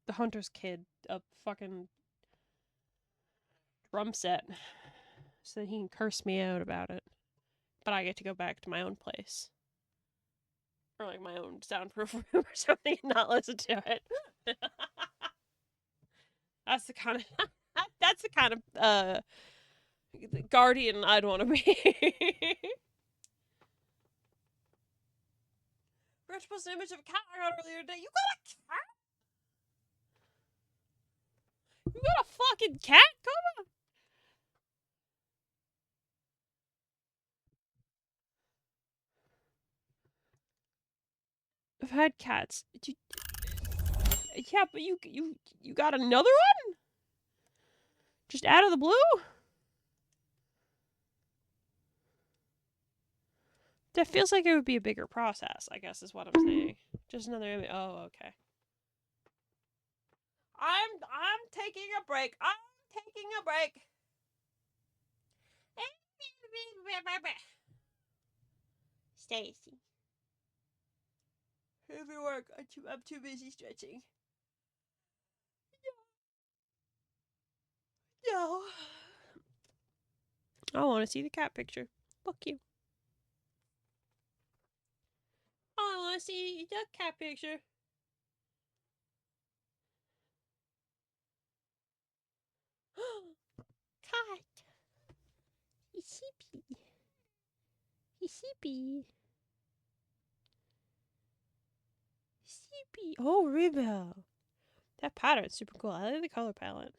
the hunter's kid a fucking drum set so that he can curse me out about it. But I get to go back to my own place. Or, like, my own soundproof room or something and not listen to it. That's the kind of... that's the kind of, guardian I'd want to be. Rich posted an image of a cat I got earlier today. You got a cat? You got a fucking cat? Come on. I've had cats. Yeah, but you got another one? Just out of the blue? That feels like it would be a bigger process, I guess is what I'm saying. Just another image. Oh, okay. I'm taking a break. I'm taking a break. Stacy. If you work, I'm too busy stretching. No. I want to see the cat picture. Fuck you. I want to see the cat picture. Cat. He's sleepy. He's sleepy. Sleepy. Oh, Rebel. That pattern's super cool. I like the color palette.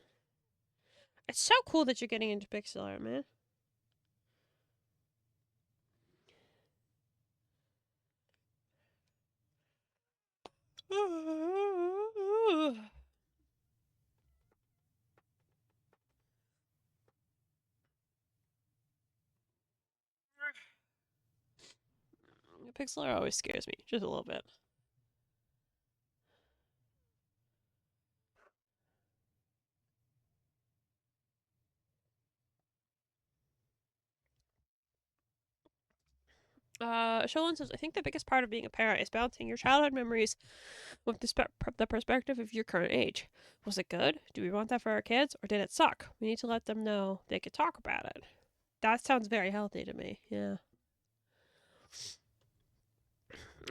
It's so cool that you're getting into pixel art, man. Pixel art always scares me, just a little bit. Sholin says, I think the biggest part of being a parent is balancing your childhood memories with the perspective of your current age. Was it good? Do we want that for our kids? Or did it suck? We need to let them know they could talk about it. That sounds very healthy to me. Yeah.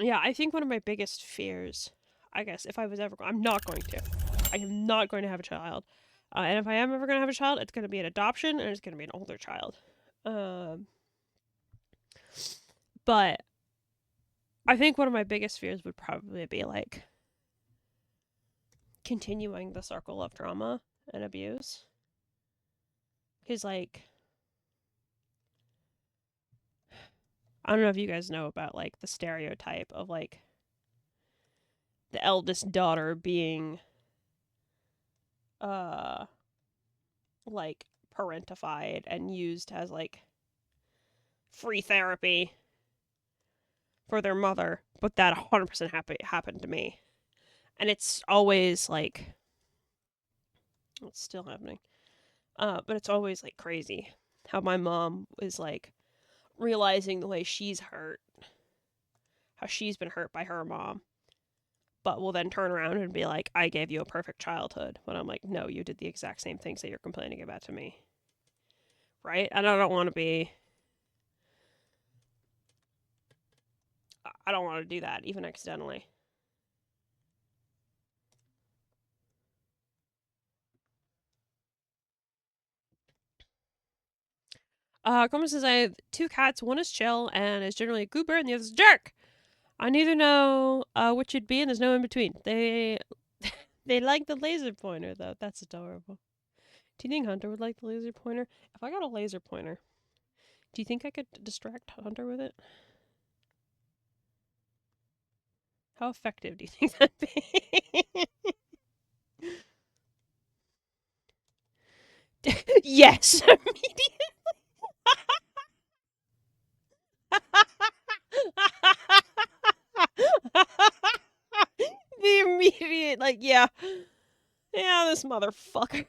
Yeah, I think one of my biggest fears, I guess, if I was ever... I'm not going to. I am not going to have a child. And if I am ever going to have a child, it's going to be an adoption, and it's going to be an older child. But I think one of my biggest fears would probably be, like, continuing the circle of trauma and abuse. Because, like, I don't know if you guys know about, like, the stereotype of, like, the eldest daughter being, like, parentified and used as like free therapy for their mother, but that 100% happened to me. And it's always like, it's still happening. But it's always like crazy how my mom is like realizing the way she's hurt, how she's been hurt by her mom, but will then turn around and be like, I gave you a perfect childhood. When I'm like, no, you did the exact same things that you're complaining about to me. Right? And I don't want to be. I don't want to do that, even accidentally. Coleman says, I have 2 cats. One is chill and is generally a goober, and the other's a jerk. I neither know which you'd be, and there's no in between. They they like the laser pointer, though. That's adorable. Do you think Hunter would like the laser pointer? If I got a laser pointer, do you think I could distract Hunter with it? How effective do you think that'd be? Yes, immediately. The immediate, like, yeah, this motherfucker.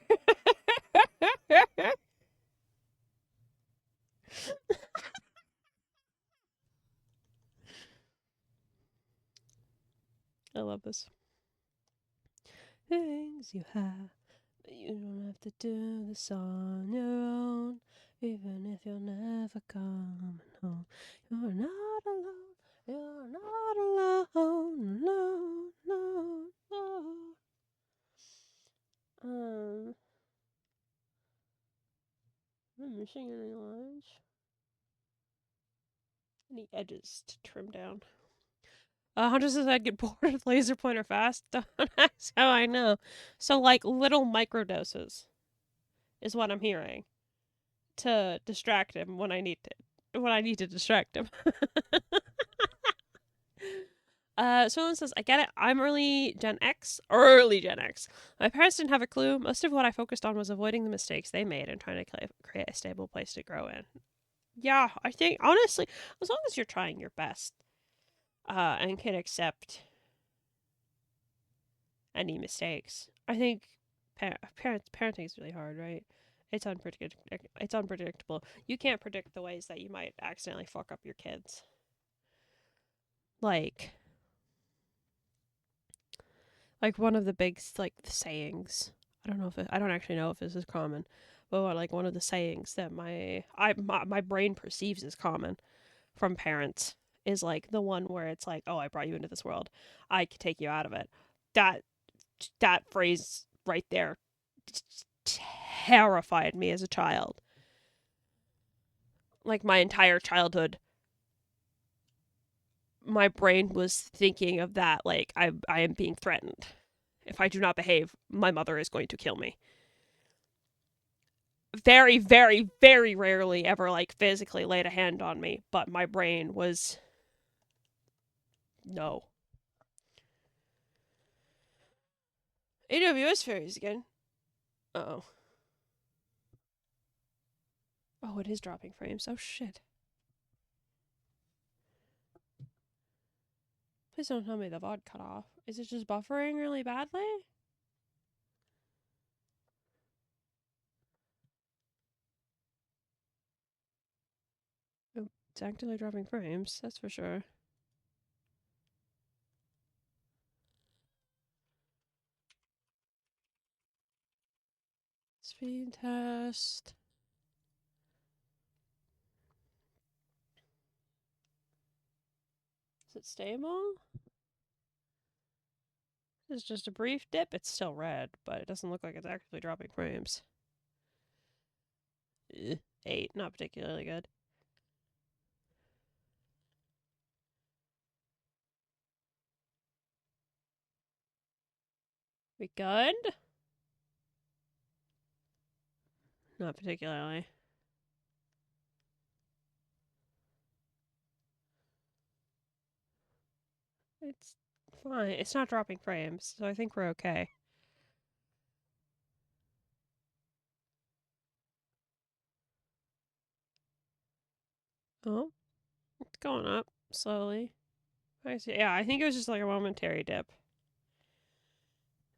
I love this. Things you have, but you don't have to do this on your own. Even if you're never coming home, you're not alone. You're not alone, alone, alone, alone. Am I missing any lines? Any edges to trim down? Hunter says I'd get bored with laser pointer fast. Don't ask how I know. So, like, little microdoses is what I'm hearing to distract him when I need to distract him. Someone says, I get it. I'm early Gen X. My parents didn't have a clue. Most of what I focused on was avoiding the mistakes they made and trying to create a stable place to grow in. Yeah, I think, honestly, as long as you're trying your best, and can accept any mistakes, I think parenting is really hard, right? It's unpredictable. You can't predict the ways that you might accidentally fuck up your kids. Like one of the big like sayings. I don't actually know if this is common, but like one of the sayings that my brain perceives as common from parents is like the one where it's like, "Oh, I brought you into this world. I could take you out of it." That phrase right there terrified me as a child. Like my entire childhood, my brain was thinking of that, like I am being threatened. If I do not behave, my mother is going to kill me. Very, very, very rarely ever like physically laid a hand on me, but my brain was no. AWS fairies again. Oh. Oh, it is dropping frames. Oh shit. Please don't tell me the VOD cut off. Is it just buffering really badly? Oh, it's actively dropping frames, that's for sure. Speed test. Is it stable? It's just a brief dip. It's still red, but it doesn't look like it's actively dropping frames. 8, not particularly good. We good? Not particularly. It's fine. It's not dropping frames, so I think we're okay. Oh, it's going up slowly. I see. Yeah, I think it was just like a momentary dip.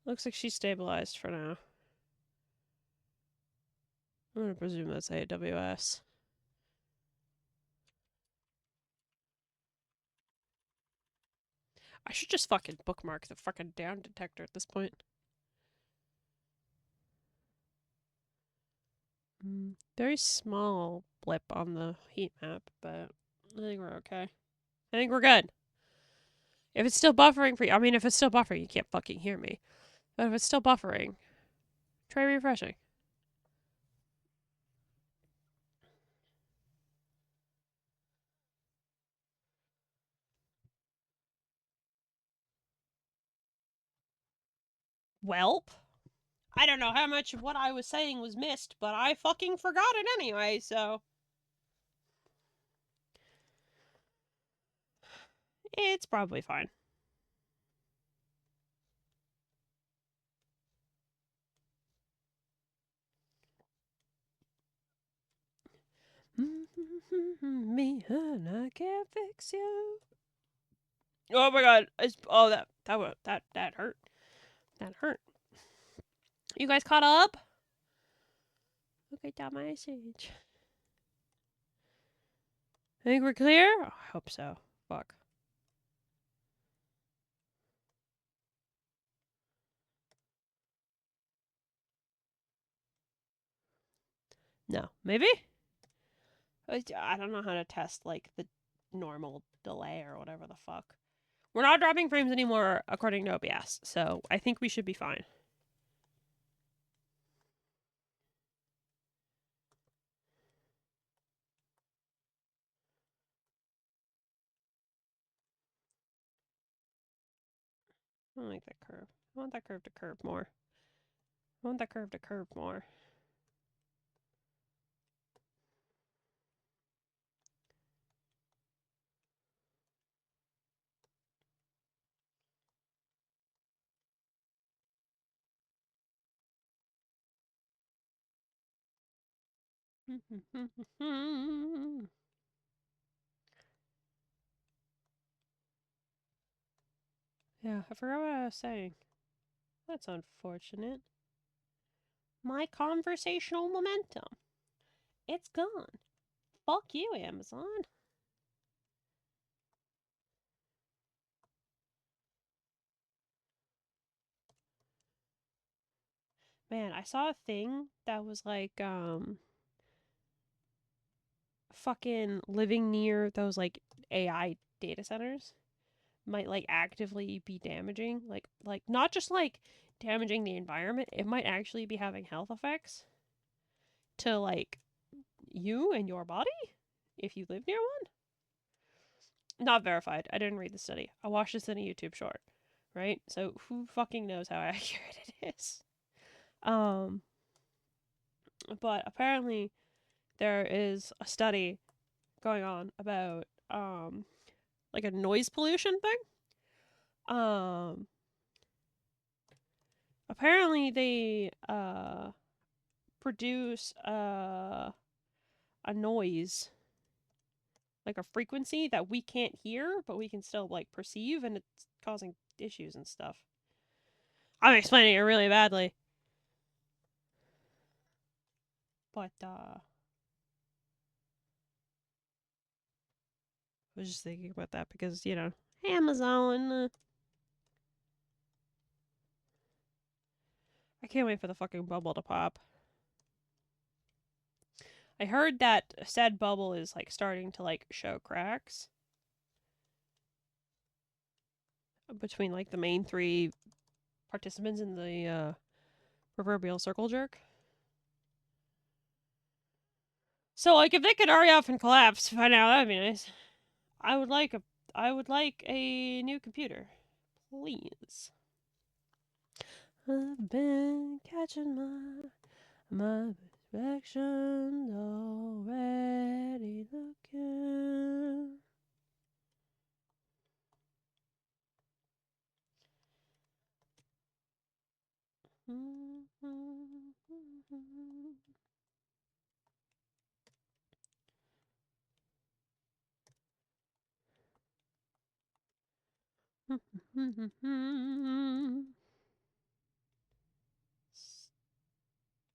Looks like she's stabilized for now. I'm gonna presume that's AWS. I should just fucking bookmark the fucking down detector at this point. Very small blip on the heat map, but I think we're okay. I think we're good. If it's still buffering for you, I mean, if it's still buffering, you can't fucking hear me. But if it's still buffering, try refreshing. Welp. I don't know how much of what I was saying was missed, but I fucking forgot it anyway, so. It's probably fine. Me and I can't fix you. Oh my god! That hurt. That hurt. You guys caught up? Look at that message. I think we're clear. Oh, I hope so. Fuck. No, maybe. I don't know how to test like the normal delay or whatever the fuck. We're not dropping frames anymore according to OBS, so I think we should be fine. I don't like that curve. I want that curve to curve more. I want that curve to curve more. Yeah, I forgot what I was saying. That's unfortunate. My conversational momentum. It's gone. Fuck you, Amazon. Man, I saw a thing that was like, fucking living near those, like, AI data centers might, like, actively be damaging. Like, not just, like, damaging the environment, it might actually be having health effects to, like, you and your body if you live near one. Not verified. I didn't read the study. I watched this in a YouTube short, right? So who fucking knows how accurate it is? But apparently there is a study going on about like a noise pollution thing. Apparently they produce a noise, like a frequency that we can't hear but we can still like perceive, and it's causing issues and stuff. I'm explaining it really badly. But I was just thinking about that because, you know, Amazon. I can't wait for the fucking bubble to pop. I heard that said bubble is like starting to like show cracks between like the main three participants in the proverbial circle jerk. So like if they could hurry up and collapse by now, that'd be nice. I would like a new computer. Please. I've been catching my reflections already looking.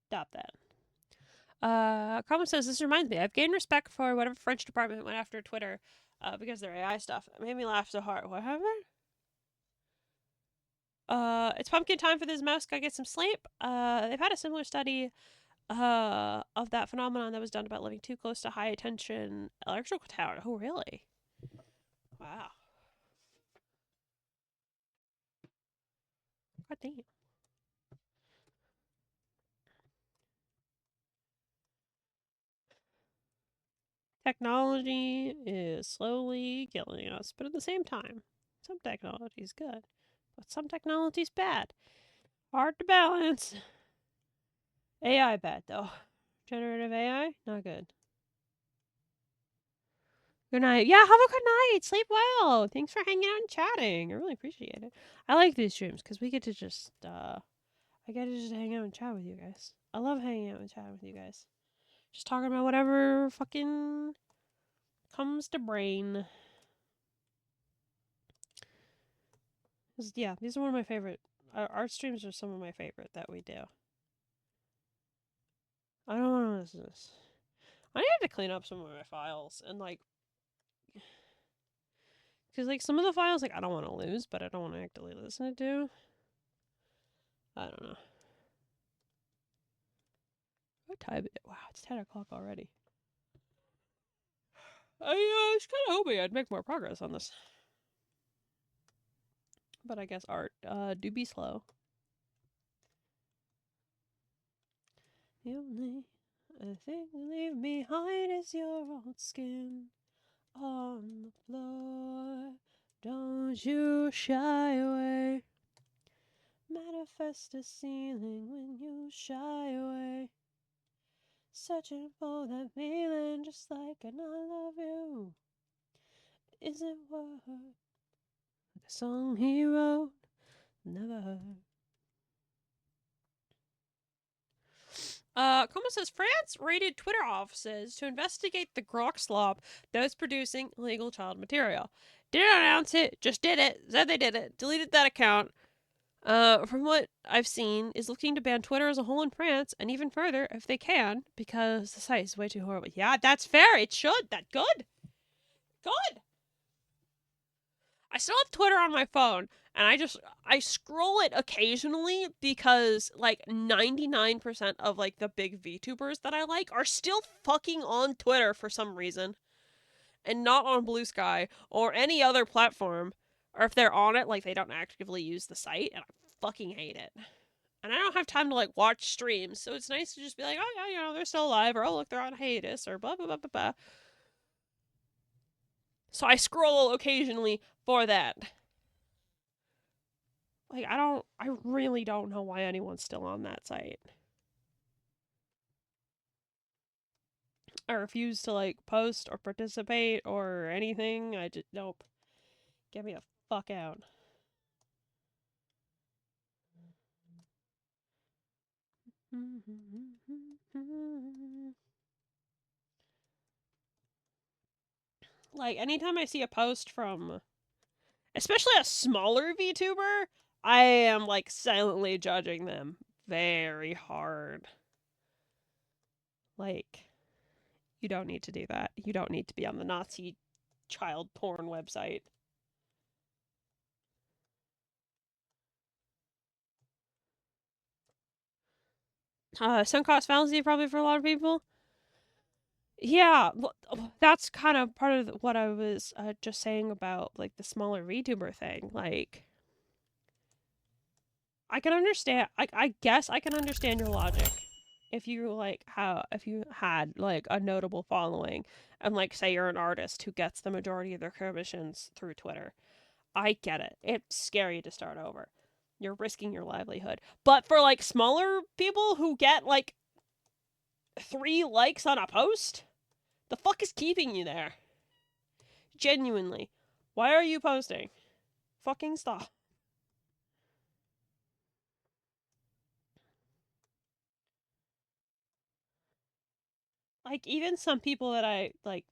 Stop that. Comment says, this reminds me, I've gained respect for whatever French department went after Twitter because their AI stuff. It made me laugh so hard. What happened? It's pumpkin time for this mouse. Gotta get some sleep. They've had a similar study of that phenomenon that was done about living too close to high tension electrical tower. Oh, really? Wow. God damn. Technology is slowly killing us, but at the same time, some technology is good, but some technology is bad. Hard to balance. AI bad though. Generative AI, not good. Good night. Yeah, have a good night. Sleep well. Thanks for hanging out and chatting. I really appreciate it. I like these streams because we get to just I get to just hang out and chat with you guys. I love hanging out and chatting with you guys. Just talking about whatever fucking comes to brain. Yeah, these are one of my favorite. Our streams are some of my favorite that we do. I don't want to listen to this. I have to clean up some of my files and like, because like some of the files like I don't want to lose, but I don't want to actively listen to. I don't know. What time is it? Wow, it's 10 o'clock already. I was kind of hoping I'd make more progress on this. But I guess art do be slow. The only thing you leave behind is your old skin on the floor. Don't you shy away. Manifest a ceiling when you shy away. Searching for that feeling just like an I love you. Isn't what like a song he wrote, never heard. Como says France raided Twitter offices to investigate the grok slop that was producing illegal child material. Didn't announce it, just did it, said they did it, deleted that account. From what I've seen, is looking to ban Twitter as a whole in France, and even further if they can, because the site is way too horrible. Yeah, that's fair. It should. That good. Good. I still have Twitter on my phone, and I scroll it occasionally because like 99% of like the big VTubers that I like are still fucking on Twitter for some reason, and not on Blue Sky or any other platform. Or if they're on it, like they don't actively use the site, and I fucking hate it. And I don't have time to like watch streams, so it's nice to just be like, oh yeah, you know, they're still alive, or oh look, they're on hiatus, or blah blah blah blah blah. So I scroll occasionally for that. Like I really don't know why anyone's still on that site. I refuse to like post or participate or anything. I just nope. Get me the fuck out. Like anytime I see a post from especially a smaller VTuber, I am like silently judging them very hard. Like you don't need to do that. You don't need to be on the Nazi child porn website. Sunk cost fallacy probably for a lot of people. Yeah, that's kind of part of what I was just saying about like the smaller VTuber thing. Like, I can understand. I guess I can understand your logic if you like how if you had like a notable following and like say you're an artist who gets the majority of their commissions through Twitter. I get it. It's scary to start over. You're risking your livelihood. But for like smaller people who get like 3 likes on a post, the fuck is keeping you there? Genuinely. Why are you posting? Fucking stop. Like even some people that I like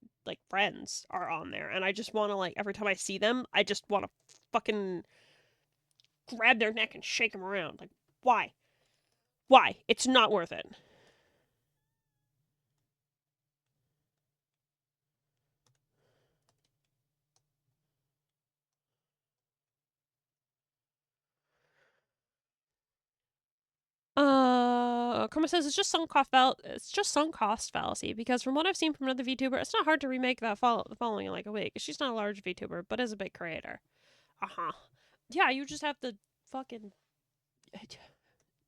friends are on there and I just want to like every time I see them, I just want to fucking grab their neck and shake them around. Like, why? Why? It's not worth it. Karma says it's just sunk cost fallacy because from what I've seen from another VTuber, it's not hard to remake that following in like a week. She's not a large VTuber, but is a big creator. Yeah, you just have to fucking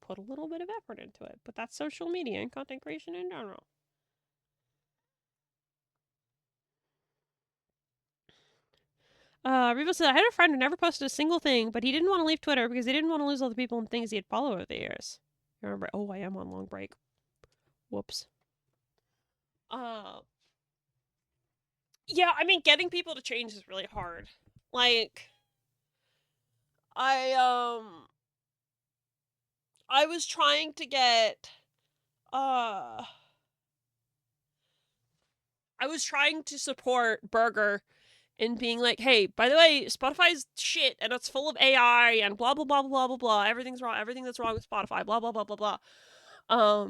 put a little bit of effort into it. But that's social media and content creation in general. Riva said, I had a friend who never posted a single thing, but he didn't want to leave Twitter because he didn't want to lose all the people and things he had followed over the years. You remember? Oh, I am on long break. Whoops. Yeah, I mean, getting people to change is really hard. Like, I was trying to get, I was trying to support Burger in being like, hey, by the way, Spotify's shit and it's full of AI and blah blah blah blah blah blah. Everything's wrong. Everything that's wrong with Spotify. Blah blah blah blah blah.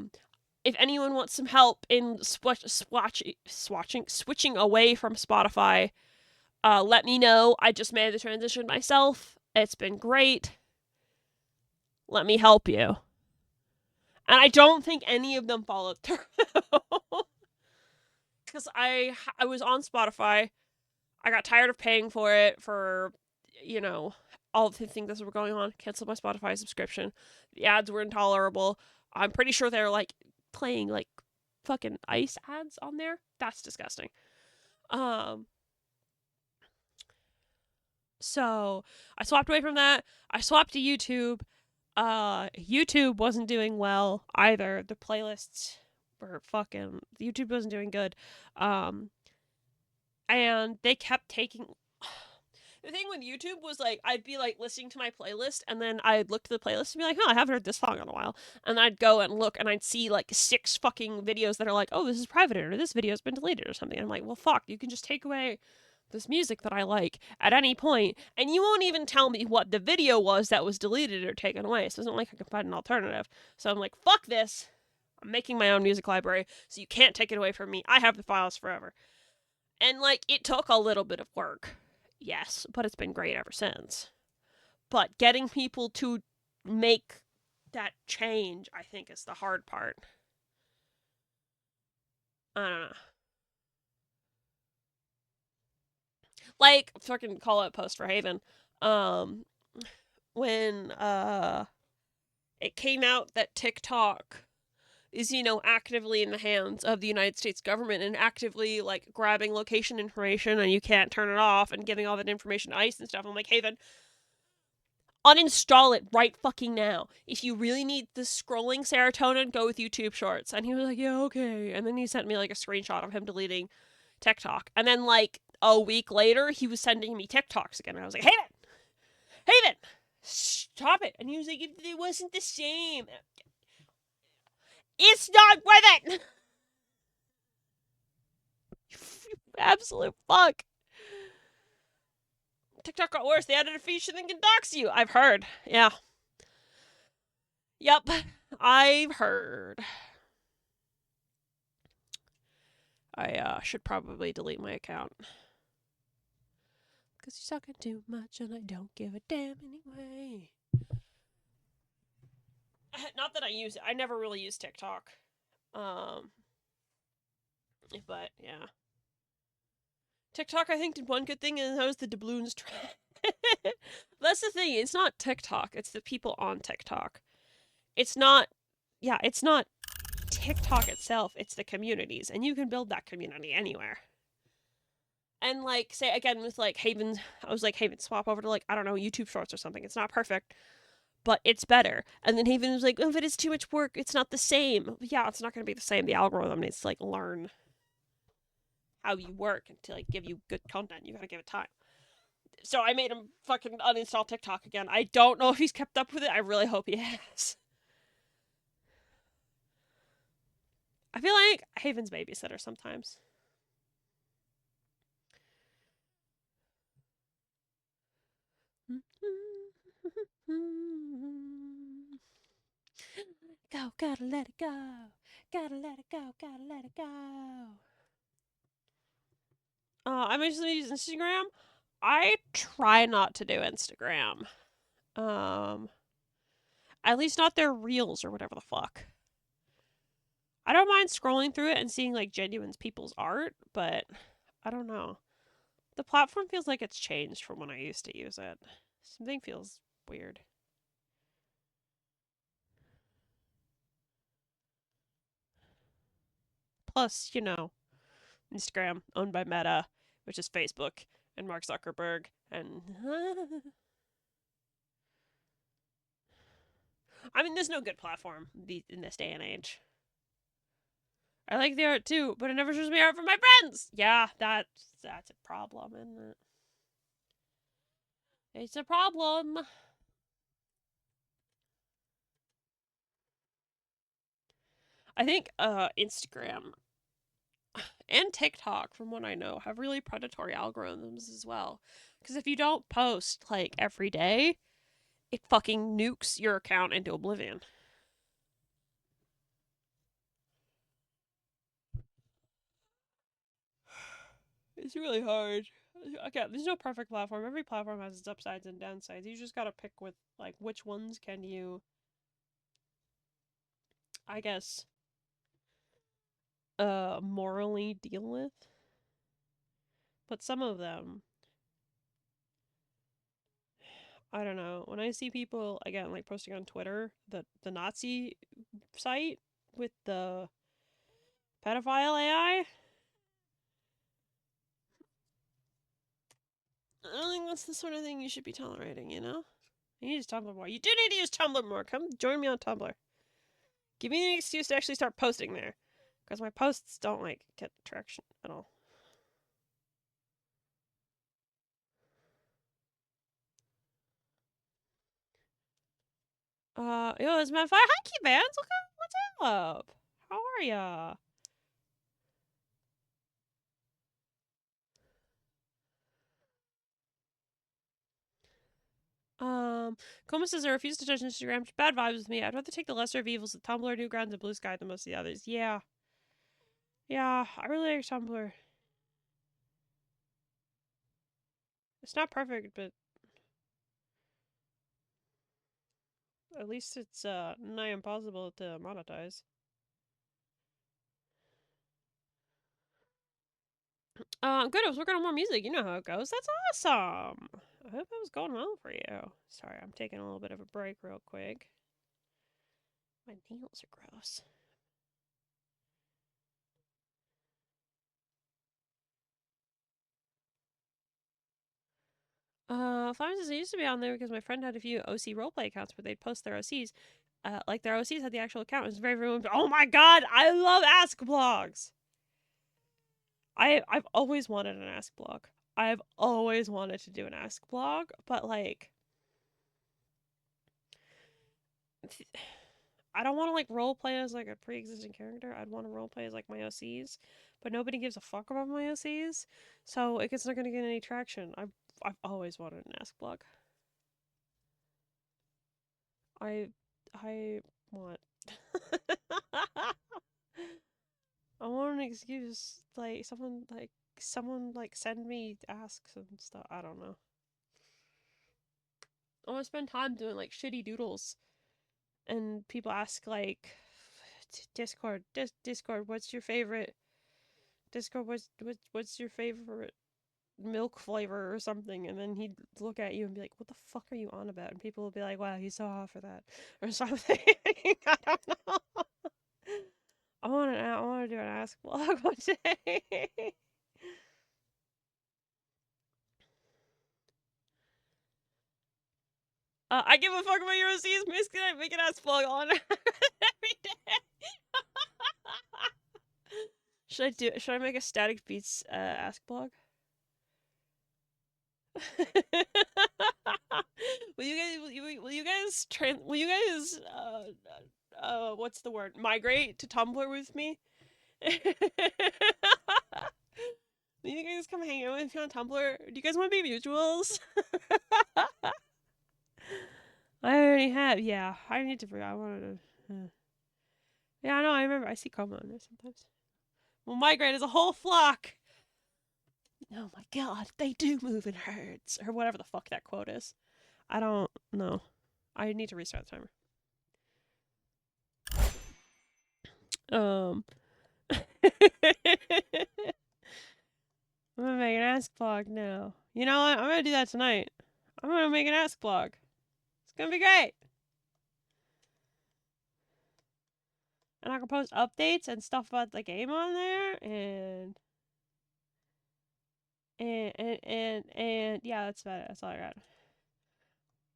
If anyone wants some help in switching away from Spotify, let me know. I just made the transition myself. It's been great. Let me help you. And I don't think any of them followed through. Because I was on Spotify. I got tired of paying for it for, you know, all the things that were going on. Canceled my Spotify subscription. The ads were intolerable. I'm pretty sure they're like playing like fucking ice ads on there. That's disgusting. So I swapped away from that. I swapped to YouTube. YouTube wasn't doing well either. The playlists were fucking, YouTube wasn't doing good. And they kept taking, the thing with YouTube was like, I'd be like listening to my playlist and then I'd look to the playlist and be like, I haven't heard this song in a while. And I'd go and look and I'd see like 6 fucking videos that are like, oh, this is private or this video's been deleted or something. And I'm like, well, fuck, you can just take away this music that I like at any point and you won't even tell me what the video was that was deleted or taken away. So it's not like I can find an alternative. So I'm like, fuck this. I'm making my own music library so you can't take it away from me. I have the files forever. And like, it took a little bit of work. Yes, but it's been great ever since. But getting people to make that change, I think, is the hard part. I don't know. Like, fucking call out post for Haven. When it came out that TikTok is, you know, actively in the hands of the United States government and actively, like, grabbing location information and you can't turn it off and giving all that information to ICE and stuff. I'm like, Haven, uninstall it right fucking now. If you really need the scrolling serotonin, go with YouTube Shorts. And he was like, yeah, okay. And then he sent me, like, a screenshot of him deleting TikTok. And then, like, a week later, he was sending me TikToks again. And I was like, Haven, stop it. And he was like, it wasn't the same. It's not worth it. You absolute fuck. TikTok got worse. They added a feature that can dox you. I've heard. Yeah. Yep. I've heard. I should probably delete my account. Because you're talking too much and I don't give a damn anyway. Not that I use it. I never really use TikTok. But yeah. TikTok, I think, did one good thing, and that was the doubloons trend. That's the thing. It's not TikTok. It's the people on TikTok. It's not TikTok itself. It's the communities, and you can build that community anywhere. And, like, say, again, with, like, Haven, I was like, Haven, swap over to, like, I don't know, YouTube Shorts or something. It's not perfect, but it's better. And then Haven was like, oh, if it is too much work, it's not the same. Yeah, it's not going to be the same. The algorithm needs to, like, learn how you work and to, like, give you good content. You gotta give it time. So I made him fucking uninstall TikTok again. I don't know if he's kept up with it. I really hope he has. I feel like Haven's babysitter sometimes. Gotta let it go. Gotta let it go. Gotta let it go. I mostly use Instagram. I try not to do Instagram. At least not their reels or whatever the fuck. I don't mind scrolling through it and seeing like genuine people's art, but I don't know. The platform feels like it's changed from when I used to use it. Something feels weird. Plus, you know, Instagram owned by Meta, which is Facebook and Mark Zuckerberg, and I mean, there's no good platform in this day and age. I like the art too, but it never shows me art from my friends. Yeah, that's a problem, isn't it? It's a problem. I think Instagram and TikTok, from what I know, have really predatory algorithms as well. Because if you don't post like every day, it fucking nukes your account into oblivion. It's really hard. Okay, there's no perfect platform. Every platform has its upsides and downsides. You just gotta pick with like which ones can you, I guess, morally deal with. But some of them, I don't know. When I see people again like posting on Twitter, the Nazi site with the pedophile AI, I don't think that's the sort of thing you should be tolerating, you know? You need to use Tumblr more. You do need to use Tumblr more. Come join me on Tumblr. Give me an excuse to actually start posting there. Because my posts don't, like, get traction at all. Yo, it's Matt Fire. Hi, Key Bands. What's up? How are ya? Coma says I refuse to touch Instagram. Bad vibes with me. I'd rather take the lesser of evils of Tumblr, Newgrounds, and Blue Sky than most of the others. Yeah. Yeah, I really like Tumblr. It's not perfect, but at least it's nigh impossible to monetize. Good. I was working on more music. You know how it goes. That's awesome. I hope it was going well for you. Sorry, I'm taking a little bit of a break real quick. My nails are gross. Flowers says I used to be on there because my friend had a few OC roleplay accounts where they'd post their OCs. Like their OCs had the actual account. It was very. Oh my god, I love Ask blogs. I've always wanted an Ask blog. I've always wanted to do an Ask blog, but like, I don't want to like role play as like a pre-existing character. I'd want to role play as like my OCs, but nobody gives a fuck about my OCs, so it's not gonna get any traction. I've always wanted an Ask blog. I want. I want an excuse, like someone like send me asks and stuff. I don't know. I want to spend time doing like shitty doodles, and people ask like, Discord, Discord, what's your favorite? Discord, what's your favorite milk flavor or something? And then he'd look at you and be like, what the fuck are you on about? And people would be like, wow, he's so hot for that or something. I don't know. I want to do an ask vlog one day. I give a fuck about your OCs. Basically, I make an ask vlog on every day. Should I make a Static Beats ask blog? Will you guys what's the word? Migrate to Tumblr with me? Will you guys come hang out with me on Tumblr? Do you guys want to be mutuals? I already have. Yeah, I need to. I wanted to. Yeah, I know. I remember. I see Como in there sometimes. Well, migrate is a whole flock. Oh my god, they do move in herds, or whatever the fuck that quote is. I don't know. I need to restart the timer. I'm gonna make an ask blog now. You know what? I'm gonna do that tonight. I'm gonna make an ask blog. It's gonna be great. And I can post updates and stuff about the game on there, and yeah, that's about it. That's all I got.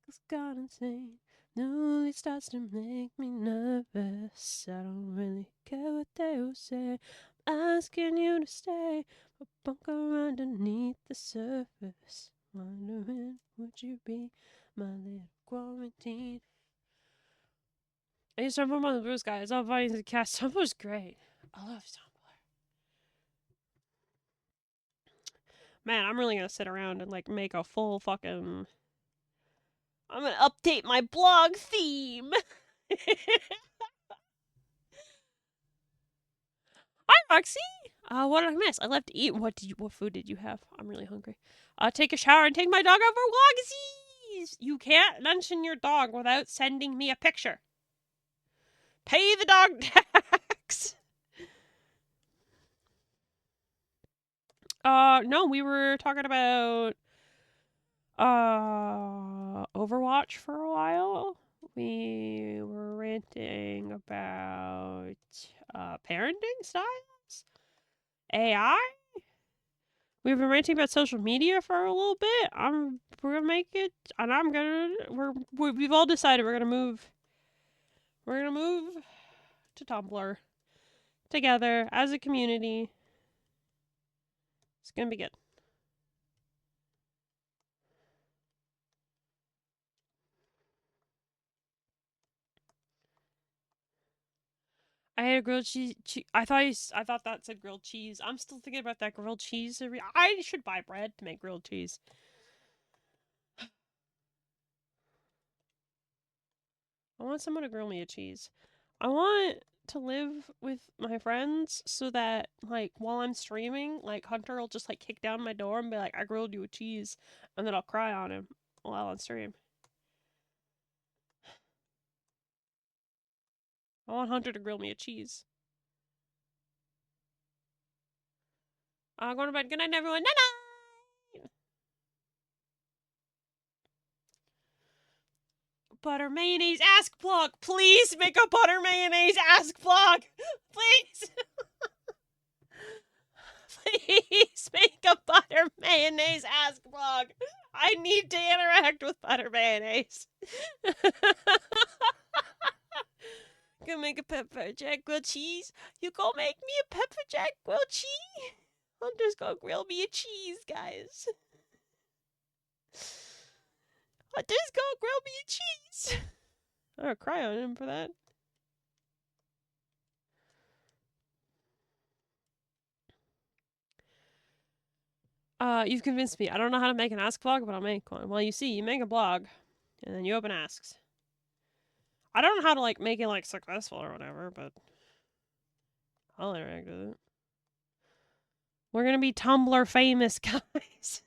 It's gone insane. No, it starts to make me nervous. I don't really care what they will say. I'm asking you to stay, but bunker underneath the surface. Wondering, would you be my little quarantine? I used to remember on the Bruce guy. It's all funny as a cast. Tumblr's great. I love Tumblr. Man, I'm really gonna sit around and like make a full fucking. I'm gonna update my blog theme. Hi, Roxy. What did I miss? I left to eat. What food did you have? I'm really hungry. Take a shower and take my dog out for walksies. You can't mention your dog without sending me a picture. Pay the dog tax. No, we were talking about Overwatch for a while. We were ranting about parenting styles, AI. We've been ranting about social media for a little bit. We're gonna make it, and we've all decided we're gonna move. We're gonna move to Tumblr together as a community. It's gonna be good. I had a grilled cheese. I thought that said grilled cheese. I'm still thinking about that grilled cheese. I should buy bread to make grilled cheese. I want someone to grill me a cheese. I want to live with my friends so that like while I'm streaming, like Hunter will just like kick down my door and be like, "I grilled you a cheese," and then I'll cry on him while on stream. I want Hunter to grill me a cheese. I'm going to bed. Good night, everyone. Night night. Butter mayonnaise ask blog. Please make a butter mayonnaise ask blog. Please. Please make a butter mayonnaise ask blog. I need to interact with butter mayonnaise. Gonna make a pepper jack grilled cheese. You go make me a pepper jack grilled cheese. Hunter's gonna grill me a cheese, guys. Hunter's gonna grill me a cheese. I'm gonna cry on him for that. You've convinced me. I don't know how to make an ask blog, but I'll make one. Well, you see, you make a blog, and then you open asks. I don't know how to like make it like successful or whatever, but I'll interact with it. We're gonna be Tumblr famous, guys.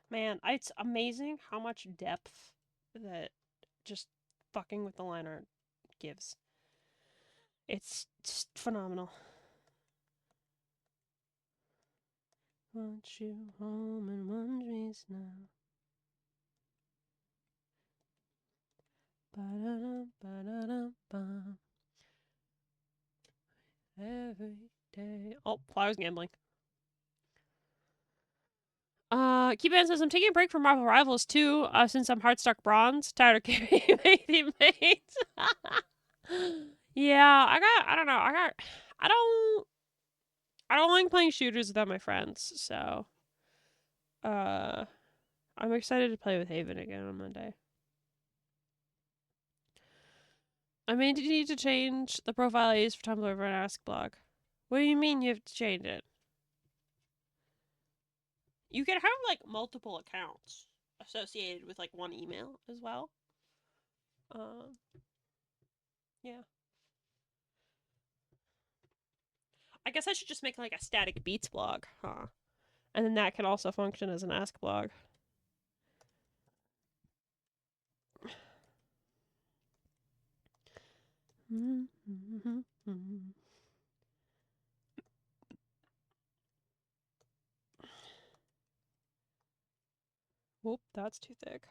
Man, it's amazing how much depth that just fucking with the line art gives. It's just phenomenal. Want you home in one piece now. Ba-da-dum, every day. Oh, Flowers gambling. Keep says I'm taking a break from Marvel Rivals too, since I'm Heartstuck Bronze. Tired of carrying my teammates. Yeah, I don't like playing shooters without my friends, so I'm excited to play with Haven again on Monday. I mean, did you need to change the profile I use for Tumblr for an Ask blog? What do you mean you have to change it? You can have like multiple accounts associated with like one email as well. Yeah. I guess I should just make like a static beats blog, huh? And then that can also function as an Ask blog. Whoop, that's too thick.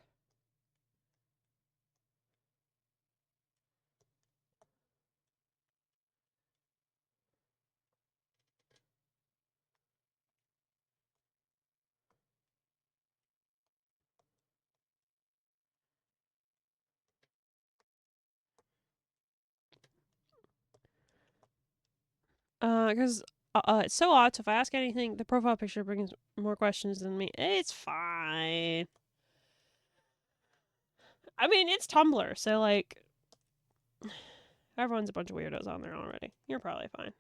Because it's so odd. So if I ask anything, the profile picture brings more questions than me. It's fine. I mean, it's Tumblr, so like, everyone's a bunch of weirdos on there already. You're probably fine.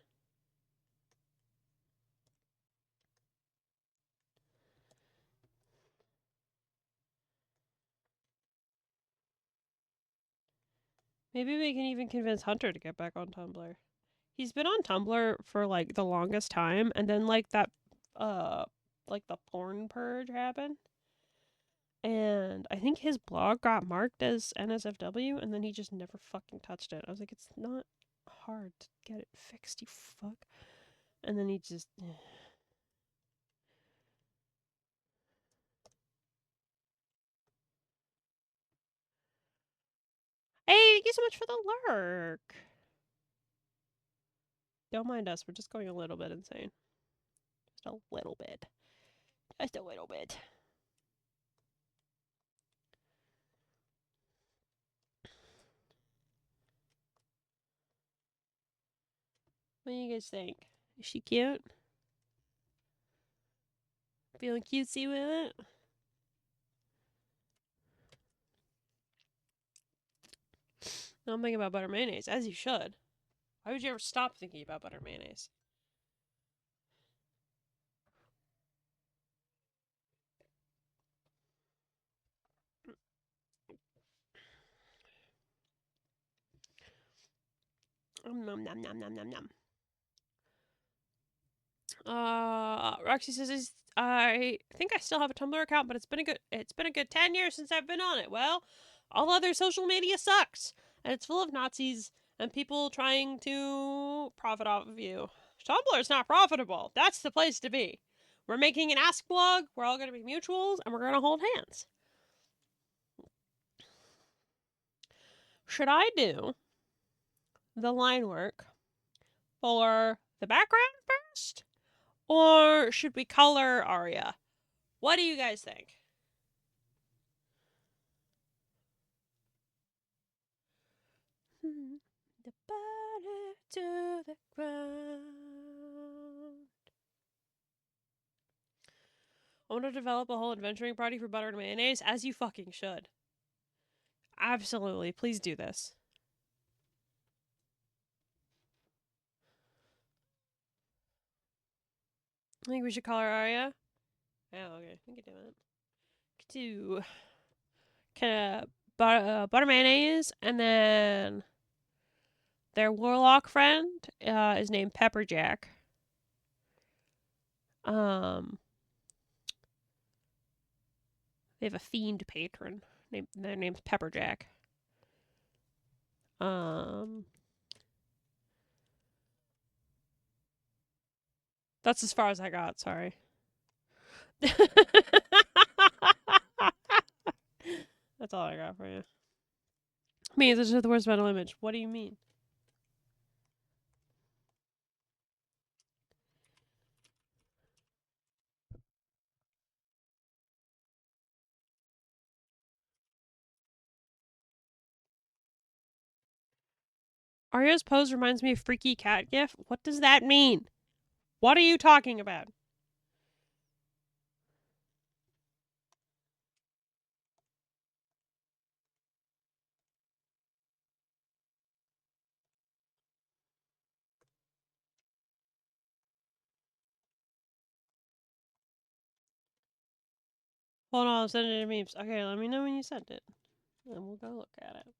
Maybe we can even convince Hunter to get back on Tumblr. He's been on Tumblr for like the longest time, and then like that, like the porn purge happened. And I think his blog got marked as NSFW, and then he just never fucking touched it. I was like, it's not hard to get it fixed, you fuck. And then he just. Hey, thank you so much for the lurk. Don't mind us, we're just going a little bit insane. Just a little bit. Just a little bit. What do you guys think? Is she cute? Feeling cutesy with it? Now I'm thinking about butter mayonnaise, as you should. Why would you ever stop thinking about butter mayonnaise? Nom nom nom nom nom nom. Roxy says I think I still have a Tumblr account, but it's been a good 10 years since I've been on it. Well, all other social media sucks, and it's full of Nazis and people trying to profit off of you. Tumblr's not profitable. That's the place to be. We're making an Ask blog. We're all going to be mutuals, and we're going to hold hands. Should I do the line work for the background first? Or should we color Arya? What do you guys think? The body to the ground. I want to develop a whole adventuring party for butter and mayonnaise, as you fucking should. Absolutely. Please do this. I think we should color Arya. Oh, okay. We can do it. Do butter mayonnaise, and then their warlock friend is named Pepperjack. They have a fiend patron. Their name's Pepperjack. That's as far as I got. Sorry. That's all I got for you. Me, this is the worst mental image. What do you mean? Arya's pose reminds me of Freaky Cat GIF. What does that mean? What are you talking about? Hold on, I'm sending you memes. Okay, let me know when you sent it. And we'll go look at it.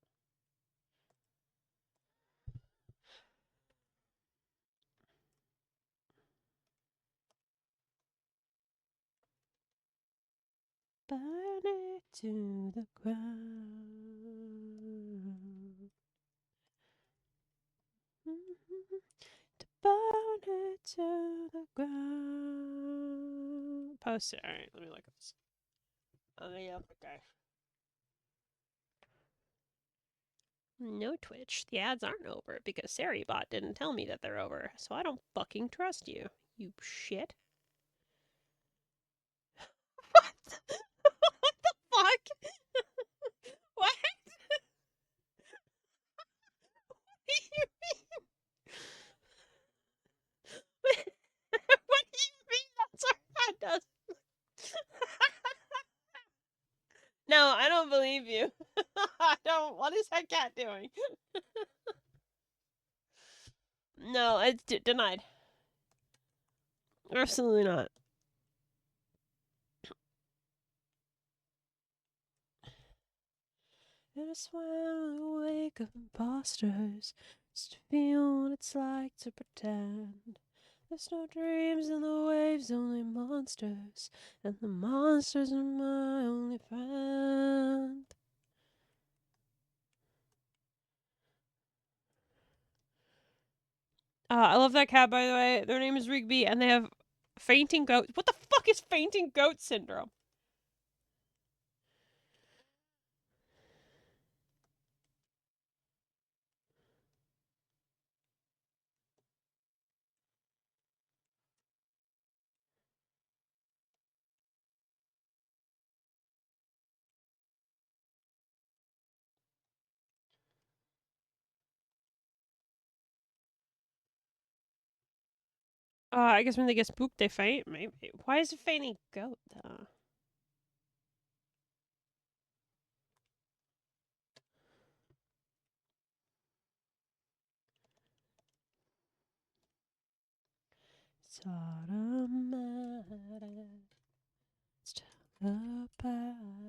Burn it to the ground. To burn it to the ground. Post it. Alright, let me look at this. Yeah, okay. No Twitch. The ads aren't over because SariBot didn't tell me that they're over, so I don't fucking trust you. You shit. What? What the fuck? What? What do you mean? What do you mean that's our ad does? No, I don't believe you. I don't. What is that cat doing? No, it's denied. Absolutely not. And I swam in the wake of imposters, just to feel what it's like to pretend. There's no dreams in the waves, only monsters, and the monsters are my only friend. I love that cat, by the way. Their name is Rigby, and they have fainting goat. What the fuck is fainting goat syndrome? I guess when they get spooked, they faint. Maybe. Why is it fainting goat though? It's automatic. It's telepathic.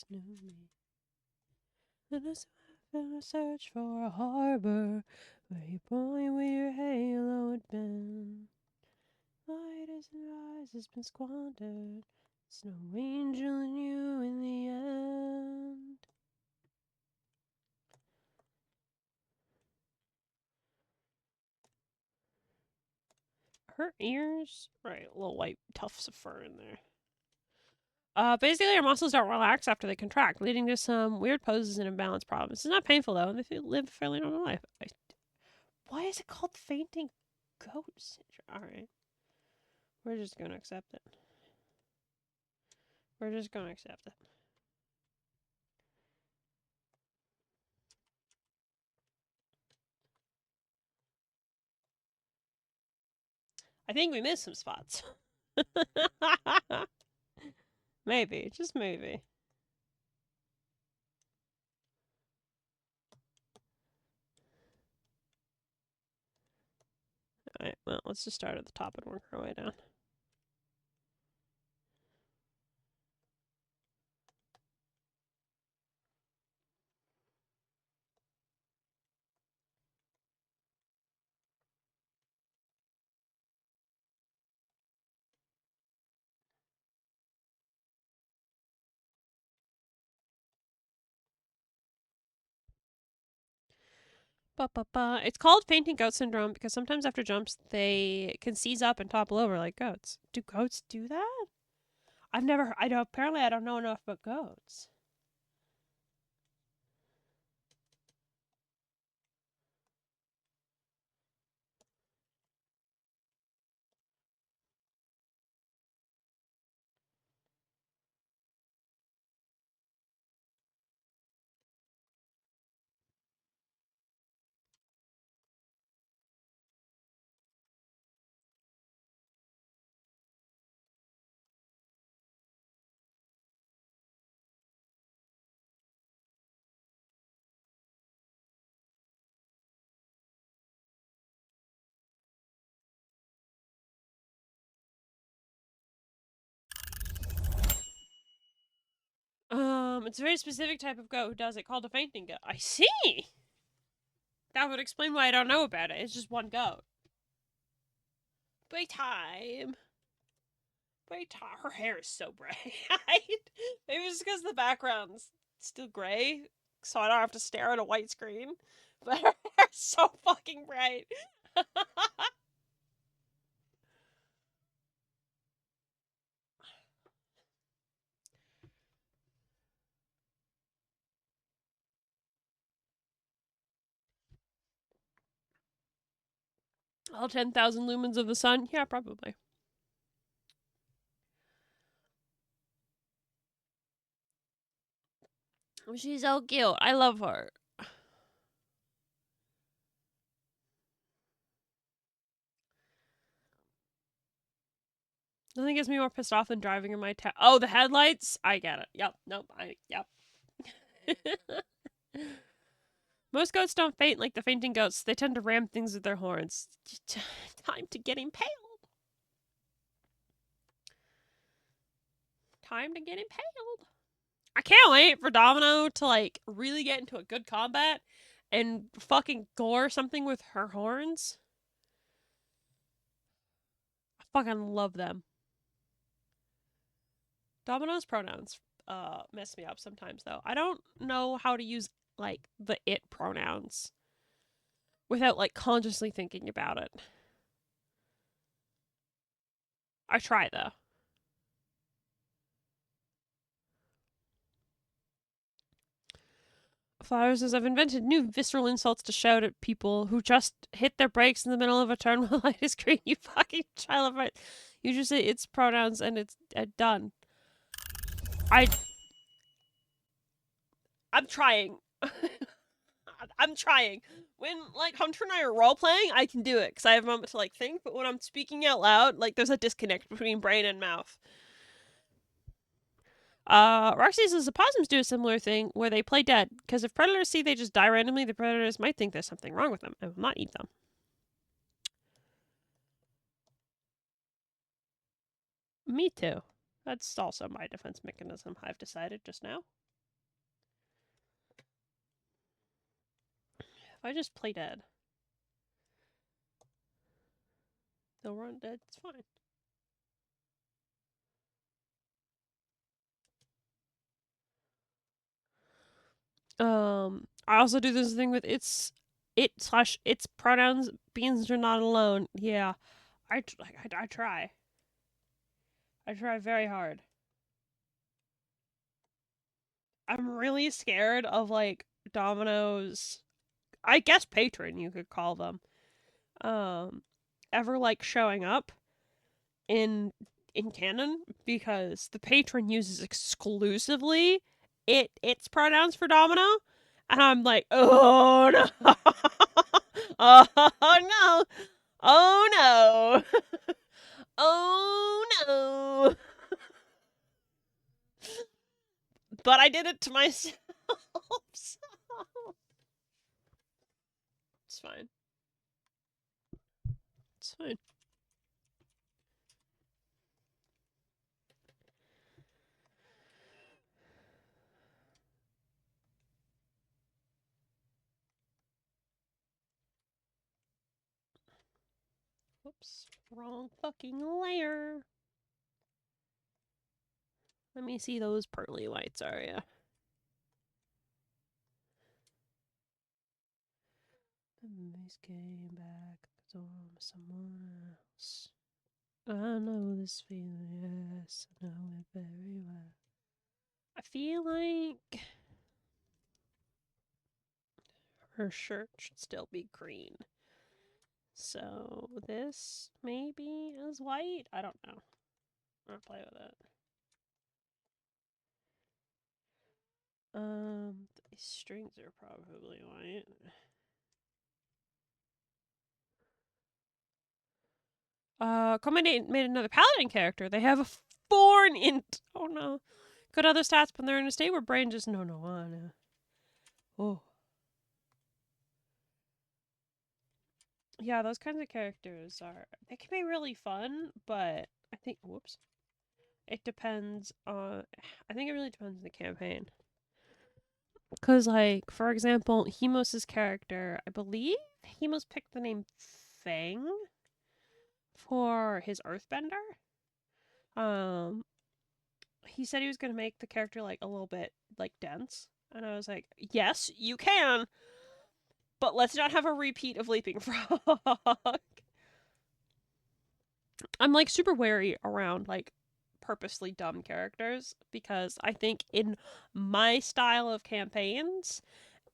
You knew me. And as I search for a harbor where you point with your halo had been. Light isn't rise has been squandered. It's no angel in you in the end. Her ears? Right, little white tufts of fur in there. Basically, our muscles don't relax after they contract, leading to some weird poses and imbalance problems. It's not painful though, and they live a fairly normal life. Why is it called fainting goat syndrome? Alright. We're just gonna accept it. We're just gonna accept it. I think we missed some spots. Maybe, just maybe. Alright, well, let's just start at the top and work our way down. It's called fainting goat syndrome because sometimes after jumps they can seize up and topple over like goats. Do goats do that? I've never. I don't. Apparently, I don't know enough about goats. It's a very specific type of goat who does it, called a fainting goat. I see! That would explain why I don't know about it. It's just one goat. Playtime. Playtime. Her hair is so bright. Maybe it's because the background's still gray, so I don't have to stare at a white screen. But her hair's so fucking bright. All 10,000 lumens of the sun? Yeah, probably. She's so cute. I love her. Nothing gets me more pissed off than driving in my town. Oh, the headlights? I get it. Yep. Nope. Yep. Most goats don't faint like the fainting goats. They tend to ram things with their horns. Time to get impaled. Time to get impaled. I can't wait for Domino to, like, really get into a good combat and fucking gore something with her horns. I fucking love them. Domino's pronouns mess me up sometimes, though. I don't know how to use, like, the it pronouns without, like, consciously thinking about it. I try, though. Flowers says, I've invented new visceral insults to shout at people who just hit their brakes in the middle of a turn while light is green. You fucking child of it. You just say its pronouns and it's done. I'm trying. I'm trying. When, like, Hunter and I are role-playing, I can do it, because I have a moment to, like, think, but when I'm speaking out loud, like, there's a disconnect between brain and mouth. Roxy says the possums do a similar thing where they play dead, because if predators see they just die randomly, the predators might think there's something wrong with them and will not eat them. Me too. That's also my defense mechanism, I've decided just now. If I just play dead, they'll run dead, it's fine. I also do this thing with its pronouns. Beans are not alone. Yeah, I try. I try very hard. I'm really scared of, like, Domino's, I guess patron you could call them, ever, like, showing up in canon, because the patron uses exclusively its pronouns for Domino, and I'm like, oh no. Oh no. Oh no. Oh no. But I did it to myself. So it's fine. It's fine. Whoops. Wrong fucking layer. Let me see those pearly whites, Arya. The movies came back from someone else. I know this feeling, yes, I know it very well. I feel like her shirt should still be green. So this maybe is white? I don't know. I'm gonna play with it. These strings are probably white. Command made another paladin character. They have a 4 int. Oh no. Good other stats, but they're in a state where brain just no. Oh. Yeah, those kinds of characters they can be really fun, but I think, whoops. It depends on, I think it really depends on the campaign. Because, like, for example, Hemos' character, I believe Hemos picked the name Fang for his earthbender. He said he was gonna make the character like a little bit like dense, and I was like, yes, you can, but let's not have a repeat of Leaping Frog. I'm like super wary around like purposely dumb characters because I think in my style of campaigns,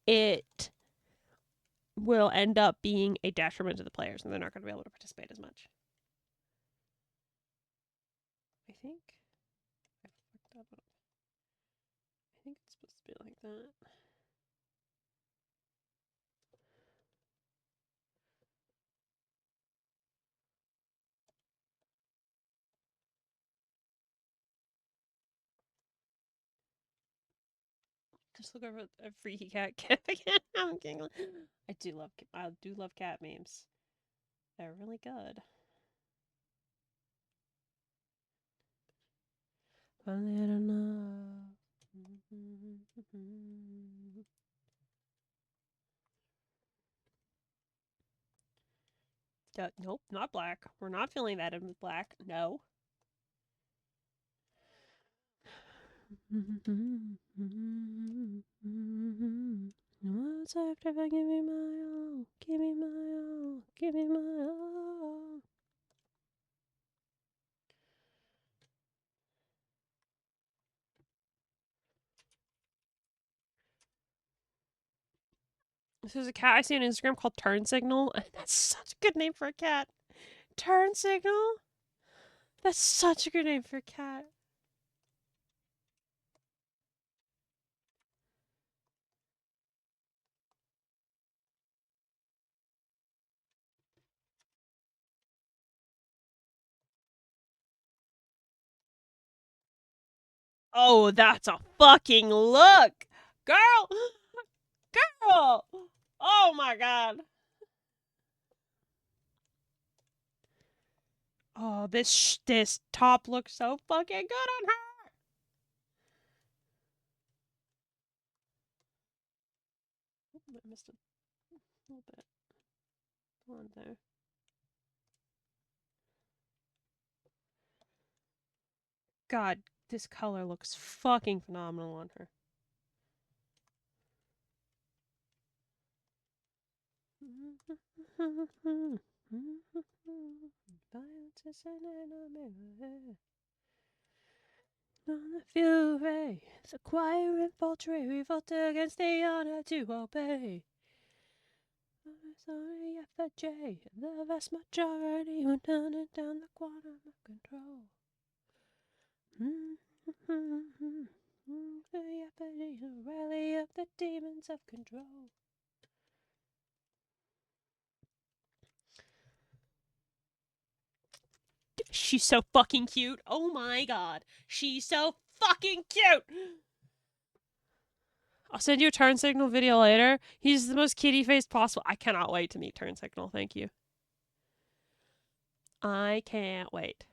it will end up being a detriment to the players and they're not going to be able to participate as much. I think I fucked that up. I think it's supposed to be like that. Just look over a freaky cat again. I'm giggling. I do love cat memes. They're really good. A little love. Nope, not black. We're not feeling that in black. No. What's after give me my all? Give me my all. Give me my all. This is a cat I see on Instagram called Turn Signal. That's such a good name for a cat. Turn Signal? That's such a good name for a cat. Oh, that's a fucking look! Girl! Girl! Oh my god. Oh, this top looks so fucking good on her! I missed a little bit on there. God, this color looks fucking phenomenal on her. Violence is an enemy. On the fury, the choir infiltrate, revolt against the honor to obey. Sorry, FJ, the vast majority who turn it down the quantum of control. The FJ, rally of the demons of control. She's so fucking cute. Oh my god. She's so fucking cute. I'll send you a Turn Signal video later. He's the most kitty faced possible. I cannot wait to meet Turn Signal. Thank you. I can't wait.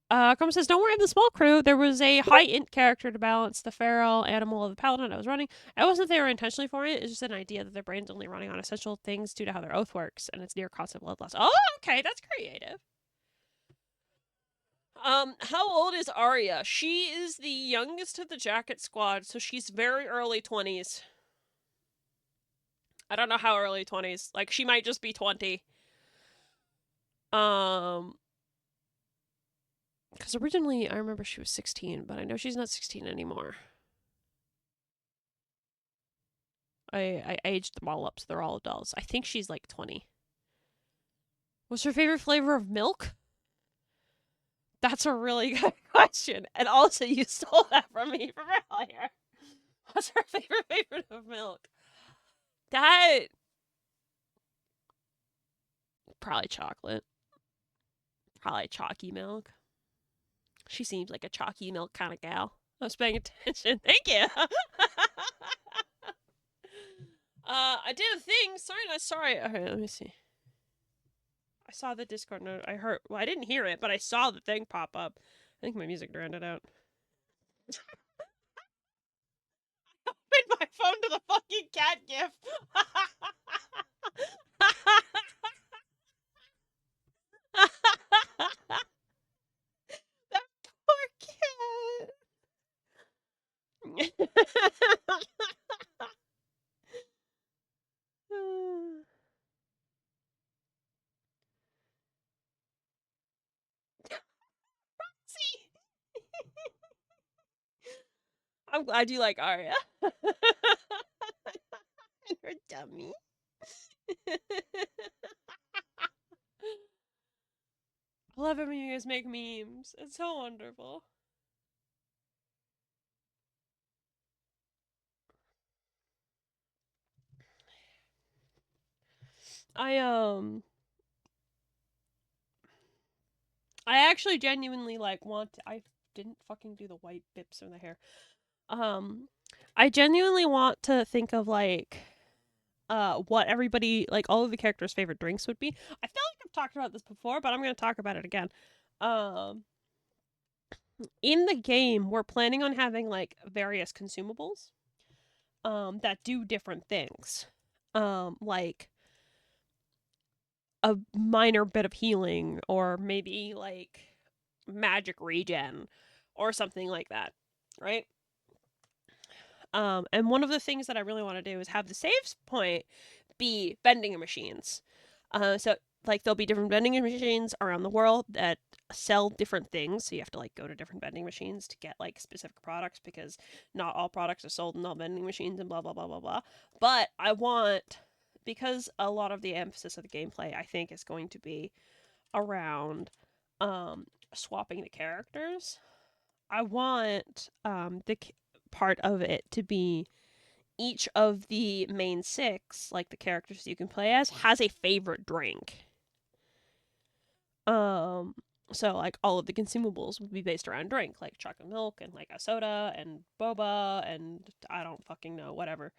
Chrome says, don't worry, I'm the small crew. There was a high int character to balance the feral animal of the paladin I was running. I wasn't there intentionally for it. It's just an idea that their brain's only running on essential things due to how their oath works, and it's near constant bloodlust. Oh, okay, that's creative. How old is Arya? She is the youngest of the Jacket Squad, so she's very early 20s. I don't know how early 20s. Like, she might just be 20. Because originally I remember she was 16, but I know she's not 16 anymore. I aged them all up, so they're all adults. I think she's like 20. What's her favorite flavor of milk? That's a really good question. And also, you stole that from me from earlier. What's her favorite of milk? That... Probably chocolate. Probably chalky milk. She seems like a chalky milk kind of gal. I was paying attention. Thank you. I did a thing. Sorry. Okay, let me see. I saw the Discord note. I didn't hear it, but I saw the thing pop up. I think my music drowned it out. microphone to the fucking cat gif. That poor cat. See? I'm glad you like Arya. And her dummy. I love it when you guys make memes. It's so wonderful. I actually genuinely like want to, I didn't fucking do the white bips in the hair. I genuinely want to think of like what everybody, like all of the characters' favorite drinks would be. I feel like I've talked about this before, but I'm going to talk about it again. In the game, we're planning on having like various consumables that do different things. Like a minor bit of healing, or maybe like magic regen or something like that, right? And one of the things that I really want to do is have the saves point be vending machines. So like there'll be different vending machines around the world that sell different things. So you have to like go to different vending machines to get like specific products, because not all products are sold in all vending machines and blah blah blah blah blah. But I want, because a lot of the emphasis of the gameplay I think is going to be around swapping the characters. I want the part of it to be each of the main 6, like the characters you can play as, has a favorite drink. So like all of the consumables would be based around drink, like chocolate milk and like a soda and boba and I don't fucking know, whatever.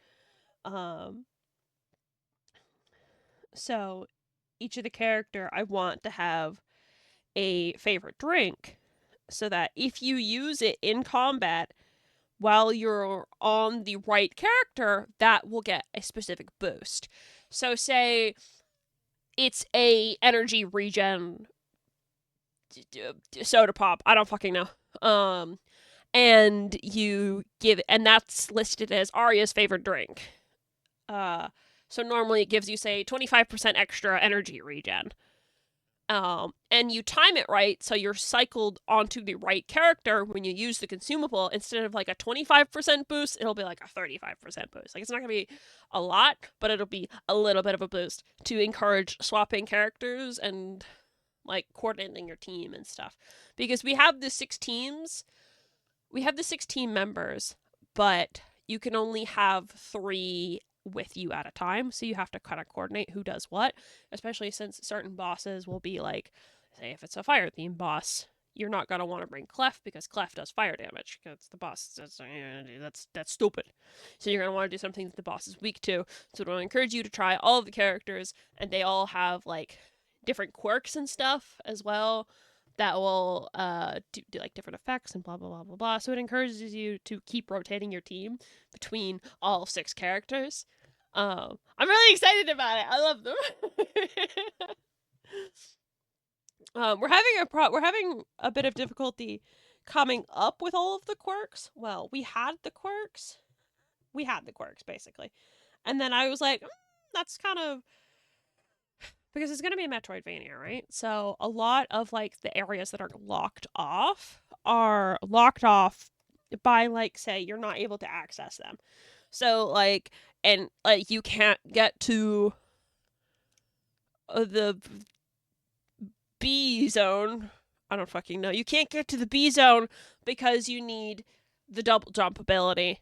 So each of the character I want to have a favorite drink, so that if you use it in combat while you're on the right character, that will get a specific boost. So say it's a energy regen soda pop, I don't fucking know. And you give, and that's listed as Arya's favorite drink. So normally it gives you, say, 25% extra energy regen. And you time it right, so you're cycled onto the right character when you use the consumable. Instead of like a 25% boost, it'll be like a 35% boost. Like it's not gonna be a lot, but it'll be a little bit of a boost to encourage swapping characters and like coordinating your team and stuff. Because we have the 6 teams, we have the 6 team members, but you can only have 3 with you at a time, so you have to kind of coordinate who does what, especially since certain bosses will be like, say if it's a fire theme boss, you're not going to want to bring Clef because Clef does fire damage, because the boss, that's stupid. So you're going to want to do something that the boss is weak to. So it'll encourage you to try all of the characters, and they all have like different quirks and stuff as well that will do like different effects and blah blah blah blah blah. So it encourages you to keep rotating your team between all 6 characters. I'm really excited about it. I love them. We're having a bit of difficulty coming up with all of the quirks. Well, we had the quirks basically, and then I was like, that's kind of, because it's going to be a Metroidvania, right? So a lot of like the areas that are locked off by like, say you're not able to access them. So like, and like you can't get to the B zone. I don't fucking know. You can't get to the B zone because you need the double jump ability.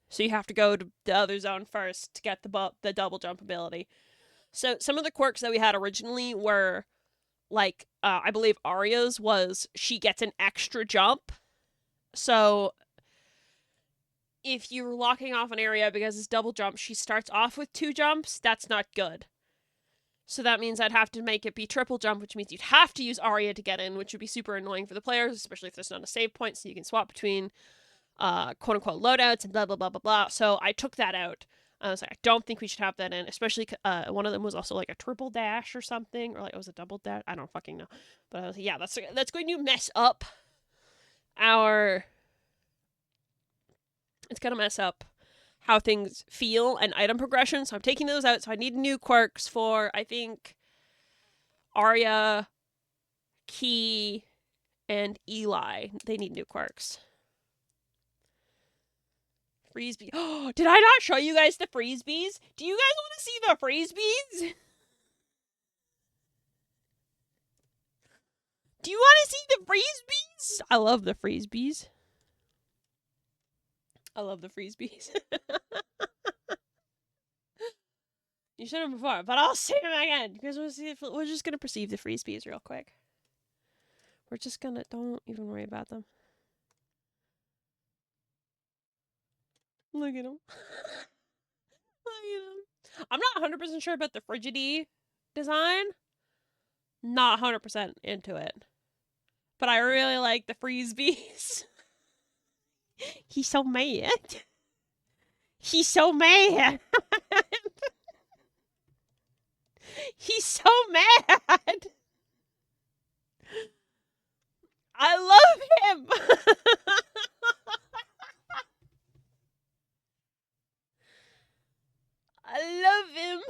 So you have to go to the other zone first to get the double jump ability. So some of the quirks that we had originally were like, I believe Arya's was she gets an extra jump. So if you're locking off an area because it's double jump, she starts off with 2 jumps. That's not good. So that means I'd have to make it be triple jump, which means you'd have to use Arya to get in, which would be super annoying for the players, especially if there's not a save point, so you can swap between quote unquote loadouts and blah blah blah blah blah. So I took that out. I was like, I don't think we should have that in, especially one of them was also like a triple dash or something, or like it was a double dash. I don't fucking know, but I was like, yeah, that's going to mess up our. It's gonna mess up how things feel and item progression. So I'm taking those out. So I need new quirks for I think Arya, Key, and Eli. They need new quirks. Freezebees. Oh, did I not show you guys the freezebees? Do you guys want to see the freezebees? Do you want to see the freezebees? I love the freezebees. I love the freezebees. You said them before, but I'll say them again. You guys want to see? We're just gonna perceive the freezebees real quick. We're just gonna. Don't even worry about them. Look at them. Look at them. I'm not 100% sure about the Frigidity design. Not 100% into it. But I really like the freezebees. He's so mad. He's so mad. He's so mad. I love him. I love him.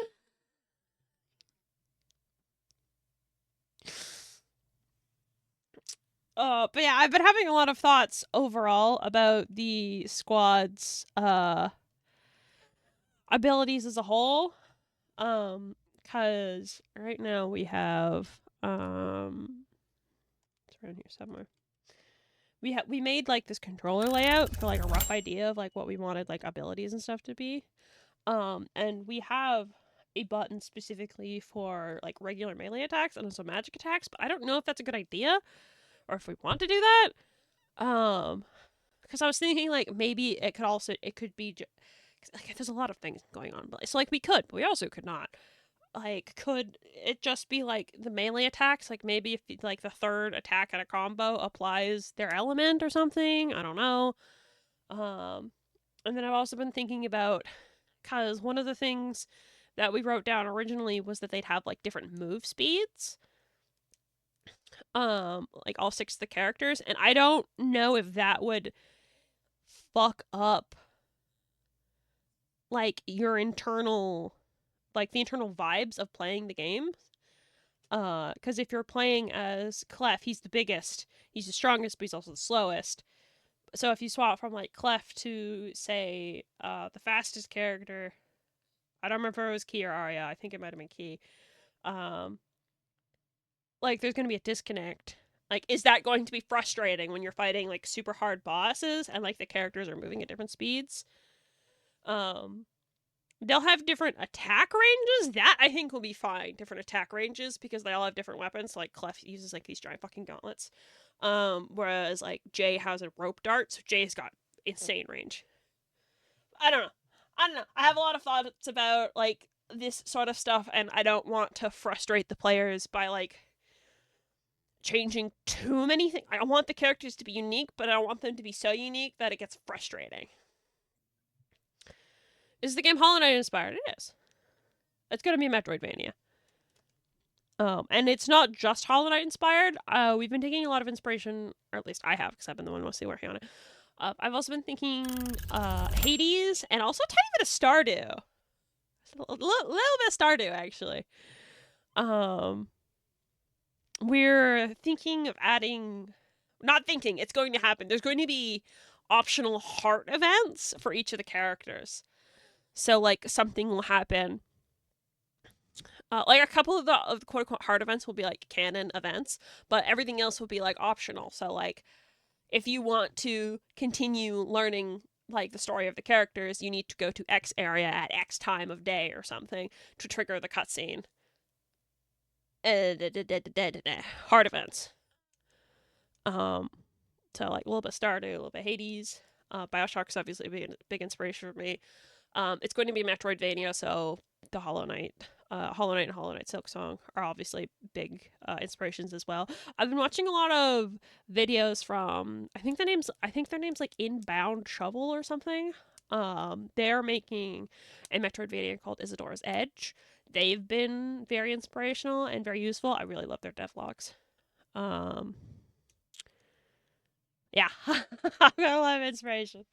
But yeah, I've been having a lot of thoughts overall about the squad's abilities as a whole. Cause right now we have it's around here somewhere. We made like this controller layout for like a rough idea of like what we wanted like abilities and stuff to be. And we have a button specifically for like regular melee attacks and also magic attacks, but I don't know if that's a good idea or if we want to do that. Because I was thinking like maybe it could be like there's a lot of things going on, but so like we could, but we also could not. Like, could it just be like the melee attacks? Like maybe if like the third attack in a combo applies their element or something. I don't know. And then I've also been thinking about because one of the things that we wrote down originally was that they'd have like different move speeds. Like all 6 of the characters, and I don't know if that would fuck up like your internal like the internal vibes of playing the game. Because if you're playing as Clef, he's the biggest, he's the strongest, but he's also the slowest. So if you swap from like Clef to say the fastest character, I don't remember if it was Key or Arya. I think it might have been Key. Like there's gonna be a disconnect. Like, is that going to be frustrating when you're fighting like super hard bosses and like the characters are moving at different speeds? They'll have different attack ranges. That I think will be fine. Different attack ranges because they all have different weapons. So, like Clef uses like these giant fucking gauntlets, whereas like Jay has a rope dart. So Jay's got insane range. I don't know. I have a lot of thoughts about like this sort of stuff, and I don't want to frustrate the players by like changing too many things. I want the characters to be unique, but I don't want them to be so unique that it gets frustrating. Is the game Hollow Knight inspired? It is. It's gonna be Metroidvania. And it's not just Hollow Knight inspired. We've been taking a lot of inspiration, or at least I have, because I've been the one mostly working on it. I've also been thinking Hades, and also a tiny bit of Stardew. A little bit of Stardew, actually. We're thinking of adding... Not thinking, it's going to happen. There's going to be optional heart events for each of the characters. So, like, something will happen. Like, a couple of the quote-unquote heart events will be, like, canon events, but everything else will be, like, optional. So, like, if you want to continue learning, like, the story of the characters, you need to go to X area at X time of day or something to trigger the cutscene. Heart events. So, like, a little bit Stardew, a little bit Hades. Bioshock's obviously a big inspiration for me. It's going to be Metroidvania, so the Hollow Knight Hollow Knight and Hollow Knight Silk Song are obviously big inspirations as well. I've been watching a lot of videos from I think their name's like Inbound Shovel or something. They're making a Metroidvania called Isidora's Edge. They've been very inspirational and very useful. I really love their devlogs. Yeah, I've got a lot of inspiration.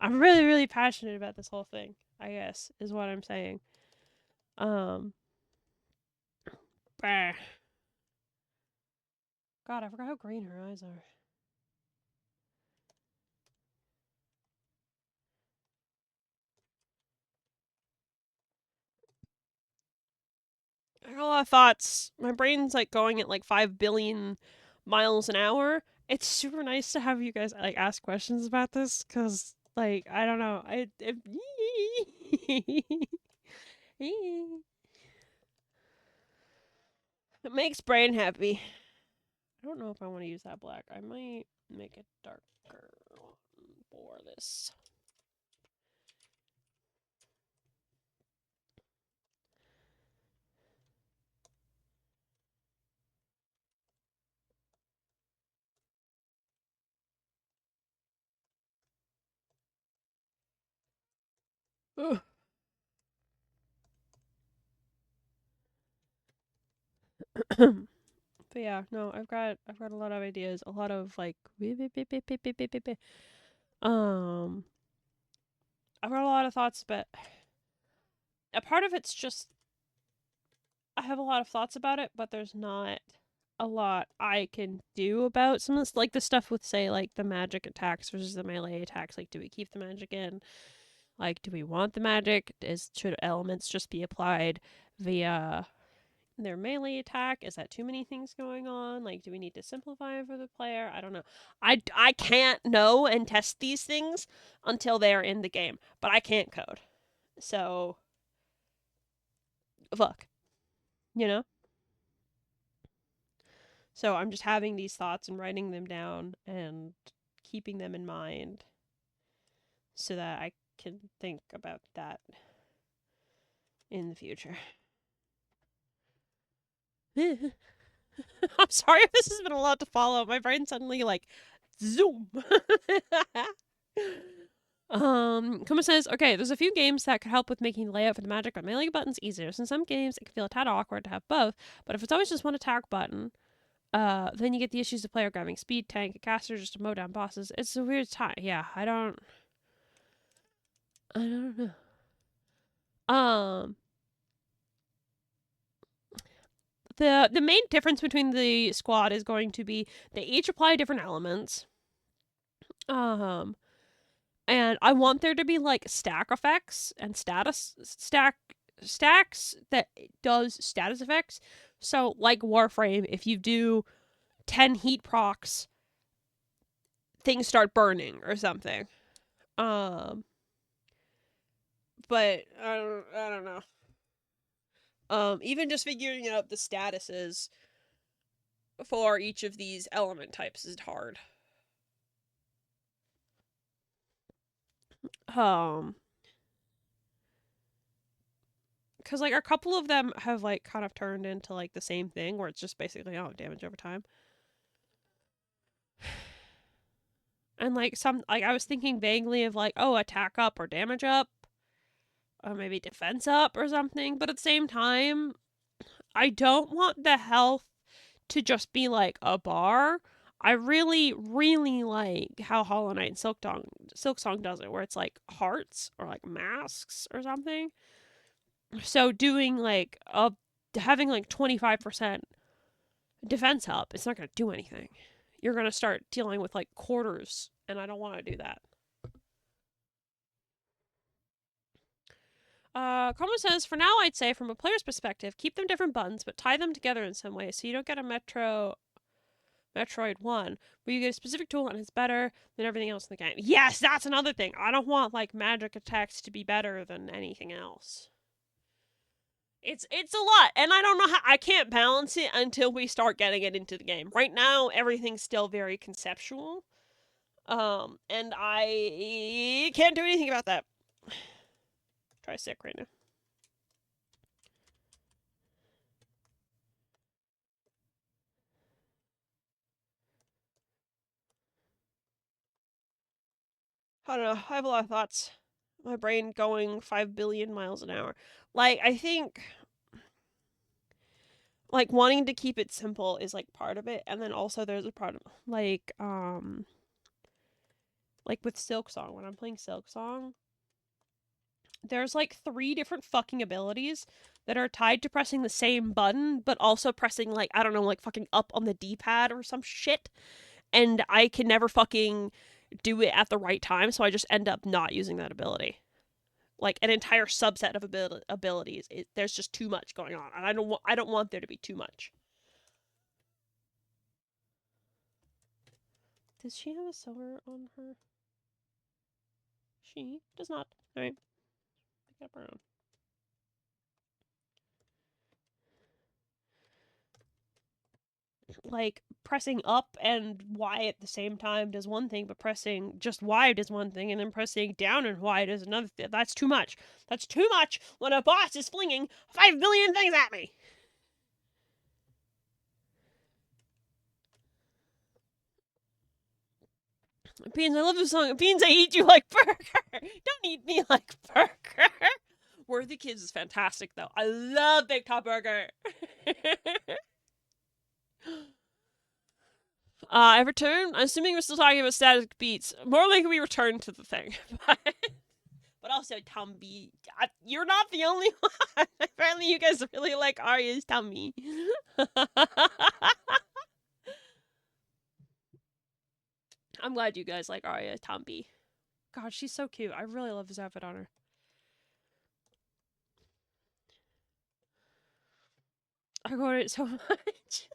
I'm really, really passionate about this whole thing, I guess, is what I'm saying. Bah. God, I forgot how green her eyes are. I got a lot of thoughts. My brain's like going at like 5 billion miles an hour. It's super nice to have you guys like ask questions about this because, like, I don't know. It makes brain happy. I don't know if I want to use that black. I might make it darker for this. Ugh. But yeah, no, I've got a lot of ideas, a lot of like I've got a lot of thoughts, but a part of it's just I have a lot of thoughts about it, but there's not a lot I can do about some of this, like the stuff with say like the magic attacks versus the melee attacks. Like, do we keep the magic in? Like, do we want the magic? Should elements just be applied via their melee attack? Is that too many things going on? Like, do we need to simplify for the player? I don't know. I can't know and test these things until they're in the game, but I can't code. So, fuck. You know? So I'm just having these thoughts and writing them down and keeping them in mind so that I can think about that in the future. I'm sorry if this has been a lot to follow. My brain suddenly like zoom. Kuma says, okay, there's a few games that could help with making the layout for the magic or melee buttons easier. So in some games, it can feel a tad awkward to have both, but if it's always just one attack button, then you get the issues of player grabbing speed, tank, a caster just to mow down bosses. It's a weird time. Yeah, I don't know. The main difference between the squad is going to be they each apply different elements. And I want there to be like stack effects and stacks that does status effects. So like Warframe, if you do 10 heat procs, things start burning or something. But I don't know. Even just figuring out the statuses for each of these element types is hard. Because like a couple of them have like kind of turned into like the same thing where it's just basically damage over time. And like some like I was thinking vaguely of like attack up or damage up or maybe defense up or something, but at the same time I don't want the health to just be like a bar. I really, really like how Hollow Knight and Silk Song does it, where it's like hearts or like masks or something. So doing like having like 25% defense help, it's not gonna do anything. You're gonna start dealing with like quarters, and I don't want to do that. Como says, for now, I'd say from a player's perspective, keep them different buttons, but tie them together in some way so you don't get a Metroid 1, where you get a specific tool and it's better than everything else in the game. Yes, that's another thing. I don't want like magic attacks to be better than anything else. It's a lot, and I don't know how I can't balance it until we start getting it into the game. Right now, everything's still very conceptual. And I can't do anything about that. Try sick right now. I don't know. I have a lot of thoughts. My brain going 5 billion miles an hour. Like, I think, like, wanting to keep it simple is, like, part of it. And then also there's a part of, like with Silksong, when I'm playing Silksong, there's, like, 3 different fucking abilities that are tied to pressing the same button, but also pressing, like, I don't know, like, fucking up on the D-pad or some shit. And I can never fucking do it at the right time, so I just end up not using that ability. Like, an entire subset of abilities. There's just too much going on, and I don't want there to be too much. Does she have a silver on her? She does not. Alright. Pick up her own. Like, pressing up and Y at the same time does one thing, but pressing just Y does one thing, and then pressing down and Y does another thing. That's too much. That's too much when a boss is flinging 5 billion things at me! Beans, I love the song. Beans, I eat you like burger. Don't eat me like burger. Worthy Kids is fantastic, though. I love Big Top Burger. I returned. I'm assuming we're still talking about static beats. More likely we return to the thing. But also, Tumby. You're not the only one. Apparently, you guys really like Arya's tummy. I'm glad you guys like Arya Tumby. God, she's so cute. I really love this outfit on her. I got it so much.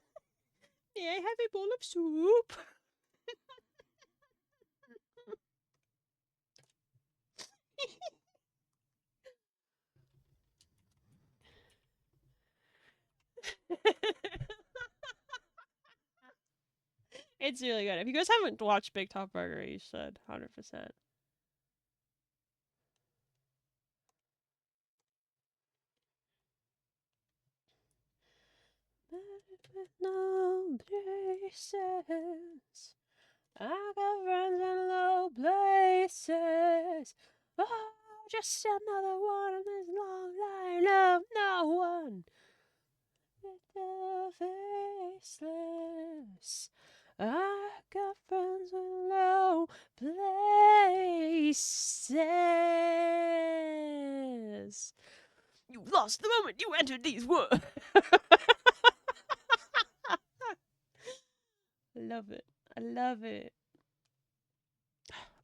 May I have a bowl of soup? It's really good. If you guys haven't watched Big Top Burger, you should. 100%. With no places. I got friends in low places. Oh, just another one of this long line of no one. With the faceless. I got friends in low places. You lost the moment you entered these woods. I love it. I love it.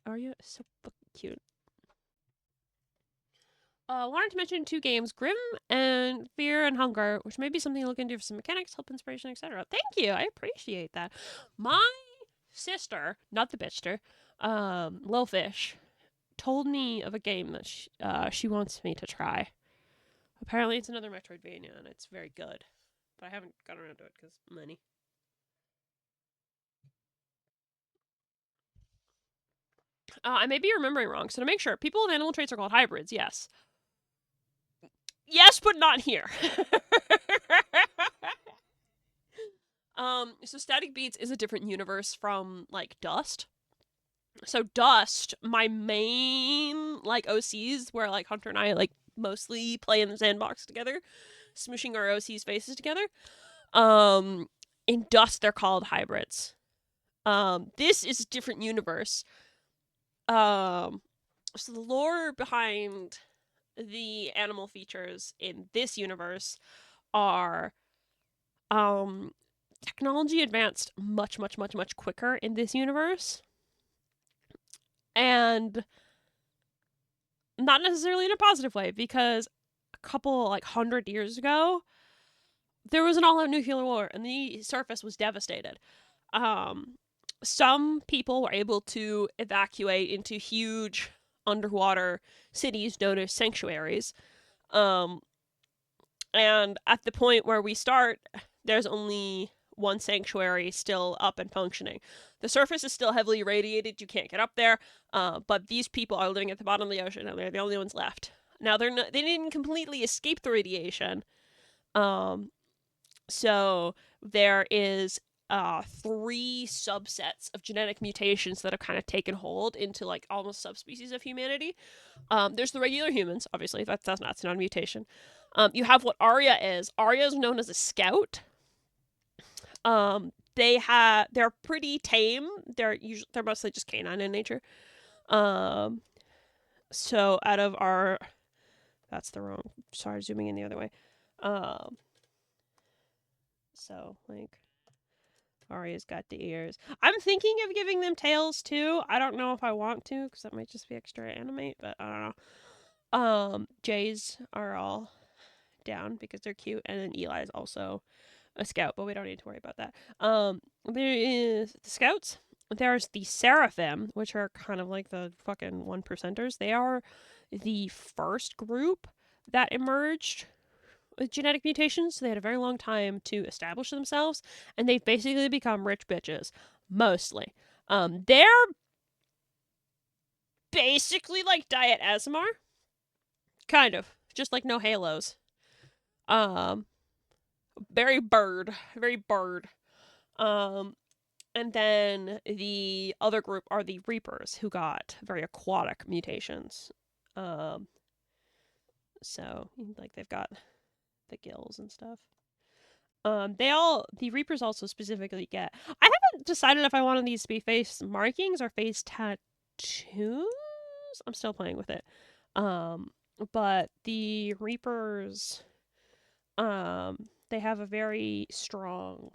Arya is so fucking cute. Wanted to mention 2 games, Grim and Fear and Hunger, which may be something to look into for some mechanics, help, inspiration, etc. Thank you, I appreciate that. My sister, not the bitchster, Lil Fish, told me of a game that she wants me to try. Apparently it's another Metroidvania, and it's very good. But I haven't gotten around to it because money. I may be remembering wrong, so to make sure, people with animal traits are called hybrids, yes. Yes, but not here. So Static Beats is a different universe from, like, Dust. So Dust, my main, like, OCs, where, like, Hunter and I, like, mostly play in the sandbox together, smooshing our OCs' faces together. In Dust, they're called hybrids. This is a different universe. So the lore behind the animal features in this universe are technology advanced much quicker in this universe, and not necessarily in a positive way, because a couple, like, 100 years ago there was an all-out nuclear war and the surface was devastated. Some people were able to evacuate into huge underwater cities known as sanctuaries. And at the point where we start, there's only one sanctuary still up and functioning. The surface is still heavily irradiated. You can't get up there. But these people are living at the bottom of the ocean, and they're the only ones left. Now, they didn't completely escape the radiation. So there is three subsets of genetic mutations that have kind of taken hold into like almost subspecies of humanity. There's the regular humans, obviously. That's not a mutation. You have what Arya is. Arya is known as a scout. They're pretty tame. They're mostly just canine in nature. So out of our, that's the wrong. Sorry, zooming in the other way. So like, Arya's got the ears. I'm thinking of giving them tails too. I don't know if I want to because that might just be extra animate, but I don't know. Jays are all down because they're cute, and then Eli is also a scout, but we don't need to worry about that. There is the scouts. There's the seraphim, which are kind of like the fucking 1%ers. They are the first group that emerged with genetic mutations. So they had a very long time to establish themselves, and they've basically become rich bitches, mostly. They're basically like Diet Asmar. Kind of. Just like no halos. Very bird. And then the other group are the Reapers, who got very aquatic mutations. So like they've got the gills and stuff. The Reapers also specifically get. I haven't decided if I wanted these to be face markings or face tattoos. I'm still playing with it. But the Reapers, they have a very strong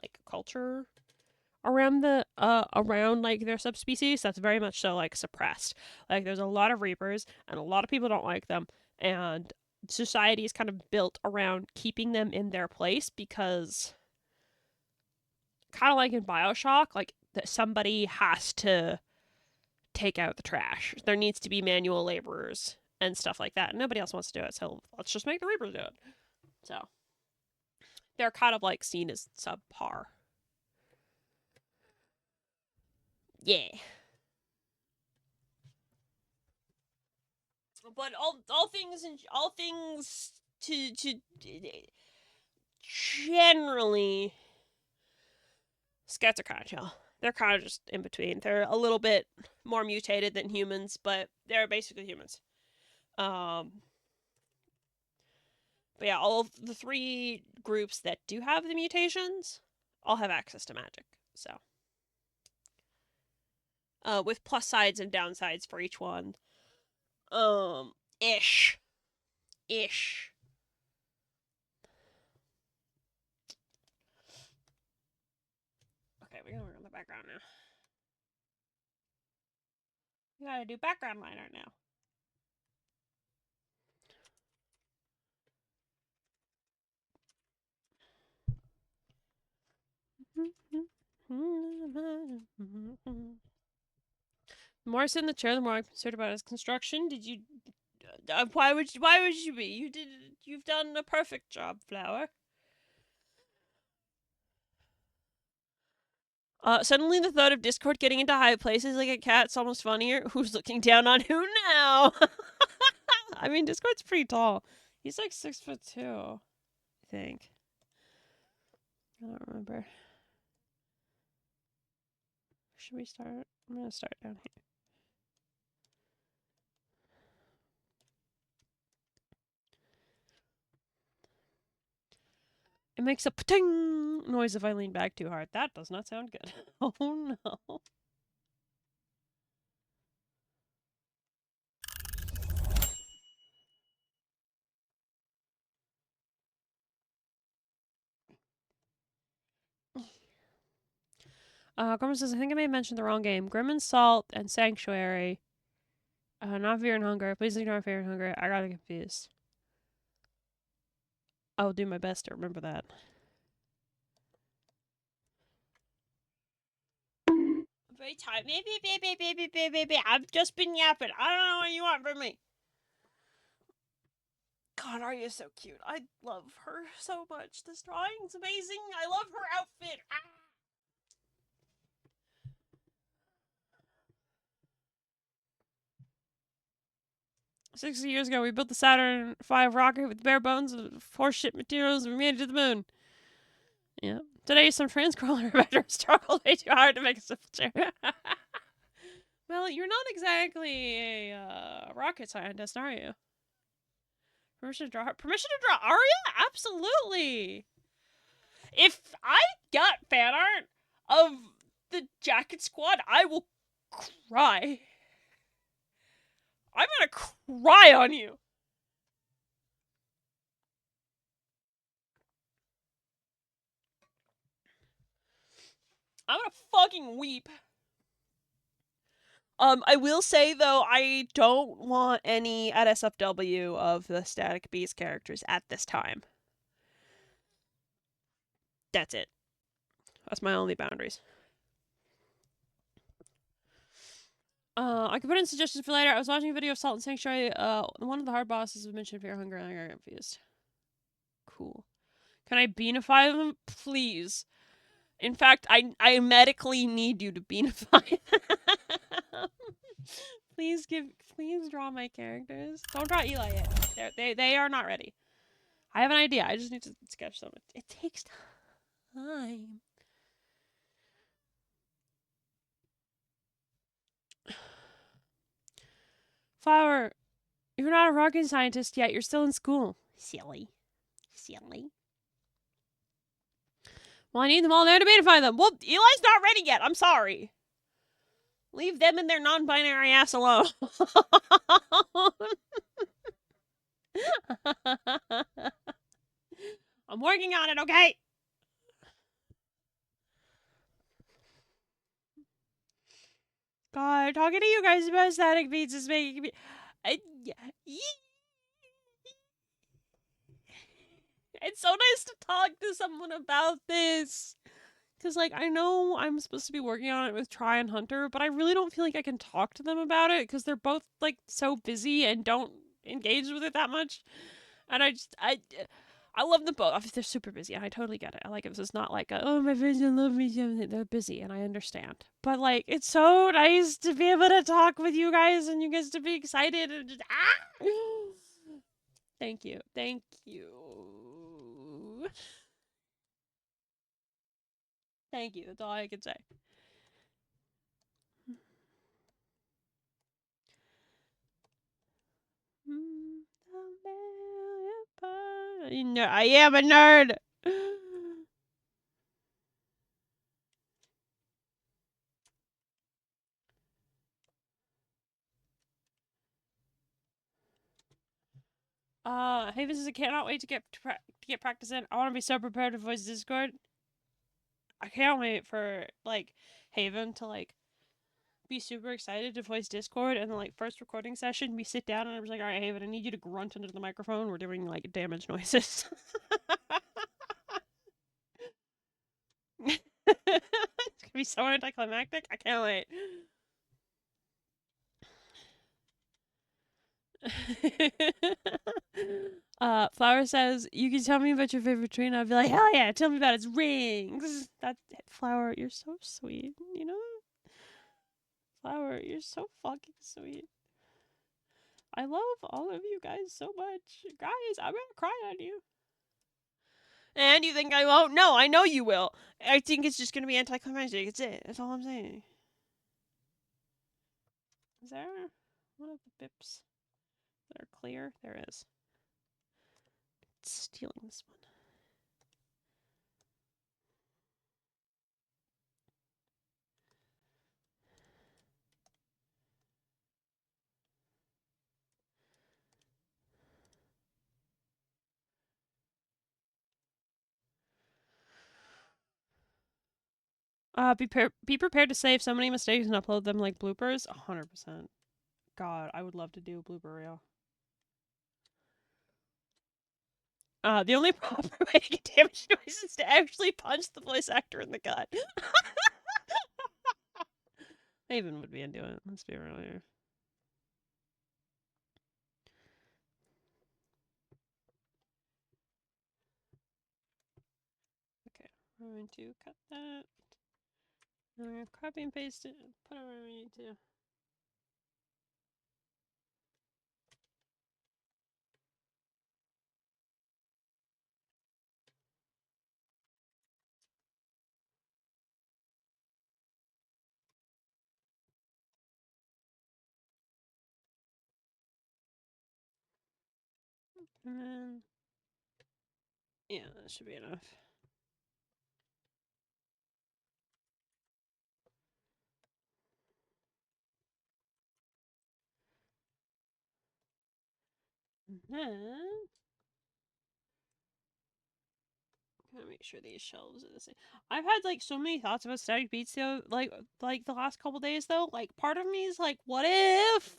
like culture around like their subspecies that's very much so like suppressed. Like there's a lot of Reapers and a lot of people don't like them, and society is kind of built around keeping them in their place because kind of like in BioShock, like that somebody has to take out the trash. There needs to be manual laborers and stuff like that. And nobody else wants to do it, so let's just make the Reapers do it. So they're kind of like seen as subpar. Yeah. But all things to generally, scouts are kind of chill. They're kind of just in between. They're a little bit more mutated than humans, but they're basically humans. But yeah, all of the three groups that do have the mutations all have access to magic. So, with plus sides and downsides for each one. Ish. Okay, we're gonna work on the background now. We gotta do background liner now. The more I sit in the chair, the more I'm concerned about his construction. Did you? Why would you be? You've done a perfect job, Flower. Suddenly the thought of Discord getting into high places like a cat's almost funnier. Who's looking down on who now? I mean, Discord's pretty tall. He's like 6'2", I think. I don't remember. Should we start? I'm gonna start down here. It makes a pa-ting noise if I lean back too hard. That does not sound good. Oh no. Gorman says, I think I may have mentioned the wrong game. Grim and Salt and Sanctuary. Not Fear and Hunger. Please ignore Fear and Hunger. I got it confused. I'll do my best to remember that. Very tired. Baby. I've just been yapping. I don't know what you want from me. God, Arya's so cute. I love her so much. This drawing's amazing. I love her outfit. Ah! 60 years ago, we built the Saturn V rocket with bare bones of horseshit materials and we made it to the moon. Yeah, Today, some trans crawler veterans struggled way too hard to make a simple chair. Well, you're not exactly a rocket scientist, are you? Permission to draw? Permission to draw Arya? Absolutely. If I got fan art of the Jacket Squad, I will cry. I'm gonna cry on you. I'm gonna fucking weep. I will say though, I don't want any at SFW of the Static Beast characters at this time. That's it. That's my only boundaries. I could put in suggestions for later. I was watching a video of Salt and Sanctuary. One of the hard bosses mentioned fear, hunger, and I got confused. Cool. Can I beanify them? Please. In fact, I medically need you to beanify them. Please draw my characters. Don't draw Eli yet. They are not ready. I have an idea. I just need to sketch them. It takes time. Flower, you're not a rocket scientist yet. You're still in school. Silly. Well, I need them all there to beanify them. Well, Eli's not ready yet. I'm sorry. Leave them and their non-binary ass alone. I'm working on it, okay? God, talking to you guys about static beats is making me... It's so nice to talk to someone about this. Because, like, I know I'm supposed to be working on it with Try and Hunter, but I really don't feel like I can talk to them about it because they're both, like, so busy and don't engage with it that much. And I love them both. They're super busy, and I totally get it. I like it. This is not like, oh, my friends don't love me. They're busy, and I understand. But, like, it's so nice to be able to talk with you guys and you guys to be excited and just, Thank you. Thank you. Thank you. That's all I can say. No, I am a nerd. Hey, this is I cannot wait to get practice in. I want to be so prepared to voice Discord. I can't wait for like Haven to like be super excited to voice Discord, and then like first recording session, we sit down and I was like, all right, Haven, I need you to grunt into the microphone. We're doing like damage noises. It's gonna be so anticlimactic. I can't wait. Flower says, you can tell me about your favorite tree, and I'd be like, hell yeah, tell me about its rings. That Flower, you're so sweet, you know? Flower, you're so fucking sweet. I love all of you guys so much. Guys, I'm gonna cry on you. And you think I won't? No, I know you will. I think it's just gonna be anticlimactic. It's it. That's all I'm saying. Is there one of the bips that are clear? There is. It's stealing this one. Be prepared to save so many mistakes and upload them like bloopers. 100%. God, I would love to do a blooper reel. The only proper way to get damage noise is to actually punch the voice actor in the gut. Haven would be into it. Let's be real here. Okay, we're going to cut that. I'm going to copy and paste it and put it where we need to. And then, yeah, that should be enough. And then, gotta make sure these shelves are the same. I've had like so many thoughts about static beats though, like the last couple days though. Like part of me is like, what if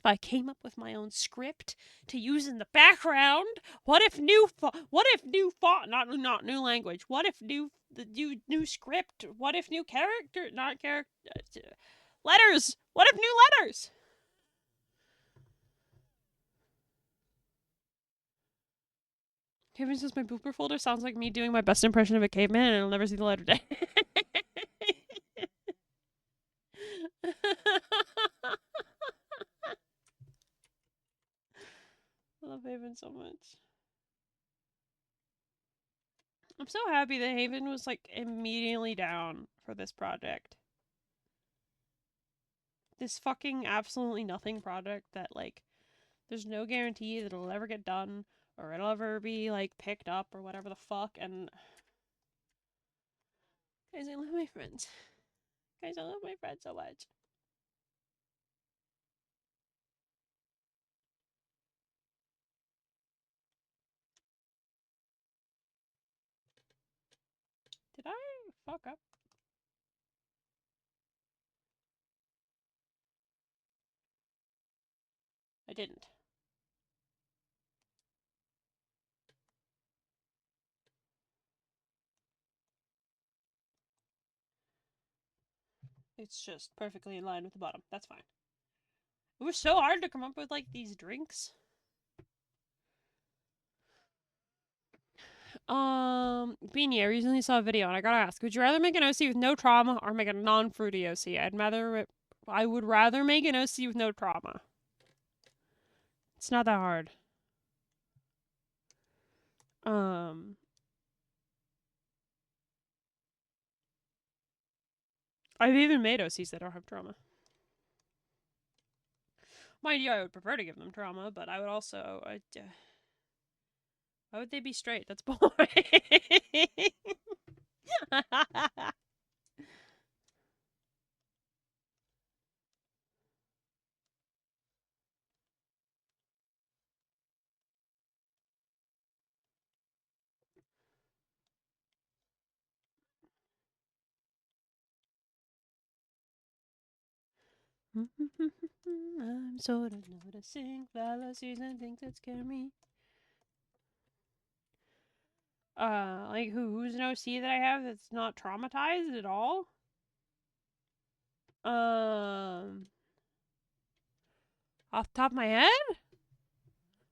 I came up with my own script to use in the background? What if new font, not new language? What if new script? What if new character, not character, letters? What if new letters? Kevin says my blooper folder sounds like me doing my best impression of a caveman, and I'll never see the light of day. I love Haven so much. I'm so happy that Haven was like immediately down for this project. This fucking absolutely nothing project that like there's no guarantee that it'll ever get done or it'll ever be like picked up or whatever the fuck. And guys, I love my friends. Guys, I love my friends so much. Did I fuck up? I didn't. It's just perfectly in line with the bottom. That's fine. It was so hard to come up with like these drinks. Beanie, I recently saw a video and I gotta ask, would you rather make an OC with no trauma or make a non-fruity OC? I would rather make an OC with no trauma. It's not that hard. I've even made OCs that don't have trauma. Mind you, I would prefer to give them trauma, but I would also, why would they be straight? That's boring. I'm sort of noticing fallacies and things that scare me. Like who's an OC that I have that's not traumatized at all? Off the top of my head?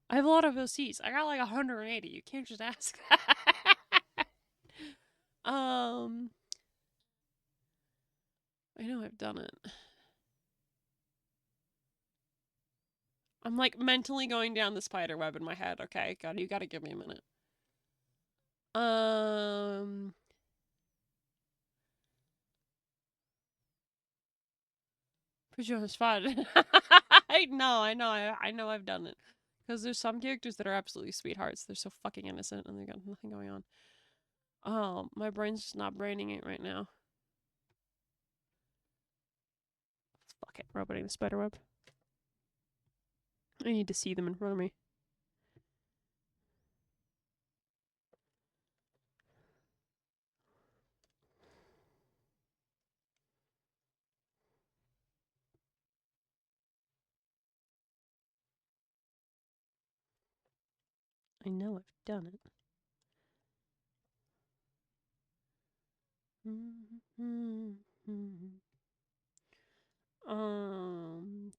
I have a lot of OCs. I got like 180. You can't just ask that. I know I've done it. I'm like mentally going down the spider web in my head. Okay, God, you gotta give me a minute. Put you on the spot. I know I've done it. Because there's some characters that are absolutely sweethearts. They're so fucking innocent and they got nothing going on. Oh, my brain's just not braining it right now. Fuck it, we're opening the spider web. I need to see them in front of me. I know I've done it.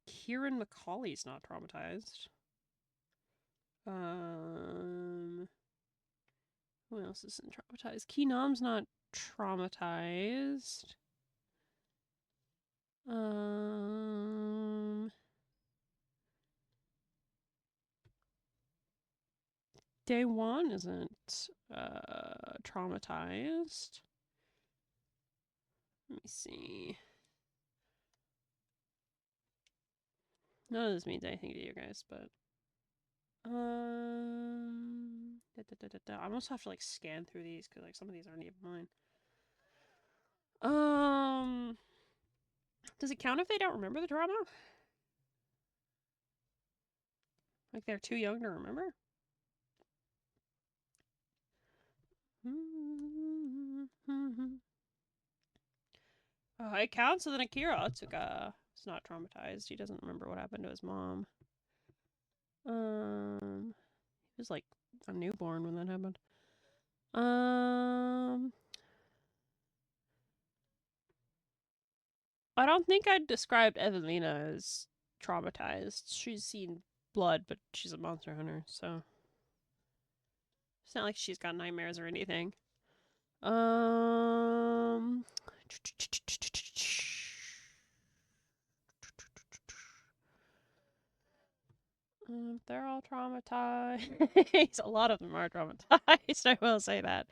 Kieran McCauley's not traumatized. Who else isn't traumatized? Keenom's not traumatized. Day one isn't traumatized. Let me see. None of this means anything to you guys, but I almost have to like scan through these because like some of these aren't even mine. Does it count if they don't remember the trauma? Like they're too young to remember? It counts. So then Akira Otsuka is not traumatized. He doesn't remember what happened to his mom. He was like a newborn when that happened. I don't think I'd described Evelina as traumatized. She's seen blood, but she's a monster hunter, so it's not like she's got nightmares or anything. They're all traumatized. A lot of them are traumatized. I will say that.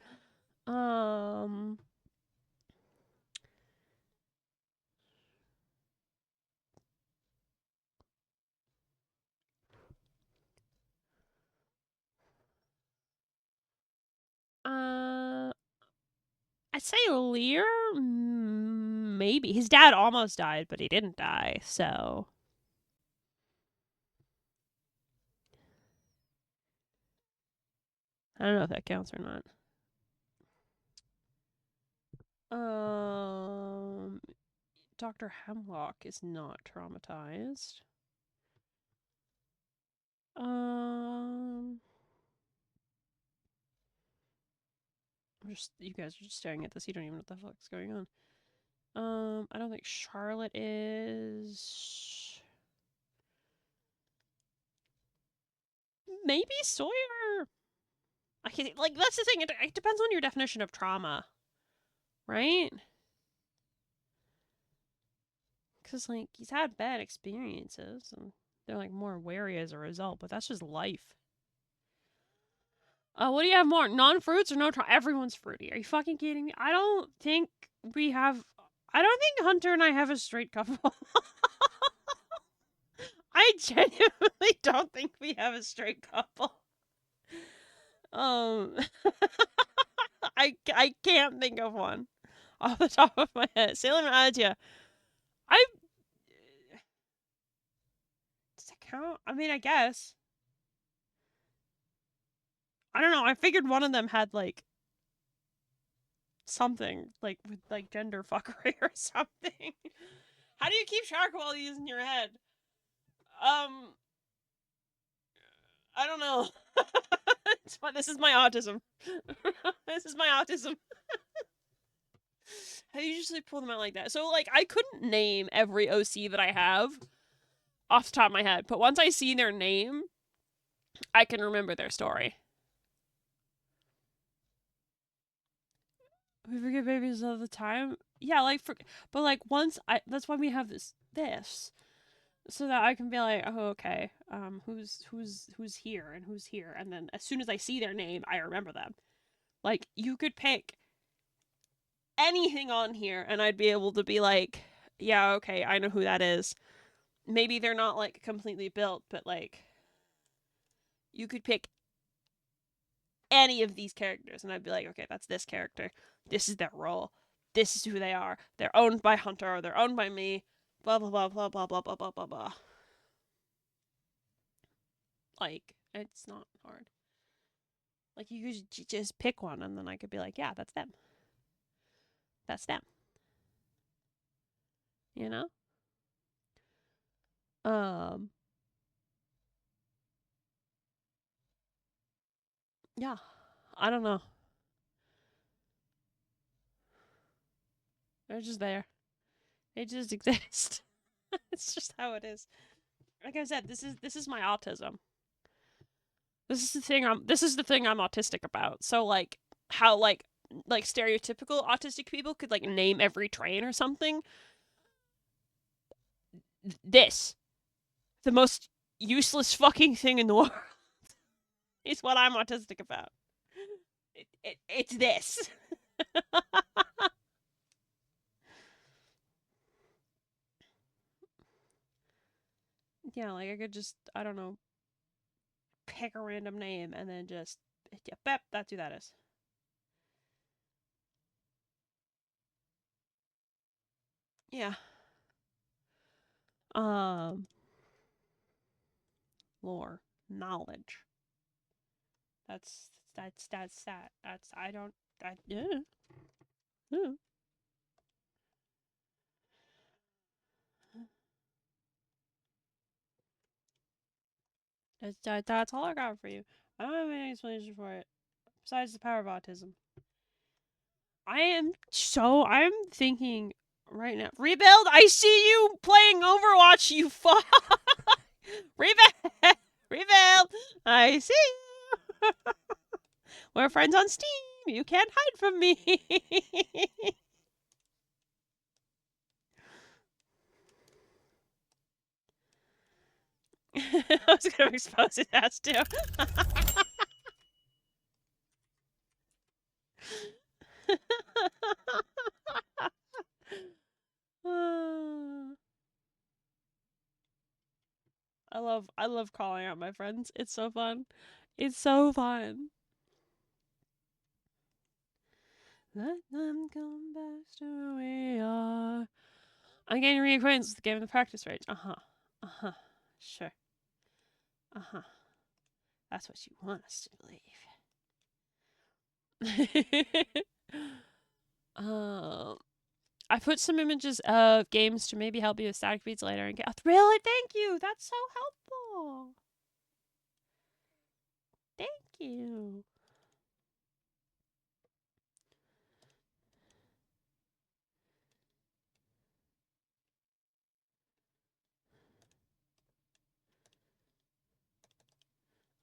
I'd say Lear, maybe. His dad almost died, but he didn't die, so. I don't know if that counts or not. Dr. Hemlock is not traumatized. You guys are just staring at this. You don't even know what the fuck's going on. I don't think Charlotte is. Maybe Sawyer. I can't, like, that's the thing. It depends on your definition of trauma, right? Because, like, he's had bad experiences, and they're, like, more wary as a result, but that's just life. What do you have more? Non-fruits or no everyone's fruity. Are you fucking kidding me? I don't think Hunter and I have a straight couple. I genuinely don't think we have a straight couple. I can't think of one off the top of my head. Salem and Adja. Does it count? I mean, I guess. I don't know. I figured one of them had like something like with like gender fuckery or something. How do you keep track of all these in your head? I don't know. This is my autism. This is my autism. I usually pull them out like that. So like I couldn't name every OC that I have off the top of my head, but once I see their name, I can remember their story. We forget babies all the time. Yeah, like but like once that's why we have this so that I can be like, oh okay, who's here and who's here, and then as soon as I see their name, I remember them. Like you could pick anything on here, and I'd be able to be like, yeah, okay, I know who that is. Maybe they're not like completely built, but like you could pick any of these characters, and I'd be like, okay, that's this character. This is their role. This is who they are. They're owned by Hunter, or they're owned by me. Blah blah blah blah blah blah blah blah blah blah. Like it's not hard. Like you could just pick one, and then I could be like, yeah, that's them. That's them. You know. Yeah. I don't know. They're just there. They just exist. It's just how it is. Like I said, this is my autism. This is the thing I'm autistic about. So like how like stereotypical autistic people could like name every train or something. This, the most useless fucking thing in the world, is what I'm autistic about. It's this. Yeah, like I could just, I don't know, pick a random name and then just, yeah, bep, that's who that is. Yeah. Lore, knowledge. That's that. That's I don't. Yeah. Yeah. That's all I got for you. I don't have any explanation for it besides the power of autism. I'm thinking right now. Rebuild. I see you playing Overwatch. You fuck. Rebuild. Rebuild. I see you. We're friends on Steam. You can't hide from me. I was gonna expose his ass too. I love calling out my friends. It's so fun. It's so fun. Let them come back to who we are. I'm getting reacquainted with the game in the practice range. Uh-huh. Sure. Uh-huh. That's what you want us to believe. I put some images of games to maybe help you with static beats later and get really thank you. That's so helpful. Thank you.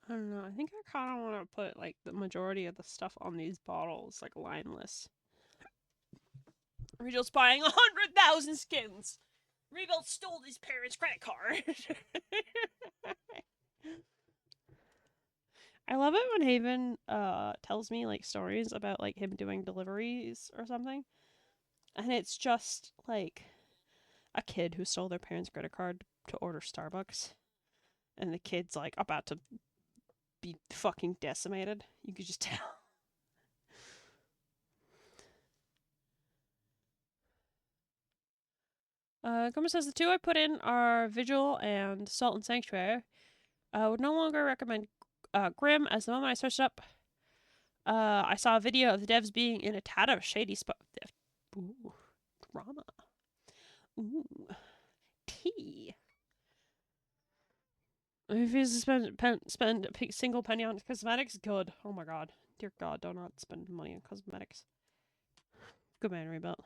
I don't know. I think I kind of want to put like the majority of the stuff on these bottles like lineless. Regal's buying 100,000 skins. Regal stole his parents' credit card. I love it when Haven tells me like stories about like him doing deliveries or something. And it's just like a kid who stole their parents' credit card to order Starbucks. And the kid's like about to be fucking decimated. You could just tell. Goma says the two I put in are Vigil and Salt and Sanctuary. Would no longer recommend Grim, as the moment I searched up, I saw a video of the devs being in a tad of a shady spot. Ooh, drama. Ooh, tea. If you spend a single penny on cosmetics, good. Oh my god. Dear god, do not spend money on cosmetics. Good man, rebuilt.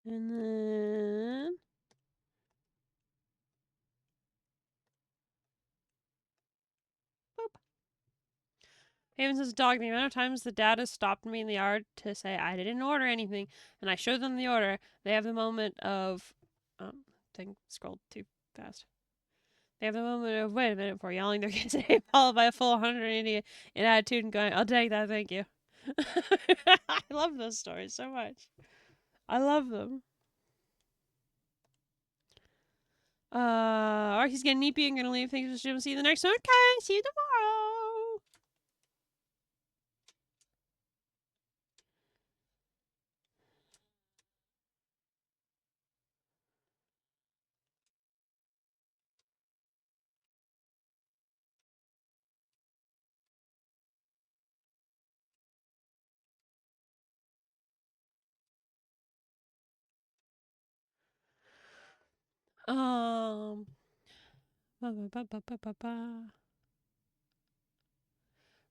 And then boop. Haven says, dog, the amount of times the dad has stopped me in the yard to say I didn't order anything, and I show them the order, they have the moment of, thing scrolled too fast. They have the moment of, wait a minute, before yelling their kids' name, followed by a full 180 in attitude and going, I'll take that, thank you. I love those stories so much. I love them. Alright, he's getting neepy and gonna leave. Thanks for streaming. See you in the next one. Okay, see you tomorrow. Um.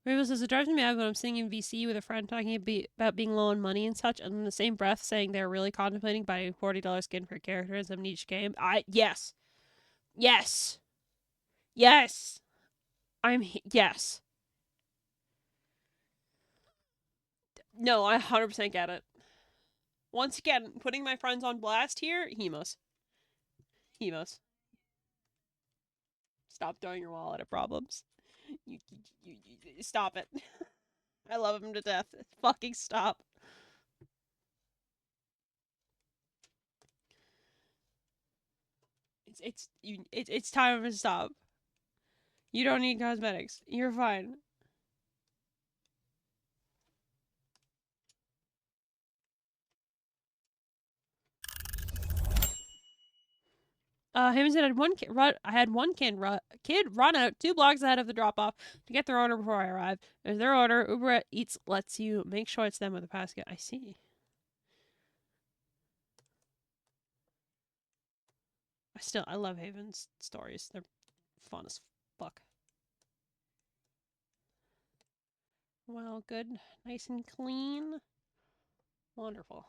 Rainbow says it drives me mad when I'm sitting in VC with a friend talking about being low on money and such, and in the same breath saying they're really contemplating buying $40 skin per character in some niche game. Yes, yes, yes. Yes. No, I 100% get it. Once again, putting my friends on blast here. Hemos. Stop throwing your wallet at problems. You stop it. I love him to death. Fucking stop. It's time to stop. You don't need cosmetics. You're fine. Heyman said I had one kid run out 2 blocks ahead of the drop off to get their order before I arrived. There's their order. Uber Eats lets you make sure it's them with a basket. I see. I love Haven's stories. They're fun as fuck. Well, good. Nice and clean. Wonderful.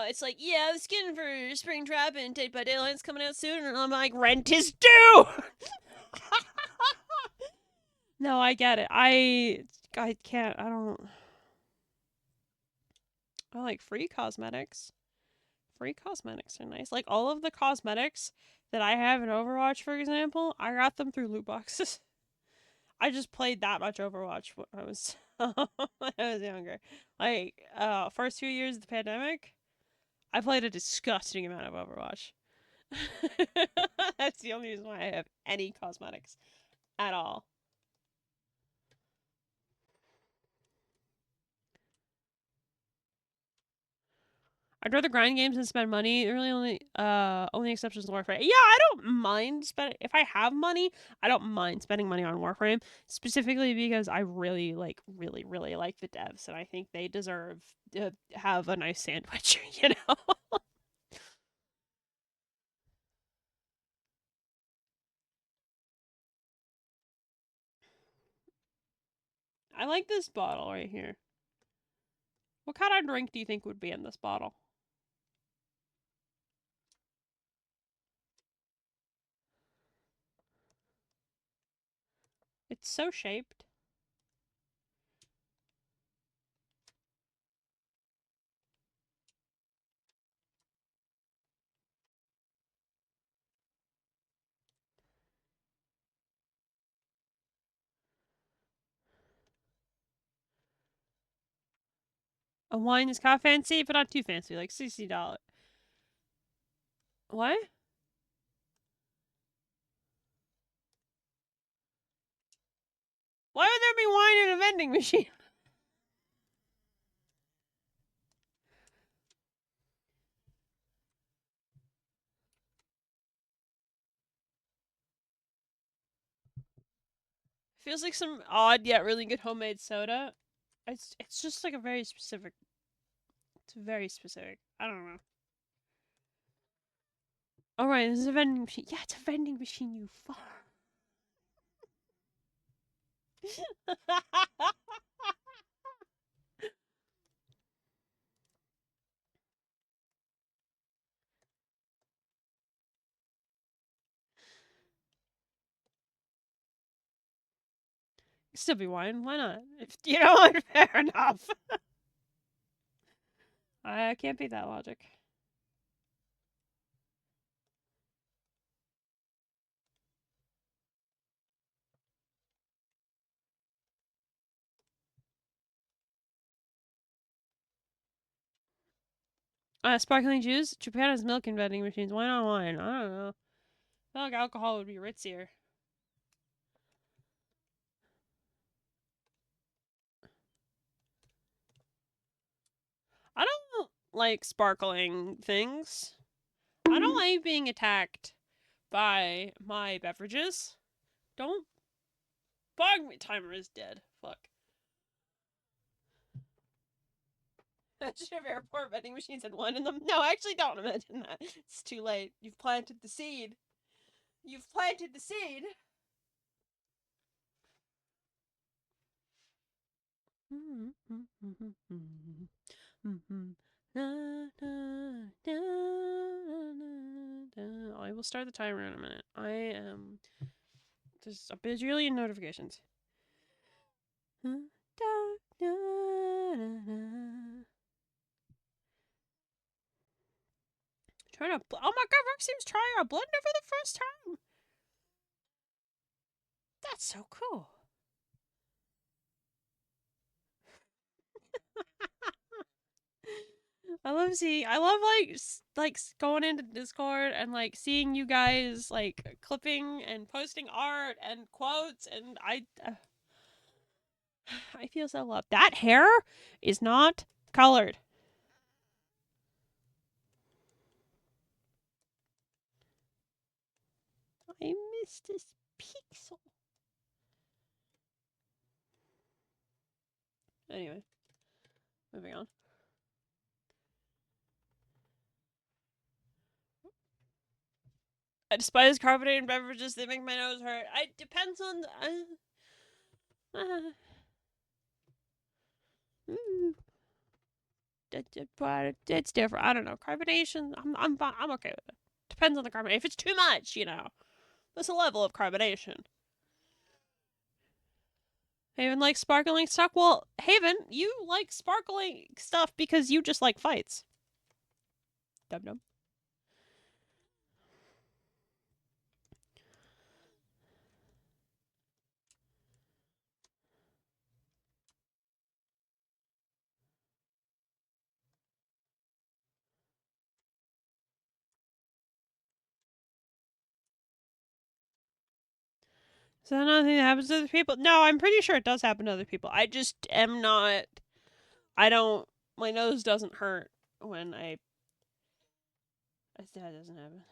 It's like, yeah, the skin for Springtrap and Dead by Daylight's coming out soon, and I'm like, rent is due! No, I get it. I can't, I don't... I like free cosmetics. Free cosmetics are nice. Like, all of the cosmetics that I have in Overwatch, for example, I got them through loot boxes. I just played that much Overwatch when I was when I was younger. Like, first few years of the pandemic, I played a disgusting amount of Overwatch. That's the only reason why I have any cosmetics at all. I'd rather grind games than spend money. Really, only exceptions to Warframe. Yeah, I don't mind spending if I have money. I don't mind spending money on Warframe specifically because I really like the devs, and I think they deserve to have a nice sandwich. You know. I like this bottle right here. What kind of drink do you think would be in this bottle? It's so shaped. A wine is kind of fancy, but not too fancy, like $60. What? Why would there be wine in a vending machine? Feels like some odd yet really good homemade soda. It's just like a very specific. It's very specific. I don't know. All right, this is a vending machine. Yeah, it's a vending machine. You fuck. Still be wine. Why not? If you know what, fair enough. I can't beat that logic. Sparkling juice. Japan has milk in vending machines. Why not wine? I don't know. I feel like alcohol would be ritzier. I don't like sparkling things. I don't like being attacked by my beverages. Don't bug me. Timer is dead. Fuck. Imagine if airport vending machines had one in them. No, actually don't imagine that. It's too late. You've planted the seed. You've planted the seed. I will start the timer in a minute. I am... There's a bajillion notifications. Trying to... Oh my god, Roxy's trying our blender for the first time! That's so cool. I love like going into Discord and like seeing you guys like clipping and posting art and quotes, and I feel so loved. That hair is not colored. I miss this pixel. Anyway, moving on. I despise carbonated beverages. They make my nose hurt. It depends on. It's different. I don't know. Carbonation. I'm okay with it. Depends on the carbonation. If it's too much, there's a level of carbonation. Haven likes sparkling stuff. Well, Haven, you like sparkling stuff because you just like fights. Dum dum. Is that another thing that happens to other people? No, I'm pretty sure it does happen to other people. I just am not. My nose doesn't hurt when that doesn't happen.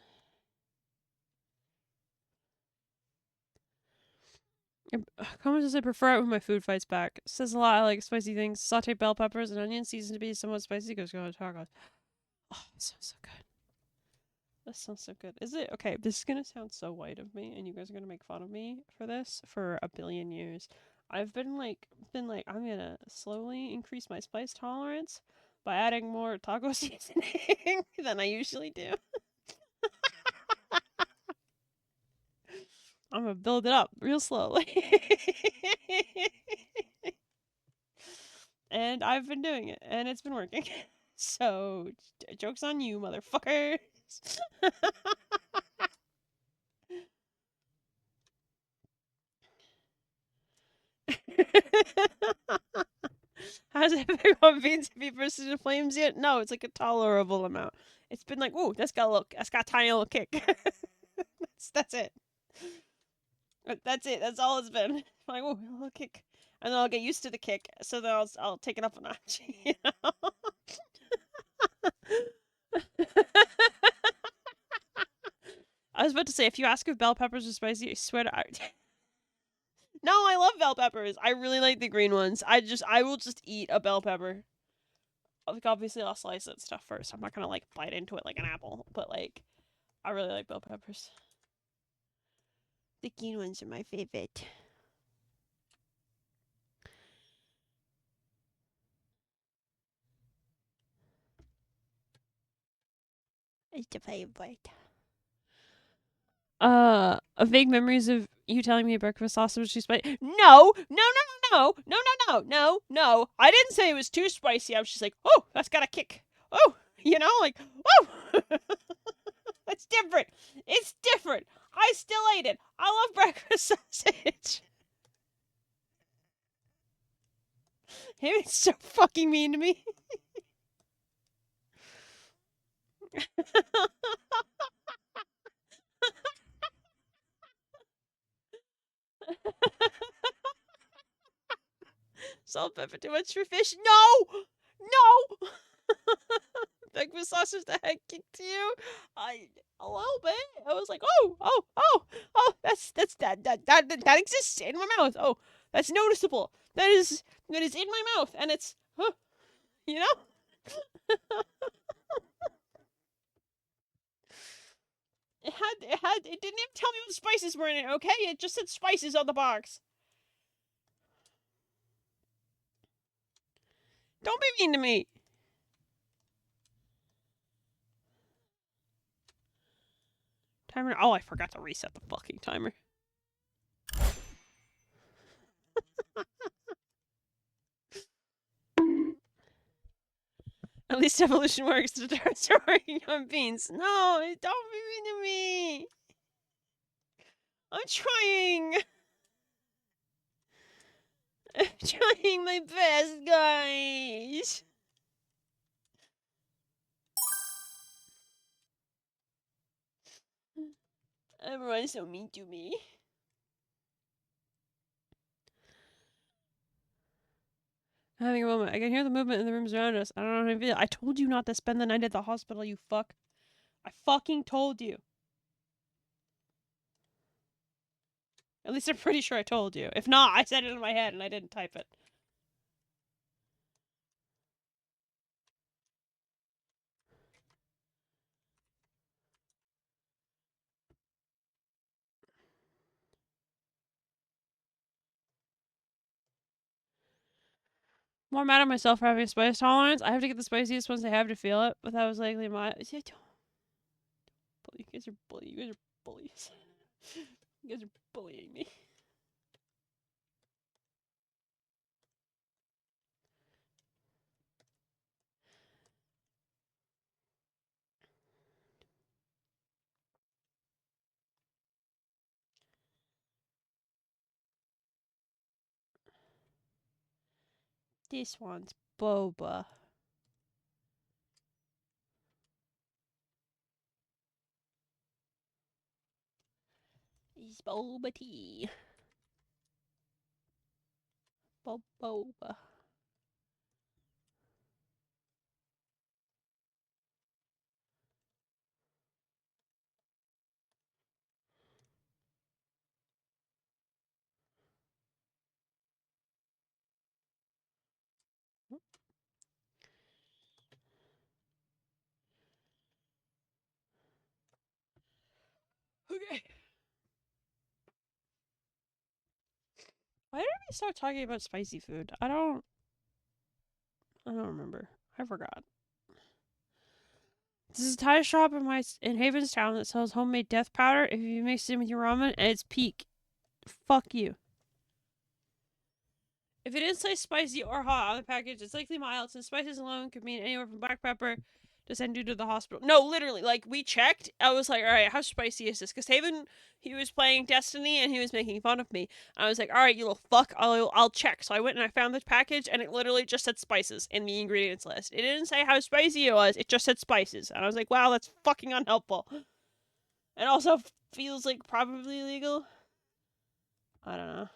Comment says I prefer it when my food fights back. Says a lot. I like spicy things. Sauteed bell peppers and onions seasoned to be somewhat spicy. Goes on tacos. Oh, that sounds so good. That sounds so good. Is it? Okay, this is gonna sound so white of me, and you guys are gonna make fun of me for this for a billion years. I've been like, I'm gonna slowly increase my spice tolerance by adding more taco seasoning than I usually do. I'm gonna build it up real slowly. And I've been doing it, and it's been working. So, joke's on you, motherfuckers. Has everyone been to be bursted in flames yet? No, it's like a tolerable amount. It's been like, ooh, that's got a tiny little kick. That's it. That's it. That's all it's been. Like, ooh, a little kick, and then I'll get used to the kick. So then I'll take it up a notch. You know. I was about to say, if you ask if bell peppers are spicy, I swear to No, I love bell peppers. I really like the green ones. I will just eat a bell pepper. Like, obviously, I'll slice it stuff first. I'm not gonna, like, bite into it like an apple. But, like, I really like bell peppers. The green ones are my favorite. It's the favorite. Vague memories of you telling me breakfast sausage was too spicy. No. I didn't say it was too spicy. I was just like, oh, that's got a kick. Oh, like, oh. It's different. It's different. I still ate it. I love breakfast sausage. It's so fucking mean to me. Salt, pepper, too much for fish. No. Breakfast sausage that had kicked you. A little bit. I was like, oh, that's that exists in my mouth. Oh, that's noticeable. That is in my mouth, and it's, you know. It didn't even tell me what spices were in it, okay? It just said spices on the box. Don't be mean to me. Timer. Oh, I forgot to reset the fucking timer. At least evolution works to destroying human beings. No, don't be mean to me. I'm trying. I'm trying my best, guys. Everyone's so mean to me. Having a moment. I can hear the movement in the rooms around us. I don't know how to feel. I told you not to spend the night at the hospital, you fuck. I fucking told you. At least I'm pretty sure I told you. If not, I said it in my head and I didn't type it. More mad at myself for having a spice tolerance. I have to get the spiciest ones I have to feel it, but that was likely my. You guys are bullies. You guys are bullies. You guys are bullying me. This one's boba. It's boba tea. Boba. Okay. Why did we start talking about spicy food? I don't remember. I forgot. This is a Thai shop in Havenstown that sells homemade death powder. If you mix it with your ramen, and it's peak. Fuck you. If it didn't say spicy or hot on the package, it's likely mild, since spices alone could mean anywhere from black pepper to send you to the hospital. No, literally, like, we checked. I was like, alright, how spicy is this? Because Haven, he was playing Destiny, and he was making fun of me. I was like, alright, you little fuck, I'll check. So I went and I found this package, and it literally just said spices in the ingredients list. It didn't say how spicy it was, it just said spices. And I was like, wow, that's fucking unhelpful. And also feels like probably illegal. I don't know.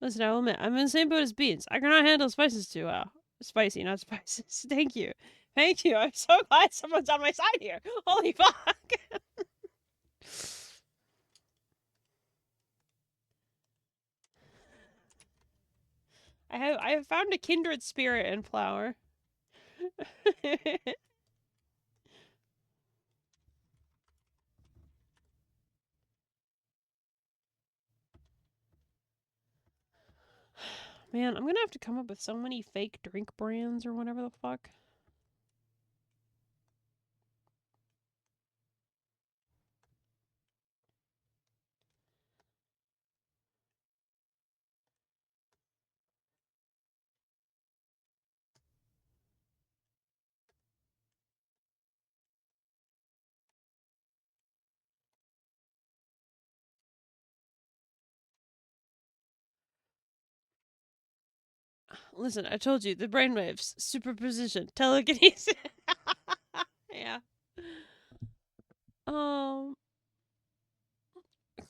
Listen, I'll admit, I'm in the same boat as Beans. I cannot handle spices too well. Spicy, not spices. Thank you. Thank you. I'm so glad someone's on my side here. Holy fuck. I have found a kindred spirit in flour. Man, I'm gonna have to come up with so many fake drink brands or whatever the fuck. Listen, I told you, the brainwaves, superposition, telekinesis. Yeah. Um,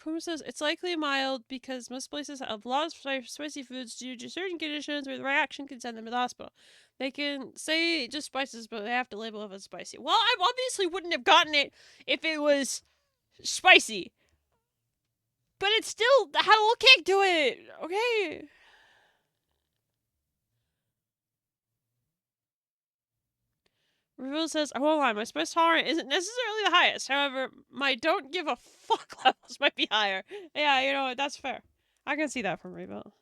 Kuma says it's likely mild because most places have laws for spicy foods due to certain conditions where the reaction can send them to the hospital. They can say just spices, but they have to label if it's spicy. Well, I obviously wouldn't have gotten it if it was spicy. But it still had a little kick to it, okay? Reveal says, I won't lie, my spice tolerance isn't necessarily the highest. However, my don't give a fuck levels might be higher. Yeah, you know what, that's fair. I can see that from Rebuild.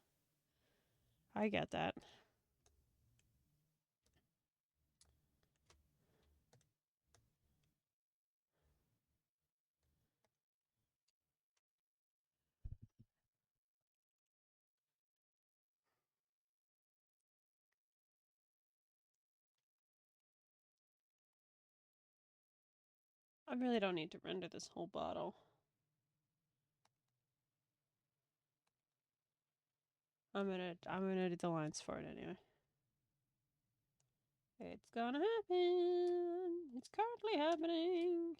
I get that. I really don't need to render this whole bottle. I'm gonna do the lines for it anyway. It's gonna happen. It's currently happening.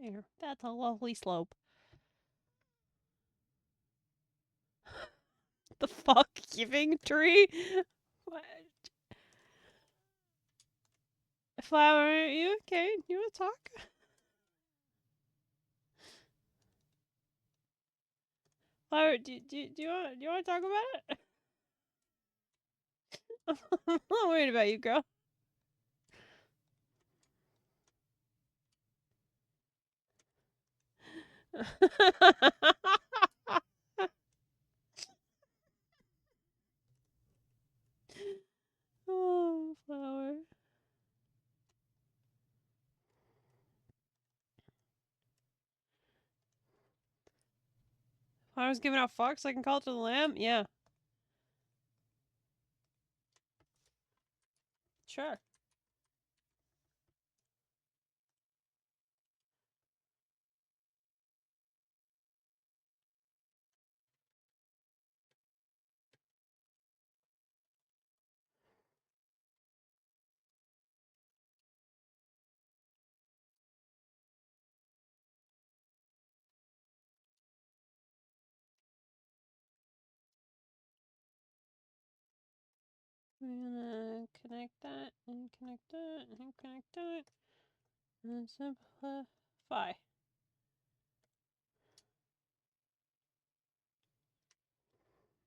There, that's a lovely slope. The fuck giving tree? What? Flower, are you okay? You wanna talk? Flower, do you want to talk about it? I'm not worried about you, girl. Oh, Flower. Flower's giving out fucks. I can call it to the lamb? Yeah. Sure. I'm gonna connect that and connect that and connect that and simplify.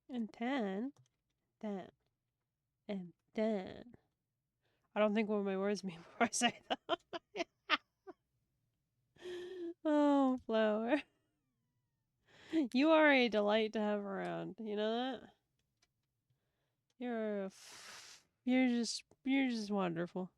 And then, and then. I don't think what my words mean before I say that. Oh, Flower. You are a delight to have around. You know that? You're just wonderful.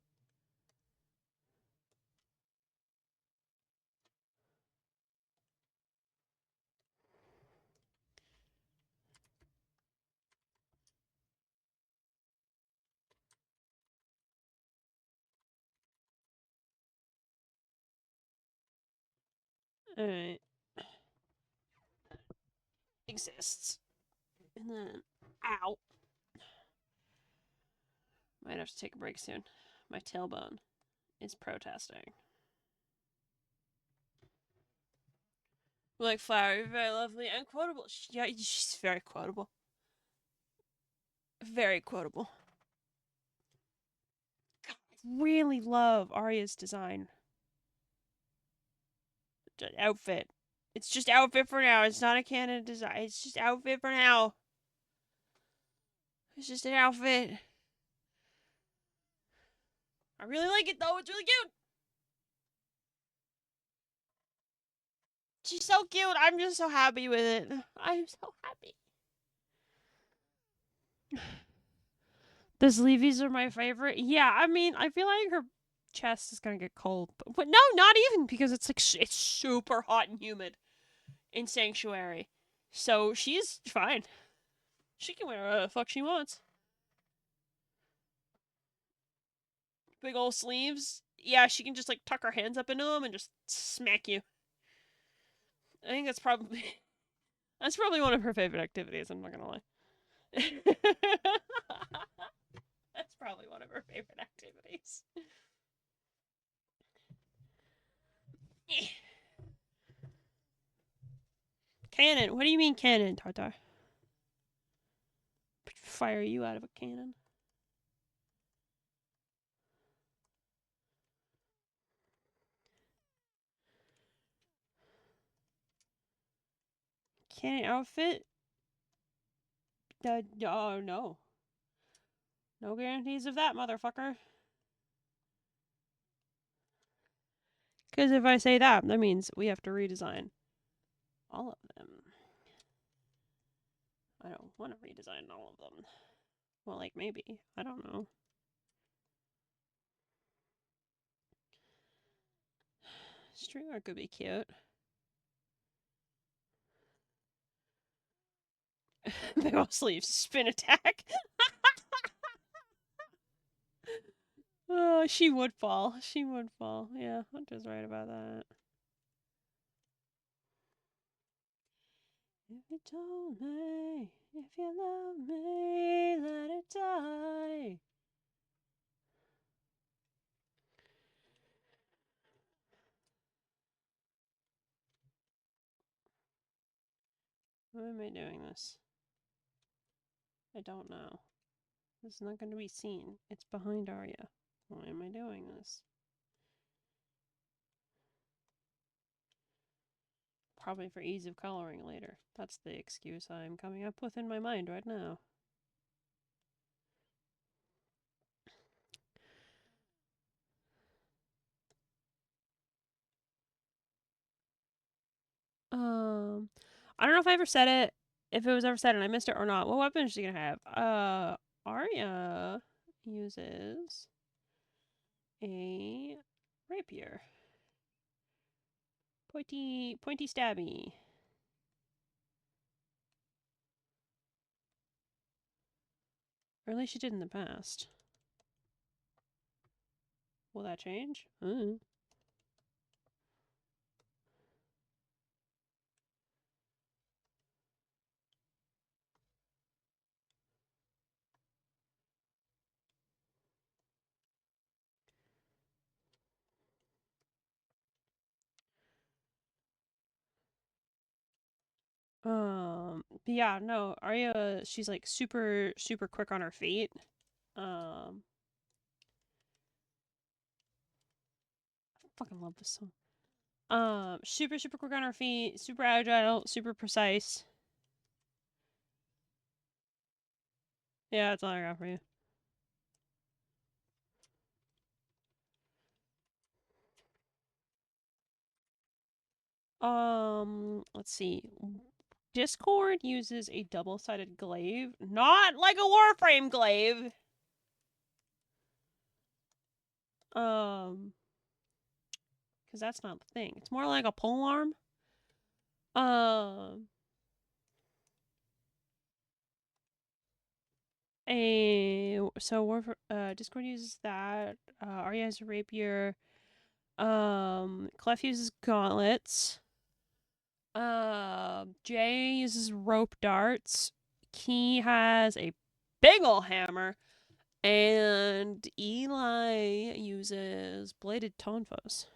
Alright. Exists. And then, ow. Might have to take a break soon. My tailbone is protesting. Like Flower, you're very lovely and quotable. Yeah, she's very quotable. Very quotable. God, I really love Arya's design. Outfit. It's just outfit for now. It's not a canon design. It's just outfit for now. It's just an outfit. I really like it though. It's really cute. She's so cute. I'm just so happy with it. I'm so happy. The sleeveys are my favorite. Yeah, I mean, I feel like her chest is gonna get cold, but no, not even because it's like it's super hot and humid in Sanctuary, so she's fine. She can wear whatever the fuck she wants. big old sleeves, yeah, she can just like tuck her hands up into them and just smack you. I think that's probably one of her favorite activities. I'm not gonna lie. That's probably one of her favorite activities. Cannon. What do you mean cannon, Tartar? Fire you out of a cannon. Cannon outfit? Oh, no. No guarantees of that, motherfucker. Because if I say that, that means we have to redesign all of them. I don't want to redesign all of them. Well, like, maybe. I don't know. Streamer could be cute. Big old sleeves. Spin attack. Oh, she would fall. She would fall. Yeah, Hunter's right about that. If you told me, if you love me, let it die. Why am I doing this? I don't know. This is not going to be seen. It's behind Arya. Why am I doing this? Probably for ease of coloring later. That's the excuse I'm coming up with in my mind right now. I don't know if I ever said it, if it was ever said and I missed it or not. What weapon is she gonna have? Arya uses a rapier. Pointy stabby. Or at least she did in the past. Will that change? Yeah, no, Arya, she's like super quick on her feet. I fucking love this song. Super quick on her feet, super agile, super precise. Yeah, that's all I got for you. Let's see. Discord uses a double-sided glaive, not like a Warframe glaive. Because that's not the thing. It's more like a polearm. Discord uses that. Arya has a rapier. Clef uses gauntlets. Jay uses rope darts. Key has a big ol' hammer. And Eli uses bladed tonfas.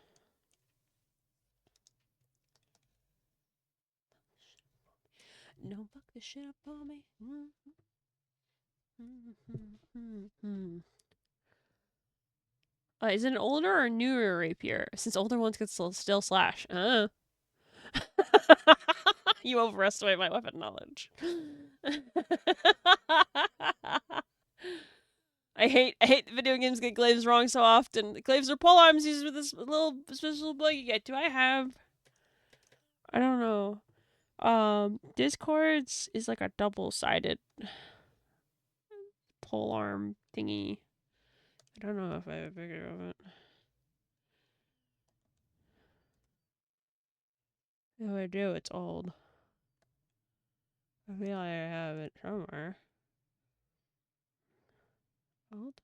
No, fuck this shit up on me. Is it an older or newer rapier? Since older ones can still slash. You overestimate my weapon knowledge. I hate video games get glaives wrong so often. The glaives are polearms used with this little special blanket. Do I have? I don't know. Discords is like a double-sided polearm thingy. I don't know if I have a picture of it. If I do, it's old. I feel like I have it somewhere. Old?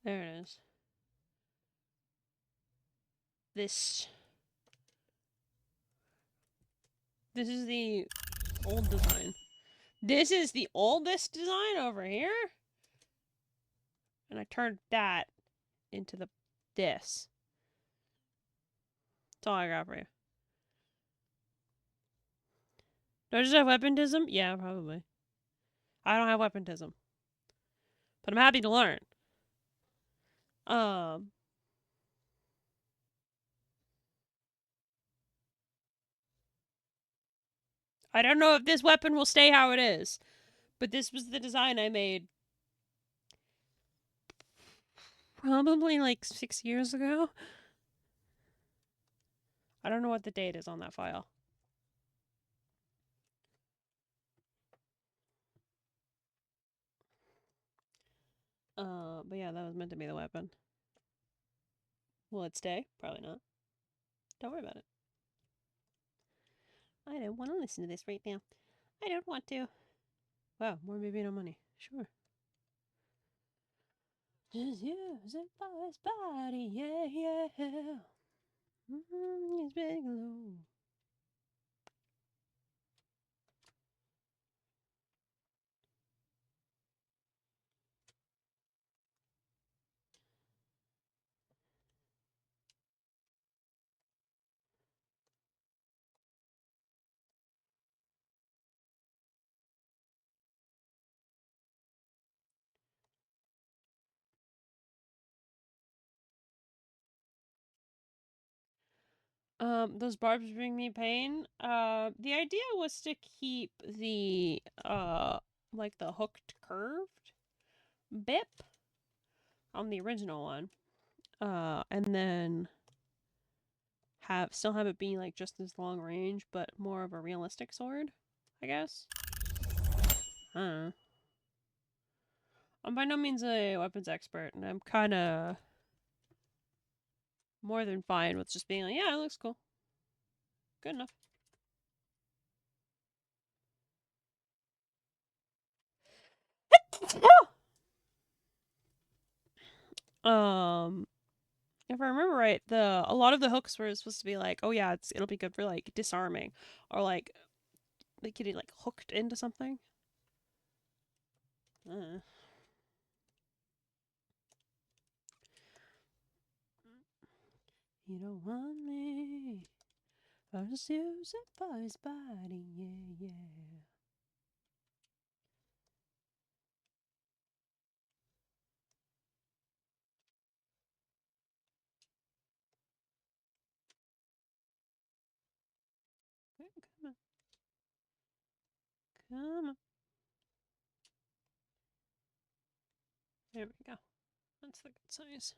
There it is. This is the old design. This is the oldest design over here. And I turned that into this. That's all I got for you. Do I just have weapontism? Yeah, probably. I don't have weapontism. But I'm happy to learn. I don't know if this weapon will stay how it is. But this was the design I made probably like 6 years ago. I don't know what the date is on that file. But yeah, that was meant to be the weapon. Will it stay? Probably not. Don't worry about it. I don't want to listen to this right now. I don't want to. Wow, more maybe no money. Sure. Just use it for his body, yeah, yeah. He's big low. Those barbs bring me pain. The idea was to keep the, like the hooked curved bip on the original one. And then still have it be like just as long range, but more of a realistic sword, I guess. I'm by no means a weapons expert, and I'm kind of more than fine with just being like, yeah, it looks cool. Good enough. If I remember right, a lot of the hooks were supposed to be like, oh yeah, it'll be good for like disarming, or like getting like hooked into something. You don't want me. I'll just use it for his body, yeah, yeah. Come on. Come on. There we go. That's the good size.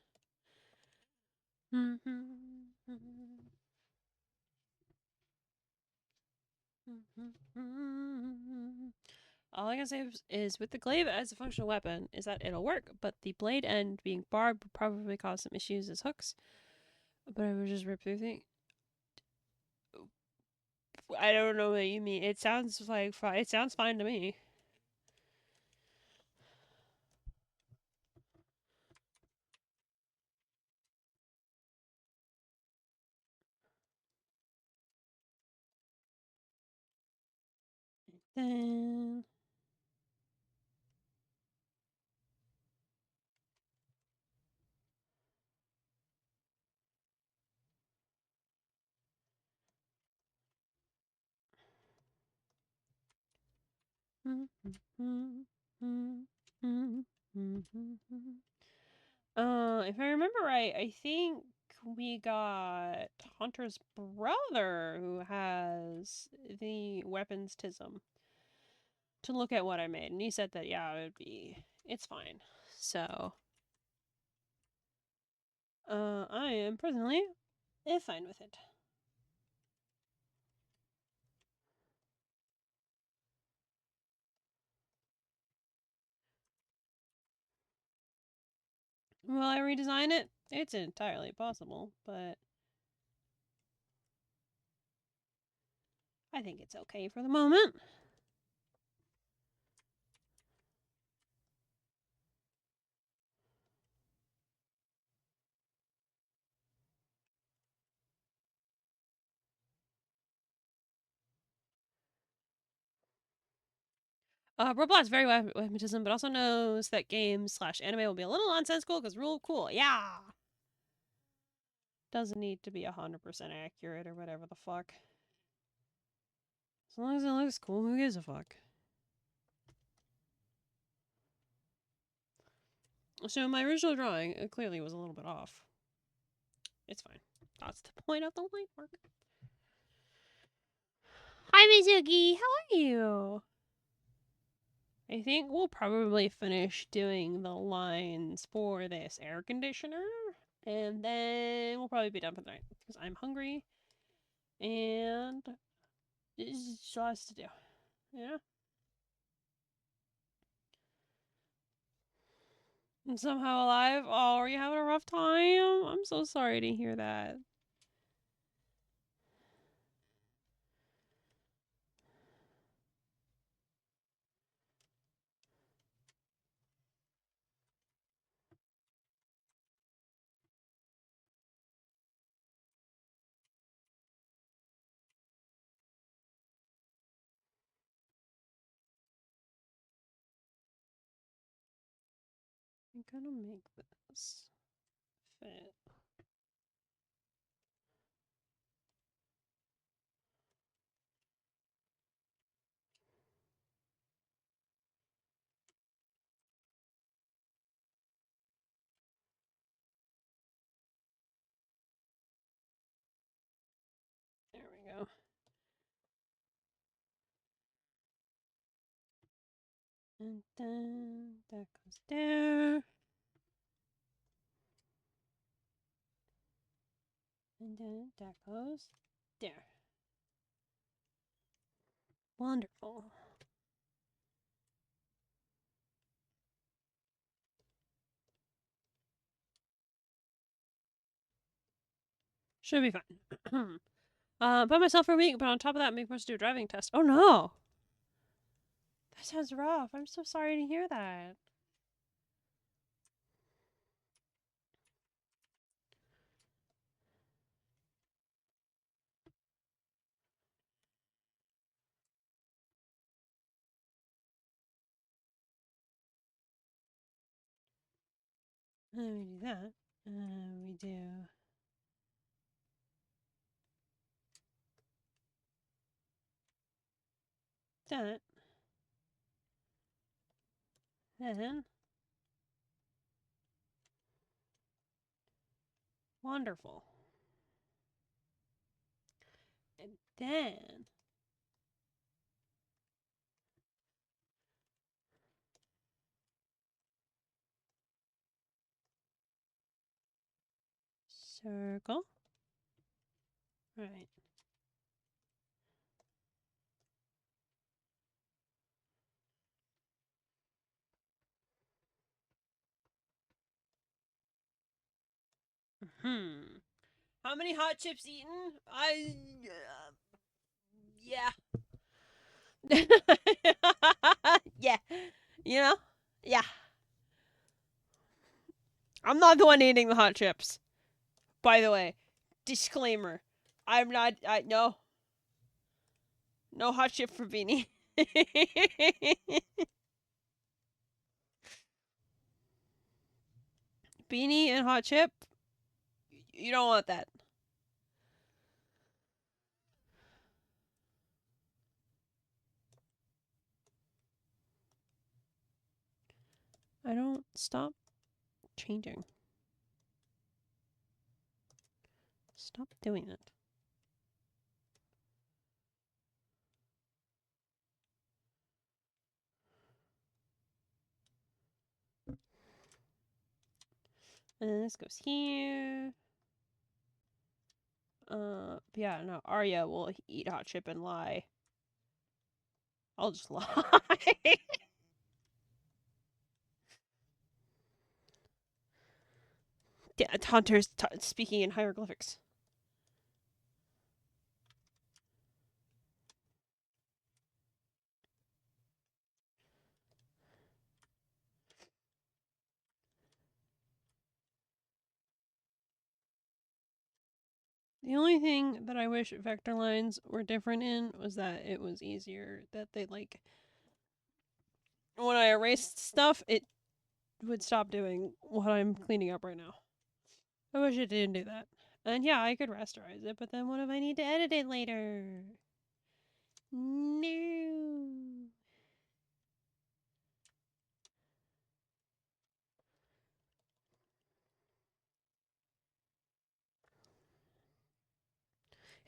All I can say is with the glaive as a functional weapon is that it'll work, but the blade end being barbed would probably cause some issues as hooks. But I would just rip through things. I don't know what you mean. It sounds like it sounds fine to me. Then if I remember right, I think we got Hunter's brother who has the weapons tism to look at what I made, and he said that yeah, it's fine. So I am personally fine with it. Will I redesign it? It's entirely possible, but I think it's okay for the moment. Roblox very webmatism, but also knows that games/anime will be a little nonsensical because rule cool. Yeah. Doesn't need to be 100% accurate or whatever the fuck. As long as it looks cool, who gives a fuck? So my original drawing clearly was a little bit off. It's fine. That's the point of the line work. Hi, Mizuki. How are you? I think we'll probably finish doing the lines for this air conditioner, and then we'll probably be done for the night because I'm hungry, and there's lots to do. Yeah. I'm somehow alive. Oh, are you having a rough time? I'm so sorry to hear that. I'm gonna make this fit. There we go. And then that goes there. And then that goes there. Wonderful. Should be fine. By myself for a week, but on top of that, make much to do a driving test. Oh no! That sounds rough. I'm so sorry to hear that. And then we do that. And we do that. Then wonderful. And then circle. Right. How many hot chips eaten? Yeah. Yeah. You know? Yeah. I'm not the one eating the hot chips. By the way, disclaimer. I'm not no. No hot chip for Beanie. Beanie and hot chip? You don't want that. I don't stop changing. Stop doing it. And then this goes here. Yeah, no, Arya will eat hot chip and lie. I'll just lie. Yeah, Hunter's speaking in hieroglyphics. The only thing that I wish vector lines were different in was that it was easier, that they, like, when I erased stuff, it would stop doing what I'm cleaning up right now. I wish it didn't do that. And yeah, I could rasterize it, but then what if I need to edit it later? No.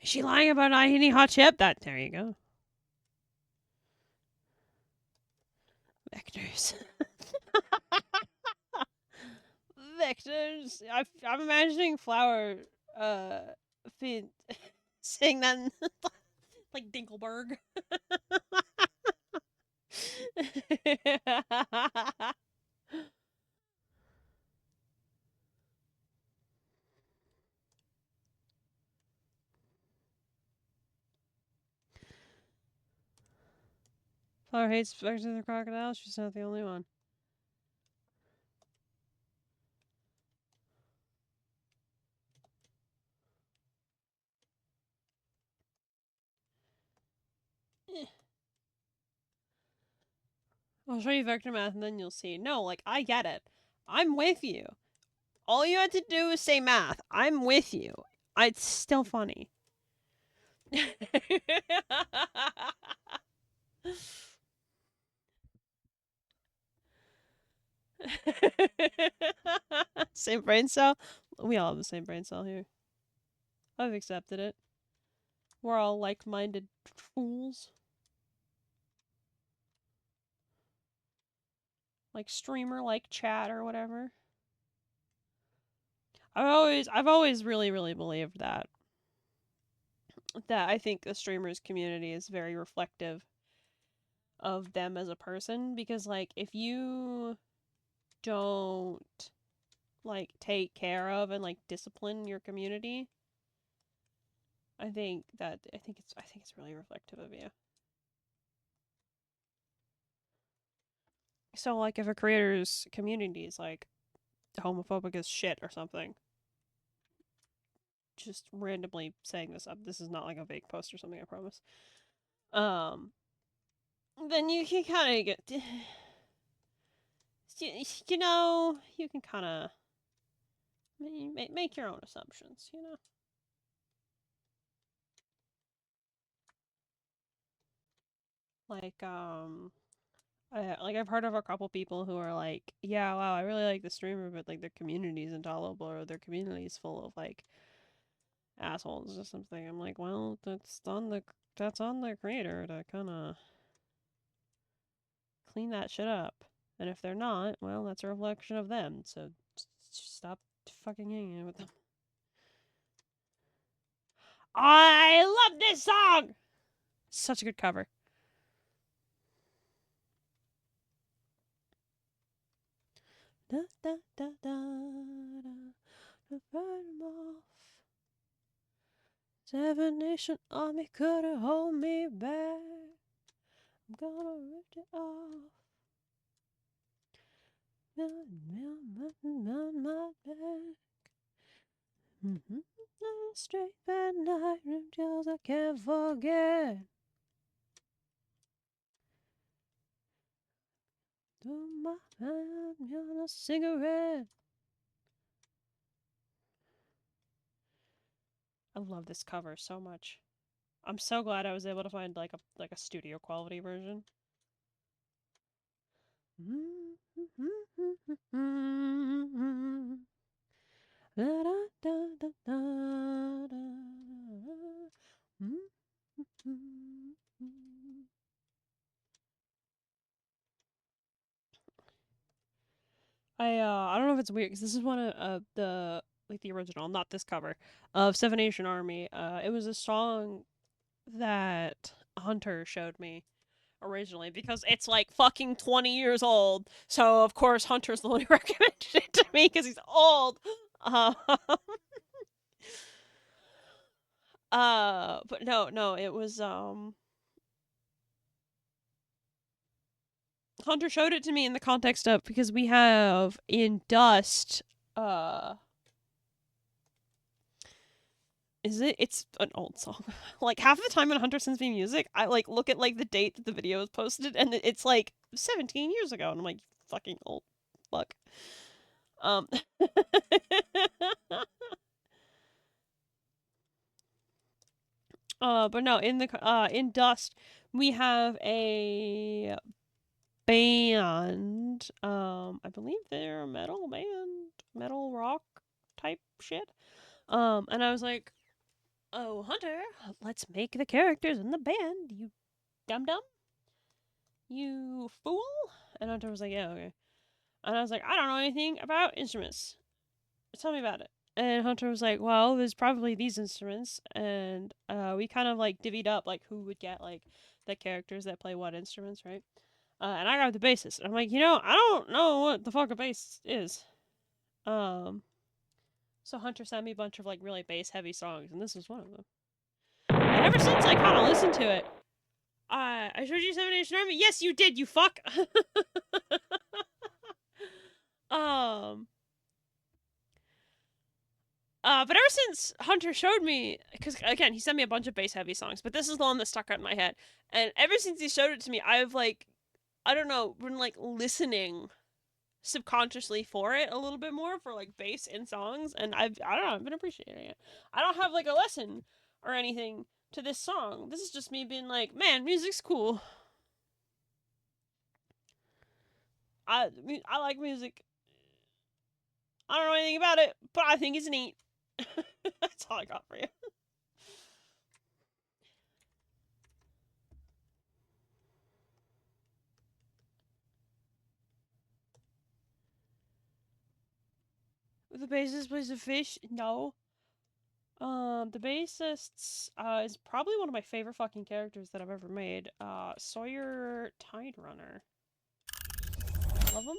Is she lying about not eating hot chip? There you go. Vectors. Vectors. I'm imagining Flower fin saying that in, like Dinkelberg. Flower hates vectors and crocodiles. She's not the only one. I'll show you vector math and then you'll see. No, like, I get it. I'm with you. All you had to do is say math. I'm with you. It's still funny. Same brain cell? We all have the same brain cell here. I've accepted it. We're all like-minded fools. Like streamer, like chat or whatever. I've always really, really believed that. That I think the streamers community is very reflective of them as a person, because like if you don't like take care of and like discipline your community, I think it's really reflective of you. So like if a creator's community is like homophobic as shit or something, just randomly saying this up, this is not like a fake post or something, I promise. Then you can kind of get, you know, you can kind of make your own assumptions, you know. Like I've heard of a couple people who are like, yeah, wow, I really like the streamer, but like their community is intolerable, or their community is full of like assholes or something. I'm like, well, that's on the creator to kind of clean that shit up. And if they're not, well, that's a reflection of them. So just stop fucking hanging with them. I love this song. Such a good cover. Da da da da da. Burn 'em off. Seven Nation Army couldn't hold me back. I'm gonna rip it off. On my back. Straight bad night, room chills I can't forget. Do my hand on a cigarette. I love this cover so much. I'm so glad I was able to find like a studio quality version. I don't know if it's weird because this is one of the like the original, not this cover, of Seven Nation Army. It was a song that Hunter showed me originally because it's like fucking 20 years old. So of course Hunter's the one who recommended it to me because he's old. Uh, but no, it was Hunter showed it to me in the context of because we have in Dust Is it? It's an old song. Like, half of the time when Hunter sends me music, I, like, look at, like, the date that the video was posted, and it's, like, 17 years ago, and I'm like, fucking old fuck. But no, in Dust, we have a band. I believe they're a metal band, metal rock type shit. And I was like, "Oh, Hunter, let's make the characters in the band, you dum dum, you fool." And Hunter was like, "Yeah, okay." And I was like, "I don't know anything about instruments. Tell me about it." And Hunter was like, "Well, there's probably these instruments," and we kind of like divvied up like who would get like the characters that play what instruments, right? And I got the bassist. And I'm like, I don't know what the fuck a bass is. So Hunter sent me a bunch of like really bass heavy songs, and this was one of them. And ever since I kind of listened to it, I showed you Seven Nation Army. Yes, you did. You fuck. But ever since Hunter showed me, because again, he sent me a bunch of bass heavy songs, but this is the one that stuck out in my head. And ever since he showed it to me, I've like, I don't know, been like listening subconsciously for it a little bit more for like bass in songs, and I don't know, I've been appreciating it. I don't have like a lesson or anything to this song. This is just me being like, man, music's cool. I like music. I don't know anything about it, but I think it's neat. That's all I got for you. The bassist plays a fish? No. The bassist is probably one of my favorite fucking characters that I've ever made. Sawyer Tide Runner. Love him.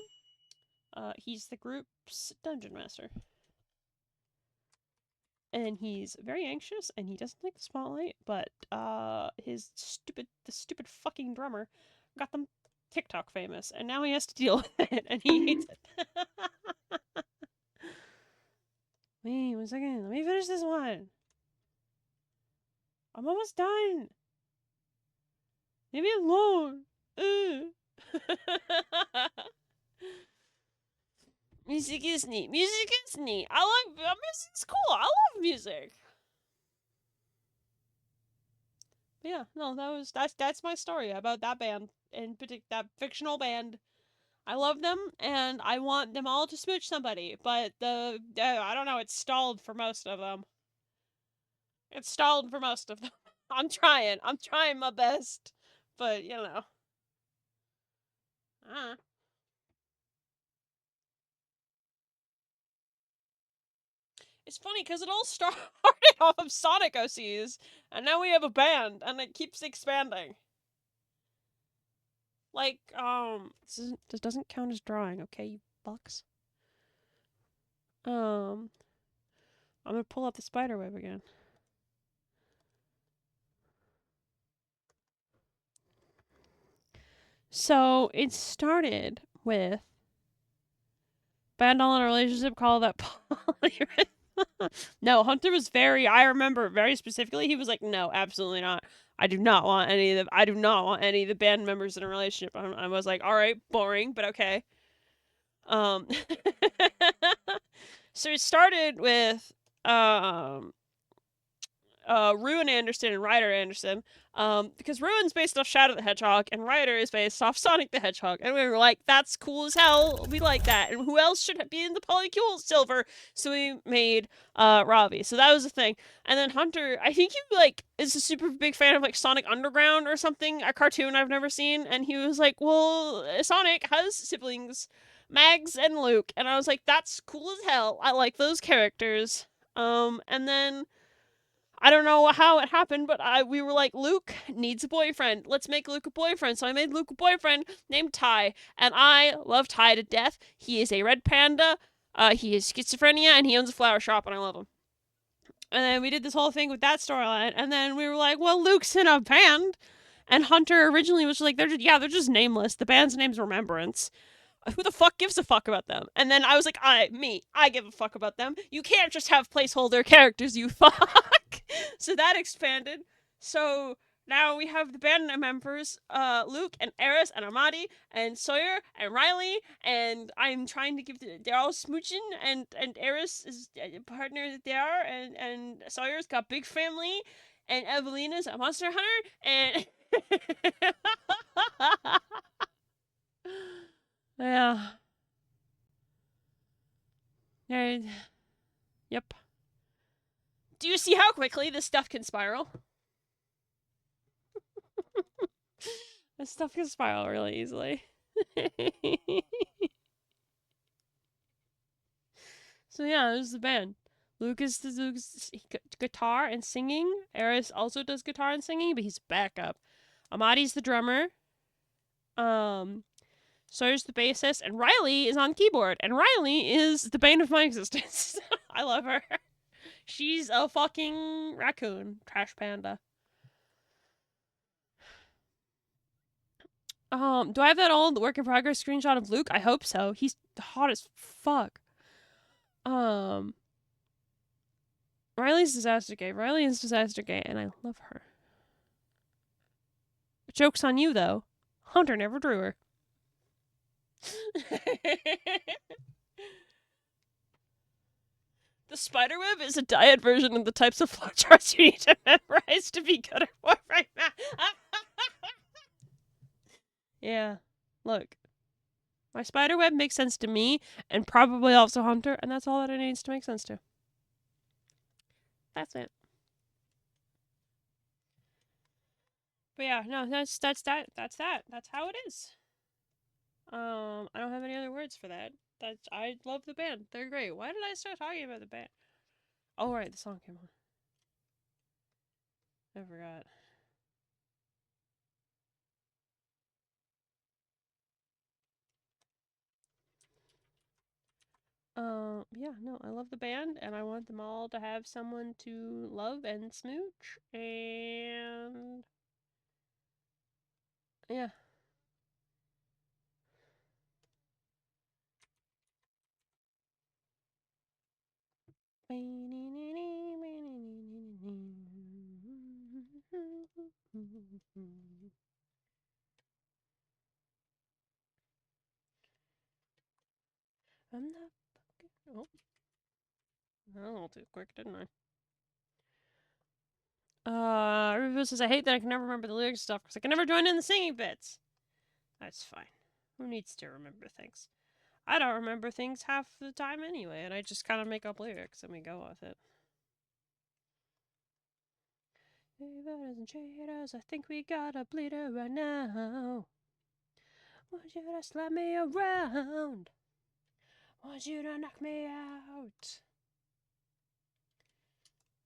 He's the group's dungeon master. And he's very anxious, and he doesn't like the spotlight, but, the stupid fucking drummer got them TikTok famous, and now he has to deal with it, and he hates it. Wait, 1 second, let me finish this one. I'm almost done. Leave me alone. Music is neat. Music is neat. Music's cool. I love music. But yeah, no, that's my story about that band, in particular, that fictional band. I love them, and I want them all to smooch somebody, but I don't know, it's stalled for most of them. It's stalled for most of them. I'm trying my best, but, It's funny, because it all started off of Sonic OCs, and now we have a band, and it keeps expanding. Like, this doesn't count as drawing, okay, you fucks? I'm gonna pull up the spider web again. So, it started with band all in a relationship, call that polyrhythm. No, Hunter was I remember very specifically, he was like, no, absolutely not. I do not want any of the band members in a relationship. I was like, all right, boring, but okay. So it started with, Ruin Anderson and Ryder Anderson, because Ruin's based off Shadow the Hedgehog, and Ryder is based off Sonic the Hedgehog, and we were like, that's cool as hell, we like that, and who else should be in the Polycule Silver? So we made, Ravi, so that was the thing. And then Hunter, I think he, like, is a super big fan of, like, Sonic Underground or something, a cartoon I've never seen, and he was like, well, Sonic has siblings, Mags and Luke, and I was like, that's cool as hell, I like those characters. And then I don't know how it happened, but we were like, Luke needs a boyfriend. Let's make Luke a boyfriend. So I made Luke a boyfriend named Ty, and I love Ty to death. He is a red panda. He has schizophrenia, and he owns a flower shop, and I love him. And then we did this whole thing with that storyline, and then we were like, well, Luke's in a band. And Hunter originally was like, they're just nameless. The band's name's Remembrance. Who the fuck gives a fuck about them? And then I was like, I give a fuck about them. You can't just have placeholder characters, you fuck. So that expanded. So now we have the band members, Luke and Eris and Amadi and Sawyer and Riley, and I'm trying to give they're all smooching, and Eris is a partner that they are, and Sawyer's got big family, and Evelina's a monster hunter, and yeah. And, yep. Do you see how quickly this stuff can spiral? This stuff can spiral really easily. So yeah, this is the band. Lucas does guitar and singing. Eris also does guitar and singing, but he's backup. Amadi's the drummer. Sawyer's the bassist, and Riley is on keyboard. And Riley is the bane of my existence. I love her. She's a fucking raccoon. Trash panda. Do I have that old work in progress screenshot of Luke? I hope so. He's hot as fuck. Riley's disaster gay. Riley is disaster gay, and I love her. Joke's on you, though. Hunter never drew her. The spiderweb is a diet version of the types of flowcharts you need to memorize to be good at warframe math. Yeah. Look. My spiderweb makes sense to me, and probably also Hunter, and that's all that it needs to make sense to. That's it. But yeah, no, that's that. That's that. That's how it is. I don't have any other words for that. I love the band. They're great. Why did I start talking about the band? Oh right, the song came on. I forgot. Yeah, no, I love the band, and I want them all to have someone to love and smooch, and yeah. I'm not fucking. Oh, that was a little too quick, didn't I? Review says I hate that I can never remember the lyrics stuff because I can never join in the singing bits. That's fine. Who needs to remember things? I don't remember things half the time anyway, and I just kind of make up lyrics and we go with it. Brothers and traitors, I think we got a bleeder right now. Want you to slap me around? Want you to knock me out?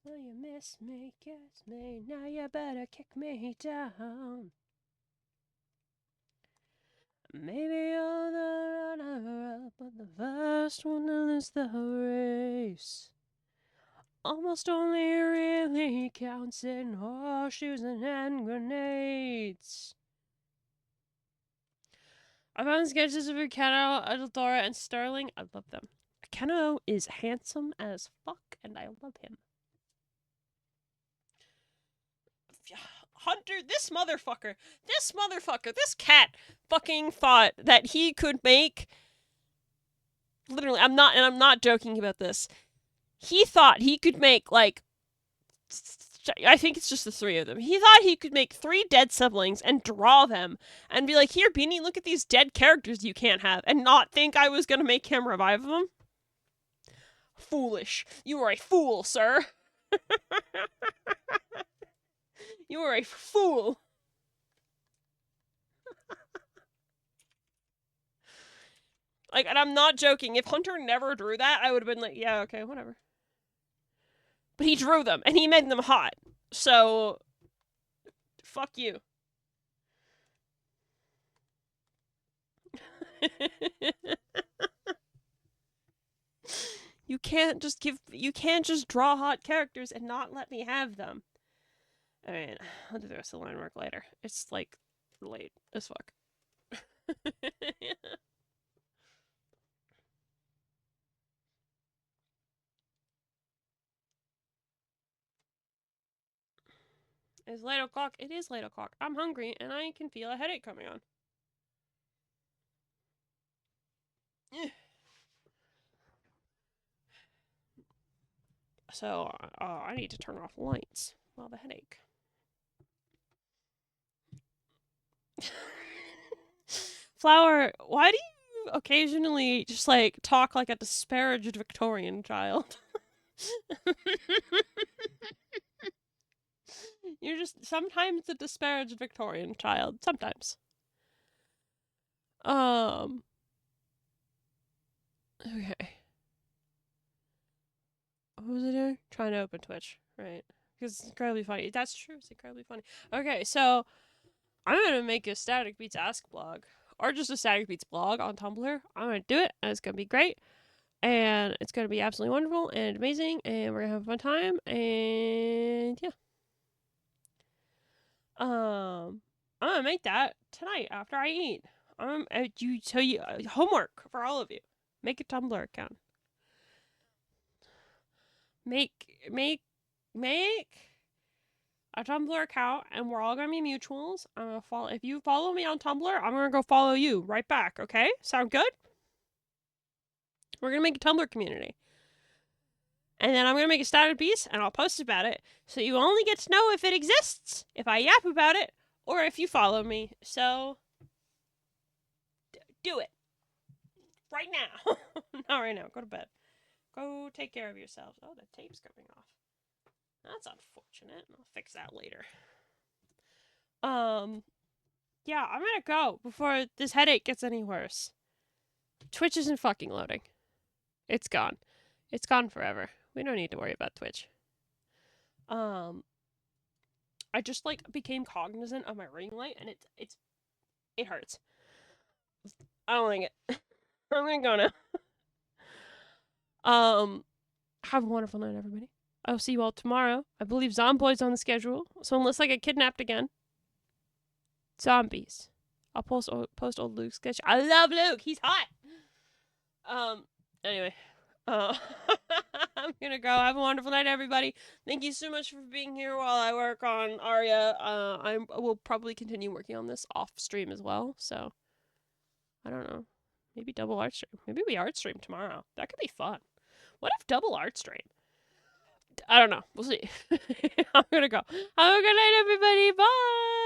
Will you miss me, kiss me? Now you better kick me down. Maybe you're the runner-up, but the first one to lose the race. Almost only really counts in horseshoes and hand grenades. I found sketches of Akeno, Eldora, and Sterling. I love them. Akeno is handsome as fuck, and I love him. Hunter, this motherfucker, this cat fucking thought that he could make. Literally, I'm not joking about this. He thought he could make, like, I think it's just the three of them. He thought he could make 3 dead siblings and draw them and be like, here, Beanie, look at these dead characters you can't have, and not think I was gonna make him revive them. Foolish. You are a fool, sir. You are a fool. Like, and I'm not joking. If Hunter never drew that, I would have been like, yeah, okay, whatever. But he drew them, and he made them hot. So, fuck you. You can't just draw hot characters and not let me have them. I mean, I'll do the rest of the line work later. It's, like, late as fuck. It's late o'clock. It is late o'clock. I'm hungry, and I can feel a headache coming on. So, I need to turn off lights. Well, the headache. Flower, why do you occasionally just, like, talk like a disparaged Victorian child? You're just sometimes a disparaged Victorian child. Sometimes. Okay. What was I doing? Trying to open Twitch, right? Because it's incredibly funny. That's true. It's incredibly funny. Okay, so I'm gonna make a Static Beats Ask blog, or just a Static Beats blog on Tumblr. I'm gonna do it, and it's gonna be great, and it's gonna be absolutely wonderful and amazing, and we're gonna have a fun time, and yeah. I'm gonna make that tonight after I eat. Homework for all of you. Make a Tumblr account. Make a Tumblr account, and we're all gonna be mutuals. I'm gonna follow. If you follow me on Tumblr, I'm gonna go follow you right back. Okay? Sound good? We're gonna make a Tumblr community, and then I'm gonna make a Static Beast, and I'll post about it. So you only get to know if it exists, if I yap about it, or if you follow me. So do it right now. Not right now. Go to bed. Go take care of yourselves. Oh, the tape's coming off. That's unfortunate. I'll fix that later. Yeah, I'm gonna go before this headache gets any worse. Twitch isn't fucking loading. It's gone. It's gone forever. We don't need to worry about Twitch. I just like became cognizant of my ring light, and it hurts. I don't like it. I'm gonna go now. Have a wonderful night, everybody. I'll see you all tomorrow. I believe Zomboid's on the schedule, so unless I get kidnapped again, zombies. I'll post old Luke's sketch. I love Luke. He's hot. Anyway. I'm gonna go. Have a wonderful night, everybody. Thank you so much for being here while I work on Arya. I will probably continue working on this off stream as well, so I don't know. Maybe double art stream. Maybe we art stream tomorrow. That could be fun. What if double art stream? I don't know. We'll see. I'm gonna go. Have a good night, everybody. Bye.